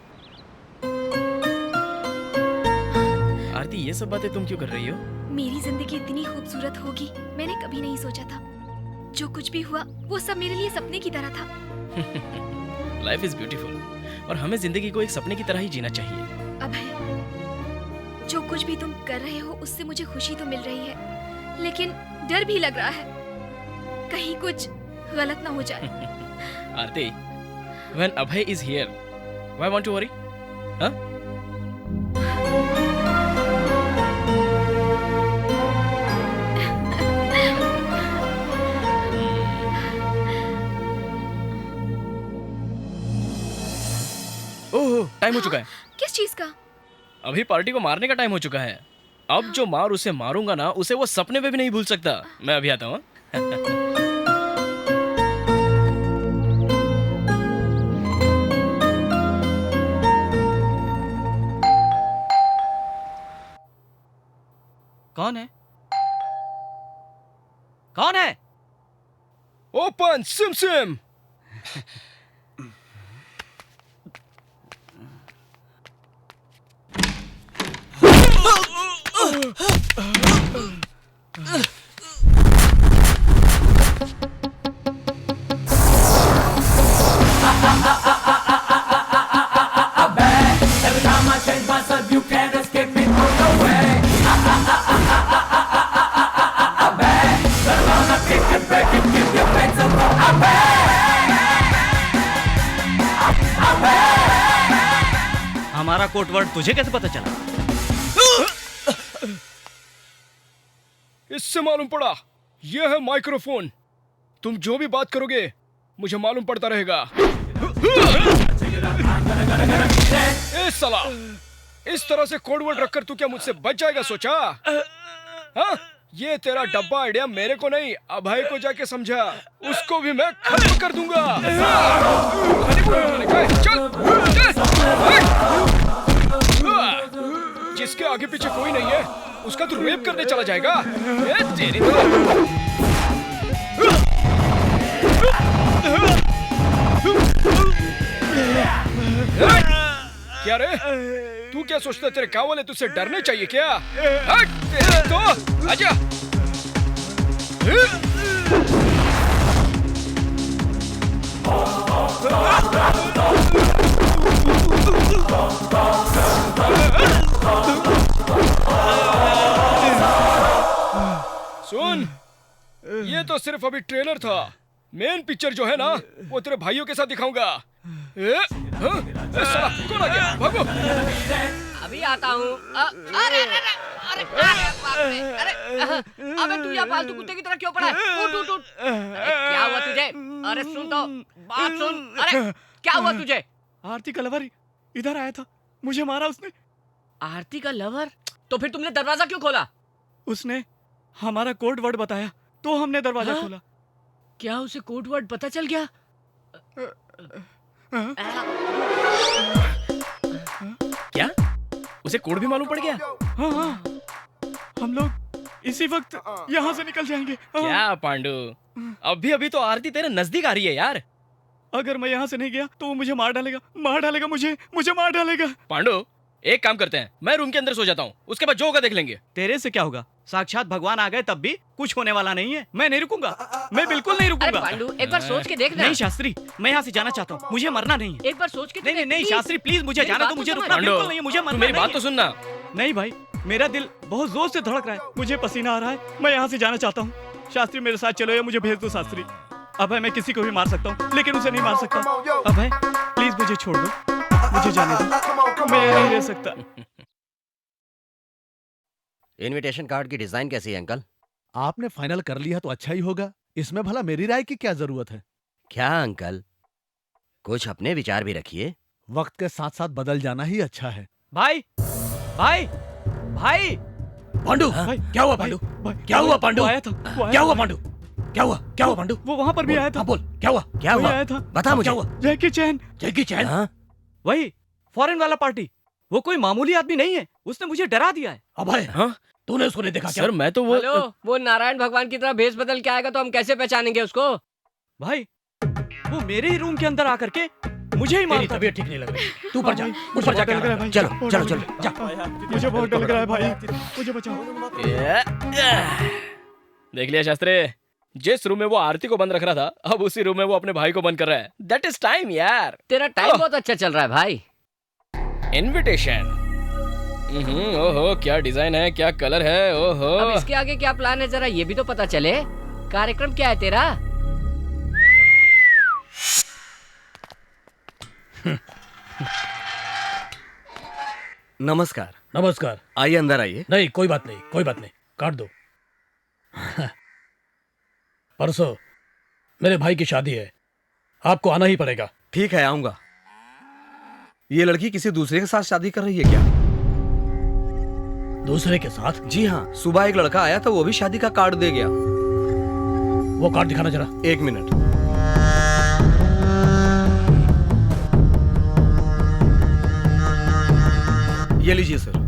[SPEAKER 1] आरती, ये सब बातें तुम क्यों कर रही हो?
[SPEAKER 3] मेरी जिंदगी इतनी खूबसूरत होगी मैंने कभी नहीं सोचा था। जो कुछ भी हुआ वो सब मेरे लिए सपने की तरह था।
[SPEAKER 1] लाइफ इज ब्यूटीफुल, और हमें जिंदगी को एक सपने की तरह ही जीना चाहिए।
[SPEAKER 3] अभय, जो कुछ भी तुम कर रहे हो उससे मुझे खुशी तो मिल रही है, लेकिन डर भी लग रहा है कहीं कुछ गलत ना हो जाए।
[SPEAKER 1] आरती, when Abhay is here, why want to worry? Huh? Oh, time हो चुका है।
[SPEAKER 3] किस चीज का?
[SPEAKER 1] अभी पार्टी को मारने का टाइम हो चुका है। अब जो मार उसे मारूंगा ना, उसे वो सपने में भी नहीं भूल सकता। मैं अभी आता हूँ। on, Sim Sim.
[SPEAKER 15] Every time I change myself, you can't escape me. No way. Turn on a kick and break it, give your face a go.
[SPEAKER 7] हमारा कोड वर्ड तुझे कैसे पता चला?
[SPEAKER 1] इससे मालूम पड़ा, यह है माइक्रोफोन। तुम जो भी बात करोगे मुझे मालूम पड़ता रहेगा। ए साला, इस तरह से कोड वर्ड रखकर तू क्या मुझसे बच जाएगा सोचा? हाँ? ये तेरा डब्बा आइडिया मेरे को नहीं, अभय को जाके समझा, उसको भी मैं खत्म कर दूंगा। जिसके आगे पीछे कोई नहीं है उसका तू रेप करने चला जाएगा? तेरी क्या रे, तू क्या सोचता है तेरे गाँव वाले तुझसे डरने चाहिए क्या? हट तेरे तो आजा। सुन, ये तो सिर्फ अभी ट्रेलर था। मेन पिक्चर जो है ना, वो तेरे भाइयों के साथ दिखाऊंगा। साला कौन आ गया? भागो।
[SPEAKER 5] अभी आता हूँ। अरे अरे बाप रे, अरे अबे तू यहाँ पालतू कुत्ते की तरह क्यों पड़ा है? उठ उठ उठ। अरे क्या हुआ तुझे? अरे सुन तो, बात सुन। अरे क्या हुआ तुझे?
[SPEAKER 7] आरती का लवर इधर आया था, मुझे मारा उसने।
[SPEAKER 5] आरती का लवर? तो फिर तुमने दरवाजा क्यों खोला?
[SPEAKER 7] उसने हमारा कोड वर्ड बताया तो हमने दरवाजा खोला।
[SPEAKER 5] क्या उसे कोड वर्ड पता चल गया?
[SPEAKER 1] क्या उसे कोड भी मालूम पड़ गया?
[SPEAKER 7] हाँ हाँ, हम लोग इसी वक्त यहाँ से निकल जाएंगे।
[SPEAKER 1] क्या पांडु, अभी अभी तो आरती तेरे नजदीक आ रही है यार।
[SPEAKER 7] अगर मैं यहाँ से नहीं गया तो वो मुझे मार डालेगा, मुझे मार डालेगा।
[SPEAKER 1] पांडु, एक काम करते हैं, मैं रूम के अंदर सो जाता हूँ, उसके बाद जो होगा देख लेंगे।
[SPEAKER 7] तेरे से क्या होगा? साक्षात भगवान आ गए तब भी कुछ होने वाला नहीं है। मैं नहीं रुकूंगा, मैं बिल्कुल नहीं रुकूंगा।
[SPEAKER 5] अरे पांडु, एक बार सोच के देख ना।
[SPEAKER 7] नहीं शास्त्री, मैं यहाँ से जाना चाहता हूँ, मुझे मरना नहीं है।
[SPEAKER 5] एक बार सोच के
[SPEAKER 7] नहीं नहीं शास्त्री, प्लीज मुझे जाना दो, मुझे रुकना बिल्कुल नहीं है, मुझे मरना नहीं है।
[SPEAKER 1] मेरी बात तो सुनना।
[SPEAKER 7] नहीं भाई, मेरा दिल बहुत जोर से धड़क रहा है, मुझे पसीना आ रहा है, मैं यहाँ से जाना चाहता हूँ। शास्त्री मेरे साथ चलो या मुझे भेज दो शास्त्री। अभय मैं किसी को भी मार सकता हूँ लेकिन उसे नहीं मार सकता। अभय प्लीज मुझे छोड़ दो, मुझे जाने दो, मैं यहाँ नहीं रह सकता।
[SPEAKER 11] इनविटेशन कार्ड की डिजाइन कैसी है अंकल?
[SPEAKER 10] आपने फाइनल कर लिया तो अच्छा ही होगा, इसमें भला मेरी राय की क्या जरूरत है?
[SPEAKER 11] क्या अंकल, कुछ अपने विचार भी रखिए।
[SPEAKER 10] वक्त के साथ साथ बदल जाना ही अच्छा है।
[SPEAKER 7] भाई भाई भाई
[SPEAKER 12] पांडु, क्या हुआ पांडु? क्या हुआ पांडु? क्या हुआ पांडु? क्या हुआ पांडु?
[SPEAKER 7] वो वहाँ पर भी आया था।
[SPEAKER 12] बोल क्या हुआ?
[SPEAKER 11] क्या हुआ?
[SPEAKER 7] आया था,
[SPEAKER 11] बता मुझे।
[SPEAKER 7] जैकी चैन।
[SPEAKER 12] जैकी चैन?
[SPEAKER 7] वही फॉरेन वाला पार्टी। वो कोई मामूली आदमी नहीं है, उसने मुझे डरा दिया है।
[SPEAKER 12] अभय, तूने उसको नहीं देखा क्या?
[SPEAKER 1] सर मैं तो
[SPEAKER 5] वो नारायण भगवान की तरह भेष बदल के आएगा तो हम कैसे पहचानेंगे उसको?
[SPEAKER 7] भाई वो मेरे ही रूम के अंदर आकर के मुझे ही मारता।
[SPEAKER 12] तबीयत ठीक नहीं लग रही, तू ऊपर जा, ऊपर जाके
[SPEAKER 7] लग रहा है भाई।
[SPEAKER 11] चलो चलो चलो
[SPEAKER 12] जा।
[SPEAKER 7] मुझे बहुत डर लग रहा है भाई, मुझे बचाओ।
[SPEAKER 1] देख लिया शास्त्री, जिस रूम में वो आरती को बंद रख रहा था, अब उसी रूम में वो अपने भाई को बंद कर रहा है। दैट इज टाइम यार।
[SPEAKER 5] तेरा टाइम बहुत अच्छा चल रहा है भाई।
[SPEAKER 1] इनविटेशन, ओहो क्या डिजाइन है, क्या कलर है, ओहो।
[SPEAKER 5] अब इसके आगे क्या प्लान है जरा ये भी तो पता चले। कार्यक्रम क्या है तेरा?
[SPEAKER 9] नमस्कार।
[SPEAKER 12] नमस्कार।
[SPEAKER 9] आइए अंदर आइए।
[SPEAKER 12] नहीं कोई बात नहीं, कोई बात नहीं, काट दो। परसों मेरे भाई की शादी है, आपको आना ही पड़ेगा।
[SPEAKER 9] ठीक है आऊंगा। ये लड़की किसी दूसरे के साथ शादी कर रही है क्या?
[SPEAKER 12] दूसरे के साथ?
[SPEAKER 9] जी हाँ, सुबह एक लड़का आया था, वो भी शादी का कार्ड दे गया।
[SPEAKER 12] वो कार्ड दिखाना जरा।
[SPEAKER 9] एक मिनट। ये लीजिए सर।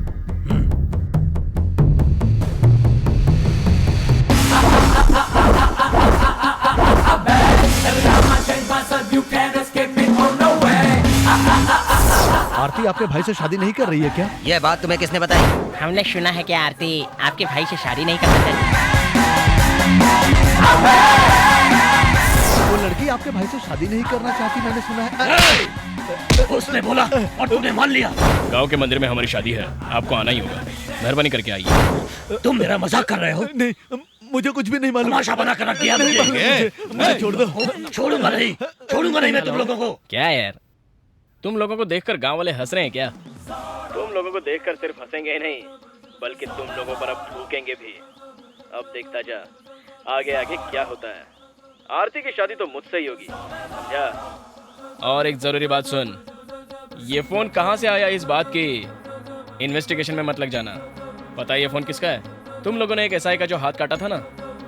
[SPEAKER 10] आरती आपके भाई से शादी नहीं कर रही है क्या?
[SPEAKER 11] यह बात तुम्हें किसने बताई?
[SPEAKER 16] हमने सुना है कि आरती आपके भाई से शादी नहीं करना चाहती।
[SPEAKER 10] वो लड़की आपके भाई से शादी नहीं करना चाहती, मैंने सुना है।
[SPEAKER 12] उसने बोला और तूने मान लिया।
[SPEAKER 1] गांव के मंदिर में हमारी शादी है, आपको आना ही होगा। मेहरबानी करके आइए।
[SPEAKER 12] तुम मेरा मजाक कर रहे हो?
[SPEAKER 10] नहीं, मुझे कुछ भी नहीं मालूम।
[SPEAKER 12] तमाशा बना कर रख दिया
[SPEAKER 10] मुझे छोड़ दो।
[SPEAKER 12] छोड़ूंगा नहीं मैं तुम लोगों को।
[SPEAKER 1] क्या यार, तुम लोगों को देखकर गांव वाले हंस रहे हैं क्या? तुम लोगों को देखकर सिर्फ हंसेंगे ही नहीं, बल्कि तुम लोगों पर अब थूकेंगे भी। अब देखता जा आगे आगे क्या होता है। आरती की शादी तो मुझसे ही होगी, समझा? और एक जरूरी बात सुन, ये फोन कहाँ से आया इस बात की इन्वेस्टिगेशन में मत लग जाना। पता है ये फोन किसका है? तुम लोगों ने एक एसआई का जो हाथ काटा था ना,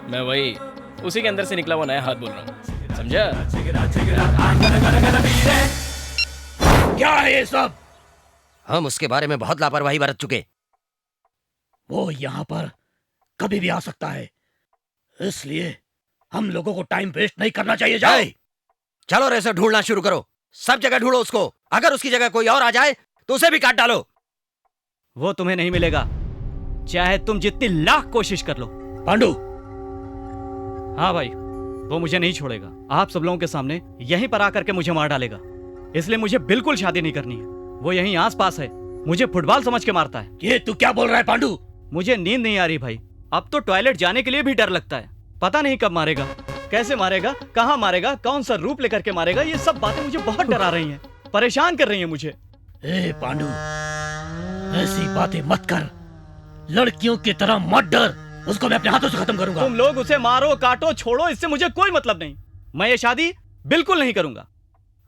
[SPEAKER 1] मैं वही, उसी के अंदर से निकला वो नया हाथ बोल रहा हूँ, समझा?
[SPEAKER 12] क्या है ये सब?
[SPEAKER 11] हम उसके बारे में बहुत लापरवाही बरत चुके।
[SPEAKER 12] वो यहाँ पर कभी भी आ सकता है, इसलिए हम लोगों को टाइम वेस्ट नहीं करना चाहिए। जाए
[SPEAKER 11] चलो रेसर ढूंढना शुरू करो, सब जगह ढूंढो उसको। अगर उसकी जगह कोई और आ जाए तो उसे भी काट डालो।
[SPEAKER 7] वो तुम्हें नहीं मिलेगा, चाहे तुम जितनी लाख कोशिश कर लो।
[SPEAKER 12] पांडु।
[SPEAKER 7] हाँ भाई, वो मुझे नहीं छोड़ेगा। आप सब लोगों के सामने यहीं पर आकर के मुझे मार डालेगा, इसलिए मुझे बिल्कुल शादी नहीं करनी है। वो यहीं आसपास है, मुझे फुटबॉल समझ के मारता है।
[SPEAKER 12] ये तू क्या बोल रहा है पांडु?
[SPEAKER 7] मुझे नींद नहीं आ रही भाई, अब तो टॉयलेट जाने के लिए भी डर लगता है। पता नहीं कब मारेगा, कैसे मारेगा, कहाँ मारेगा, कौन सा रूप लेकर के मारेगा। ये सब बातें मुझे बहुत डरा रही हैं, परेशान कर रही हैं मुझे।
[SPEAKER 12] ए पांडु, ऐसी बातें मत कर, लड़कियों की तरह मत डर। उसको मैं अपने हाथों से खत्म करूंगा।
[SPEAKER 7] तुम लोग उसे मारो, काटो, छोड़ो, इससे मुझे कोई मतलब नहीं। मैं ये शादी बिल्कुल नहीं करूंगा।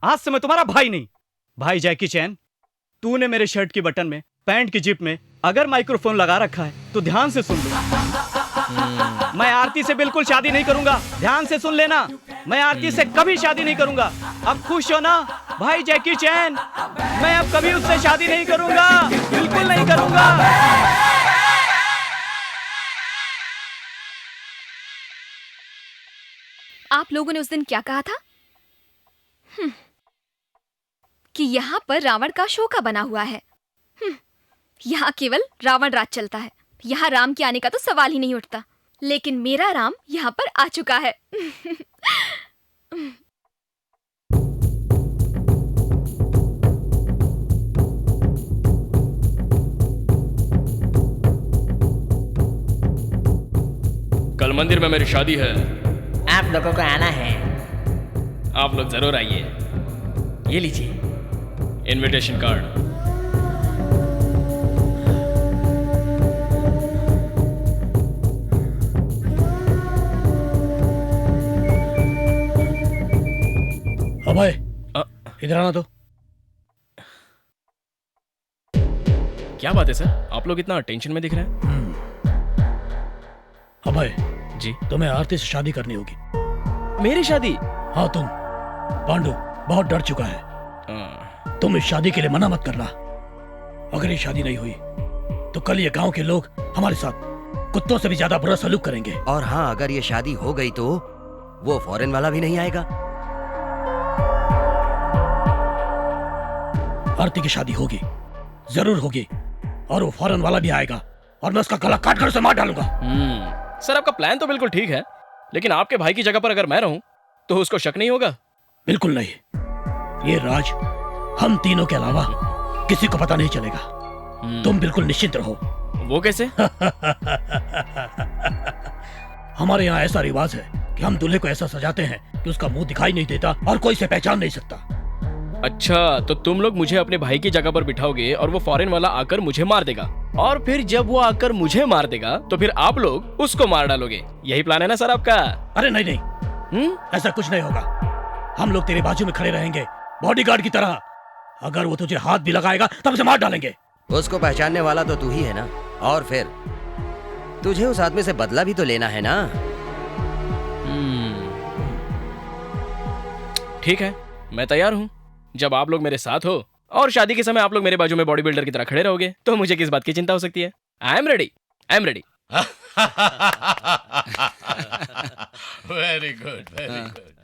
[SPEAKER 7] आज से मैं तुम्हारा भाई नहीं। भाई जैकी चैन, तूने मेरे शर्ट की बटन में, पैंट की जिप में अगर माइक्रोफोन लगा रखा है तो ध्यान से सुन लो। मैं आरती से बिल्कुल शादी नहीं करूंगा, ध्यान से सुन लेना। मैं आरती से कभी शादी नहीं करूंगा। अब खुश हो ना भाई जैकी चैन? मैं अब कभी उससे शादी नहीं करूंगा, बिल्कुल नहीं करूंगा।
[SPEAKER 3] आप लोगों ने उस दिन क्या कहा था? कि यहाँ पर रावण का शोका बना हुआ है। यहाँ केवल रावण राज चलता है, यहाँ राम के आने का तो सवाल ही नहीं उठता। लेकिन मेरा राम यहाँ पर आ चुका है।
[SPEAKER 1] कल मंदिर में मेरी शादी है,
[SPEAKER 16] आप लोगों को आना है।
[SPEAKER 1] आप लोग जरूर आइए। ये लीजिए इनविटेशन कार्ड।
[SPEAKER 12] अभय, इधर आना तो।
[SPEAKER 1] क्या बात है सर, आप लोग इतना टेंशन में दिख रहे हैं?
[SPEAKER 12] अभय
[SPEAKER 1] जी,
[SPEAKER 12] तुम्हें आरती से शादी करनी होगी।
[SPEAKER 1] मेरी शादी?
[SPEAKER 12] हाँ तुम। पांडु बहुत डर चुका है, तुम इस शादी के लिए मना मत करना। अगर ये शादी नहीं हुई तो कल ये गांव के लोग हमारे साथ कुत्तों से भी ज्यादा बुरा सलूक करेंगे।
[SPEAKER 11] और हाँ, अगर ये शादी हो गई तो वो फॉरेन वाला भी नहीं आएगा।
[SPEAKER 12] आरती की शादी होगी, जरूर होगी, और वो फॉरेन वाला भी आएगा और मैं उसका गला काट कर उसे मार डालूंगा।
[SPEAKER 1] सर आपका प्लान तो बिल्कुल ठीक है, लेकिन आपके भाई की जगह पर अगर मैं रहूं तो उसको शक नहीं होगा?
[SPEAKER 12] बिल्कुल नहीं, ये राज हम तीनों के अलावा किसी को पता नहीं चलेगा। तुम बिल्कुल निश्चिंत रहो।
[SPEAKER 1] वो कैसे?
[SPEAKER 12] हमारे यहाँ ऐसा रिवाज है कि हम दूल्हे को ऐसा सजाते हैं कि उसका मुंह दिखाई नहीं देता और कोई इसे पहचान नहीं सकता।
[SPEAKER 1] अच्छा, तो तुम लोग मुझे अपने भाई की जगह पर बिठाओगे और वो फॉरेन वाला आकर मुझे मार देगा, और फिर जब वो आकर मुझे मार देगा तो फिर आप लोग उसको मार डालोगे। यही प्लान है ना सर आपका?
[SPEAKER 12] अरे नहीं नहीं, ऐसा कुछ नहीं होगा। हम लोग तेरे बाजू में खड़े रहेंगे बॉडीगार्ड की तरह। अगर वो तुझे हाथ भी लगाएगा तब उसे मार डालेंगे।
[SPEAKER 11] उसको पहचानने वाला तो तू ही है ना, और फिर तुझे उस आदमी से बदला भी तो लेना है ना।
[SPEAKER 1] ठीक है, मैं तैयार हूँ। जब आप लोग मेरे साथ हो और शादी के समय आप लोग मेरे बाजू में बॉडी बिल्डर की तरह खड़े रहोगे तो मुझे किस बात की चिंता हो सकती है? I am ready, I am ready.
[SPEAKER 8] Very good, very good.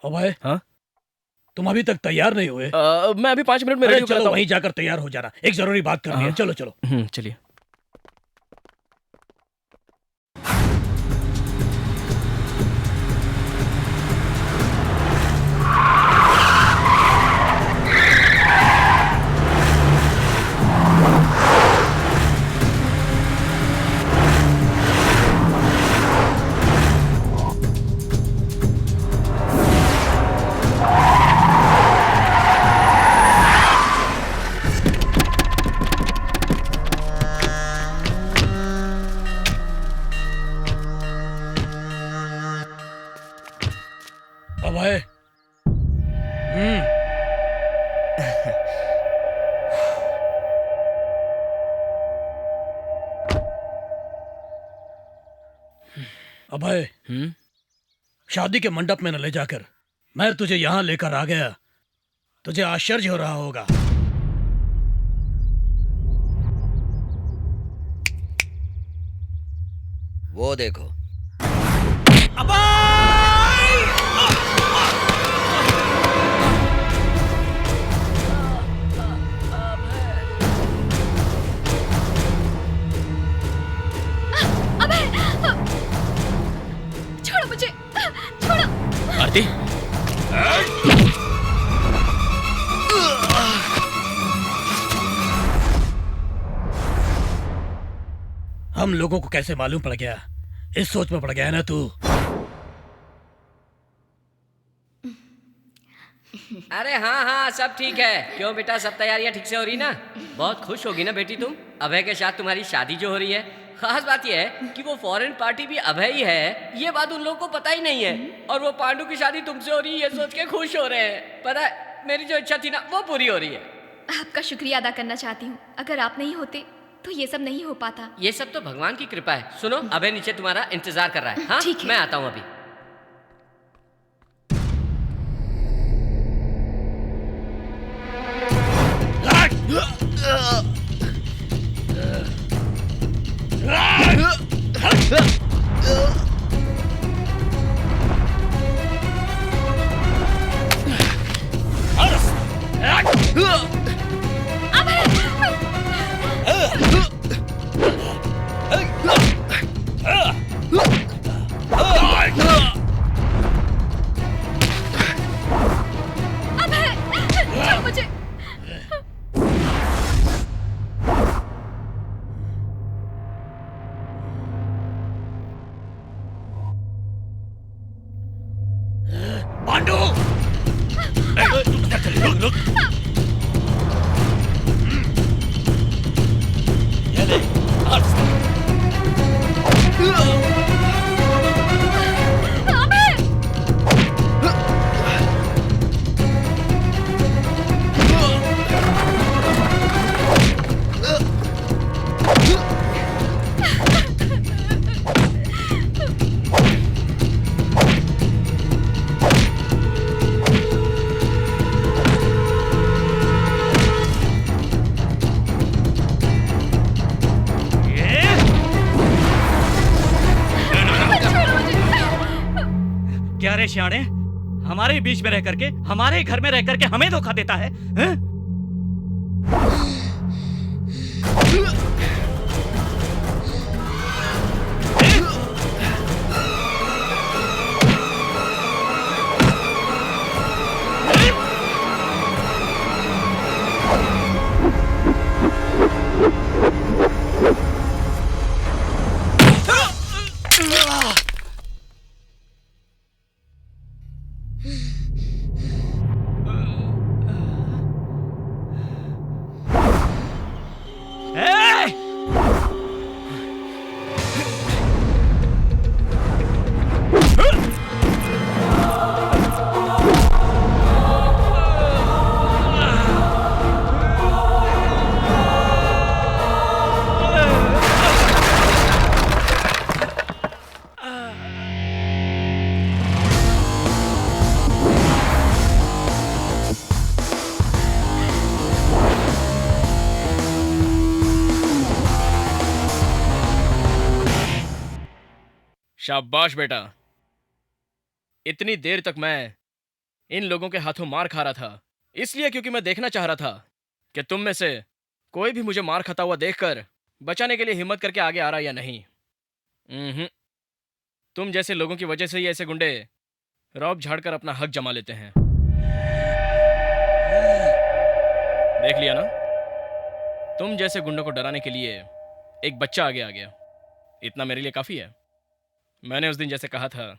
[SPEAKER 12] Abhay,
[SPEAKER 1] हाँ?
[SPEAKER 12] तुम अभी तक तैयार नहीं हुए?
[SPEAKER 1] मैं अभी 5 मिनट में
[SPEAKER 12] अरे
[SPEAKER 1] रेडी हो
[SPEAKER 12] चलो
[SPEAKER 1] जाता हूँ।
[SPEAKER 12] वहीं जाकर तैयार हो जाना, एक जरूरी बात करनी है।
[SPEAKER 1] हाँ।
[SPEAKER 12] चलो चलो।
[SPEAKER 1] चलिए।
[SPEAKER 12] अभय। अभय, शादी के मंडप में न ले जाकर मैं तुझे यहाँ लेकर आ गया, तुझे आश्चर्य हो रहा होगा।
[SPEAKER 11] वो देखो।
[SPEAKER 3] छोड़ो मुझे, छोड़ो।
[SPEAKER 1] आरती,
[SPEAKER 12] हम लोगों को कैसे मालूम पड़ गया? इस सोच में पड़ गया है ना तू?
[SPEAKER 5] अरे हाँ हाँ, सब ठीक है। क्यों बेटा, सब तैयारियां ठीक से हो रही ना? बहुत खुश होगी ना बेटी तुम, अभय के साथ तुम्हारी शादी जो हो रही है। खास बात यह है कि वो फॉरेन पार्टी भी अभय ही है, ये बात उन लोगों को पता ही नहीं है। और वो पांडु की शादी तुमसे हो रही है ये सोच के खुश हो रहे हैं। पता है, मेरी जो इच्छा थी ना वो पूरी हो रही है।
[SPEAKER 3] आपका शुक्रिया अदा करना चाहती हूँ। अगर आप नहीं होते तो ये सब नहीं हो पाता।
[SPEAKER 5] ये सब तो भगवान की कृपा है। सुनो, अभय नीचे तुम्हारा इंतजार कर रहा है। हाँ
[SPEAKER 3] ठीक है।
[SPEAKER 5] मैं आता हूँ अभी।
[SPEAKER 3] छोड़ो मुझे।
[SPEAKER 12] पांडु! रुक। ये ले,
[SPEAKER 7] क्या रे श्याणे, हमारे बीच में रह करके, हमारे घर में रह करके हमें धोखा देता है, हैं?
[SPEAKER 1] शाबाश बेटा, इतनी देर तक मैं इन लोगों के हाथों मार खा रहा था, इसलिए क्योंकि मैं देखना चाह रहा था कि तुम में से कोई भी मुझे मार खाता हुआ देखकर बचाने के लिए हिम्मत करके आगे आ रहा या नहीं। तुम जैसे लोगों की वजह से ही ऐसे गुंडे रौब झाड़कर अपना हक जमा लेते हैं। देख लिया ना, तुम जैसे गुंडों को डराने के लिए एक बच्चा आगे आ गया। इतना मेरे लिए काफी है। मैंने उस दिन जैसे कहा था,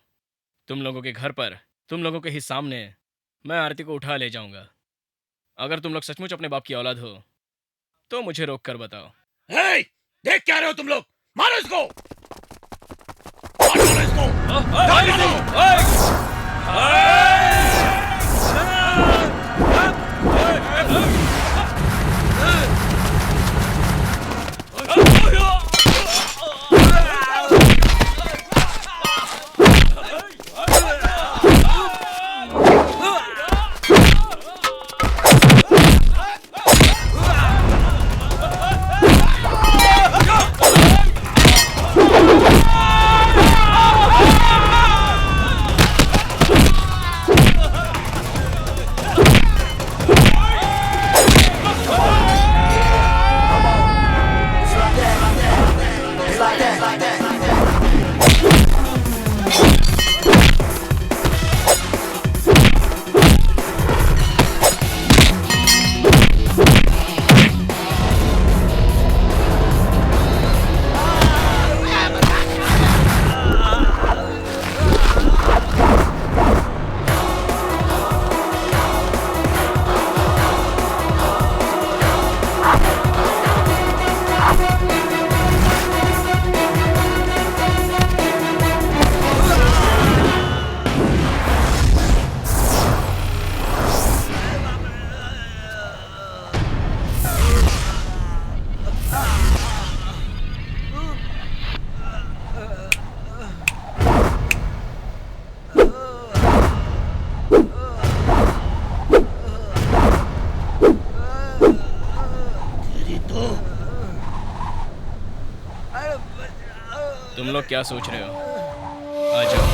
[SPEAKER 1] तुम लोगों के घर पर, तुम लोगों के ही सामने मैं आरती को उठा ले जाऊंगा। अगर तुम लोग सचमुच अपने बाप की औलाद हो तो मुझे रोक कर बताओ।
[SPEAKER 12] हे, देख क्या रहे हो तुम लोग? मारो इसको! मारो इसको!
[SPEAKER 1] तुम लोग क्या सोच रहे हो? आ जाओ।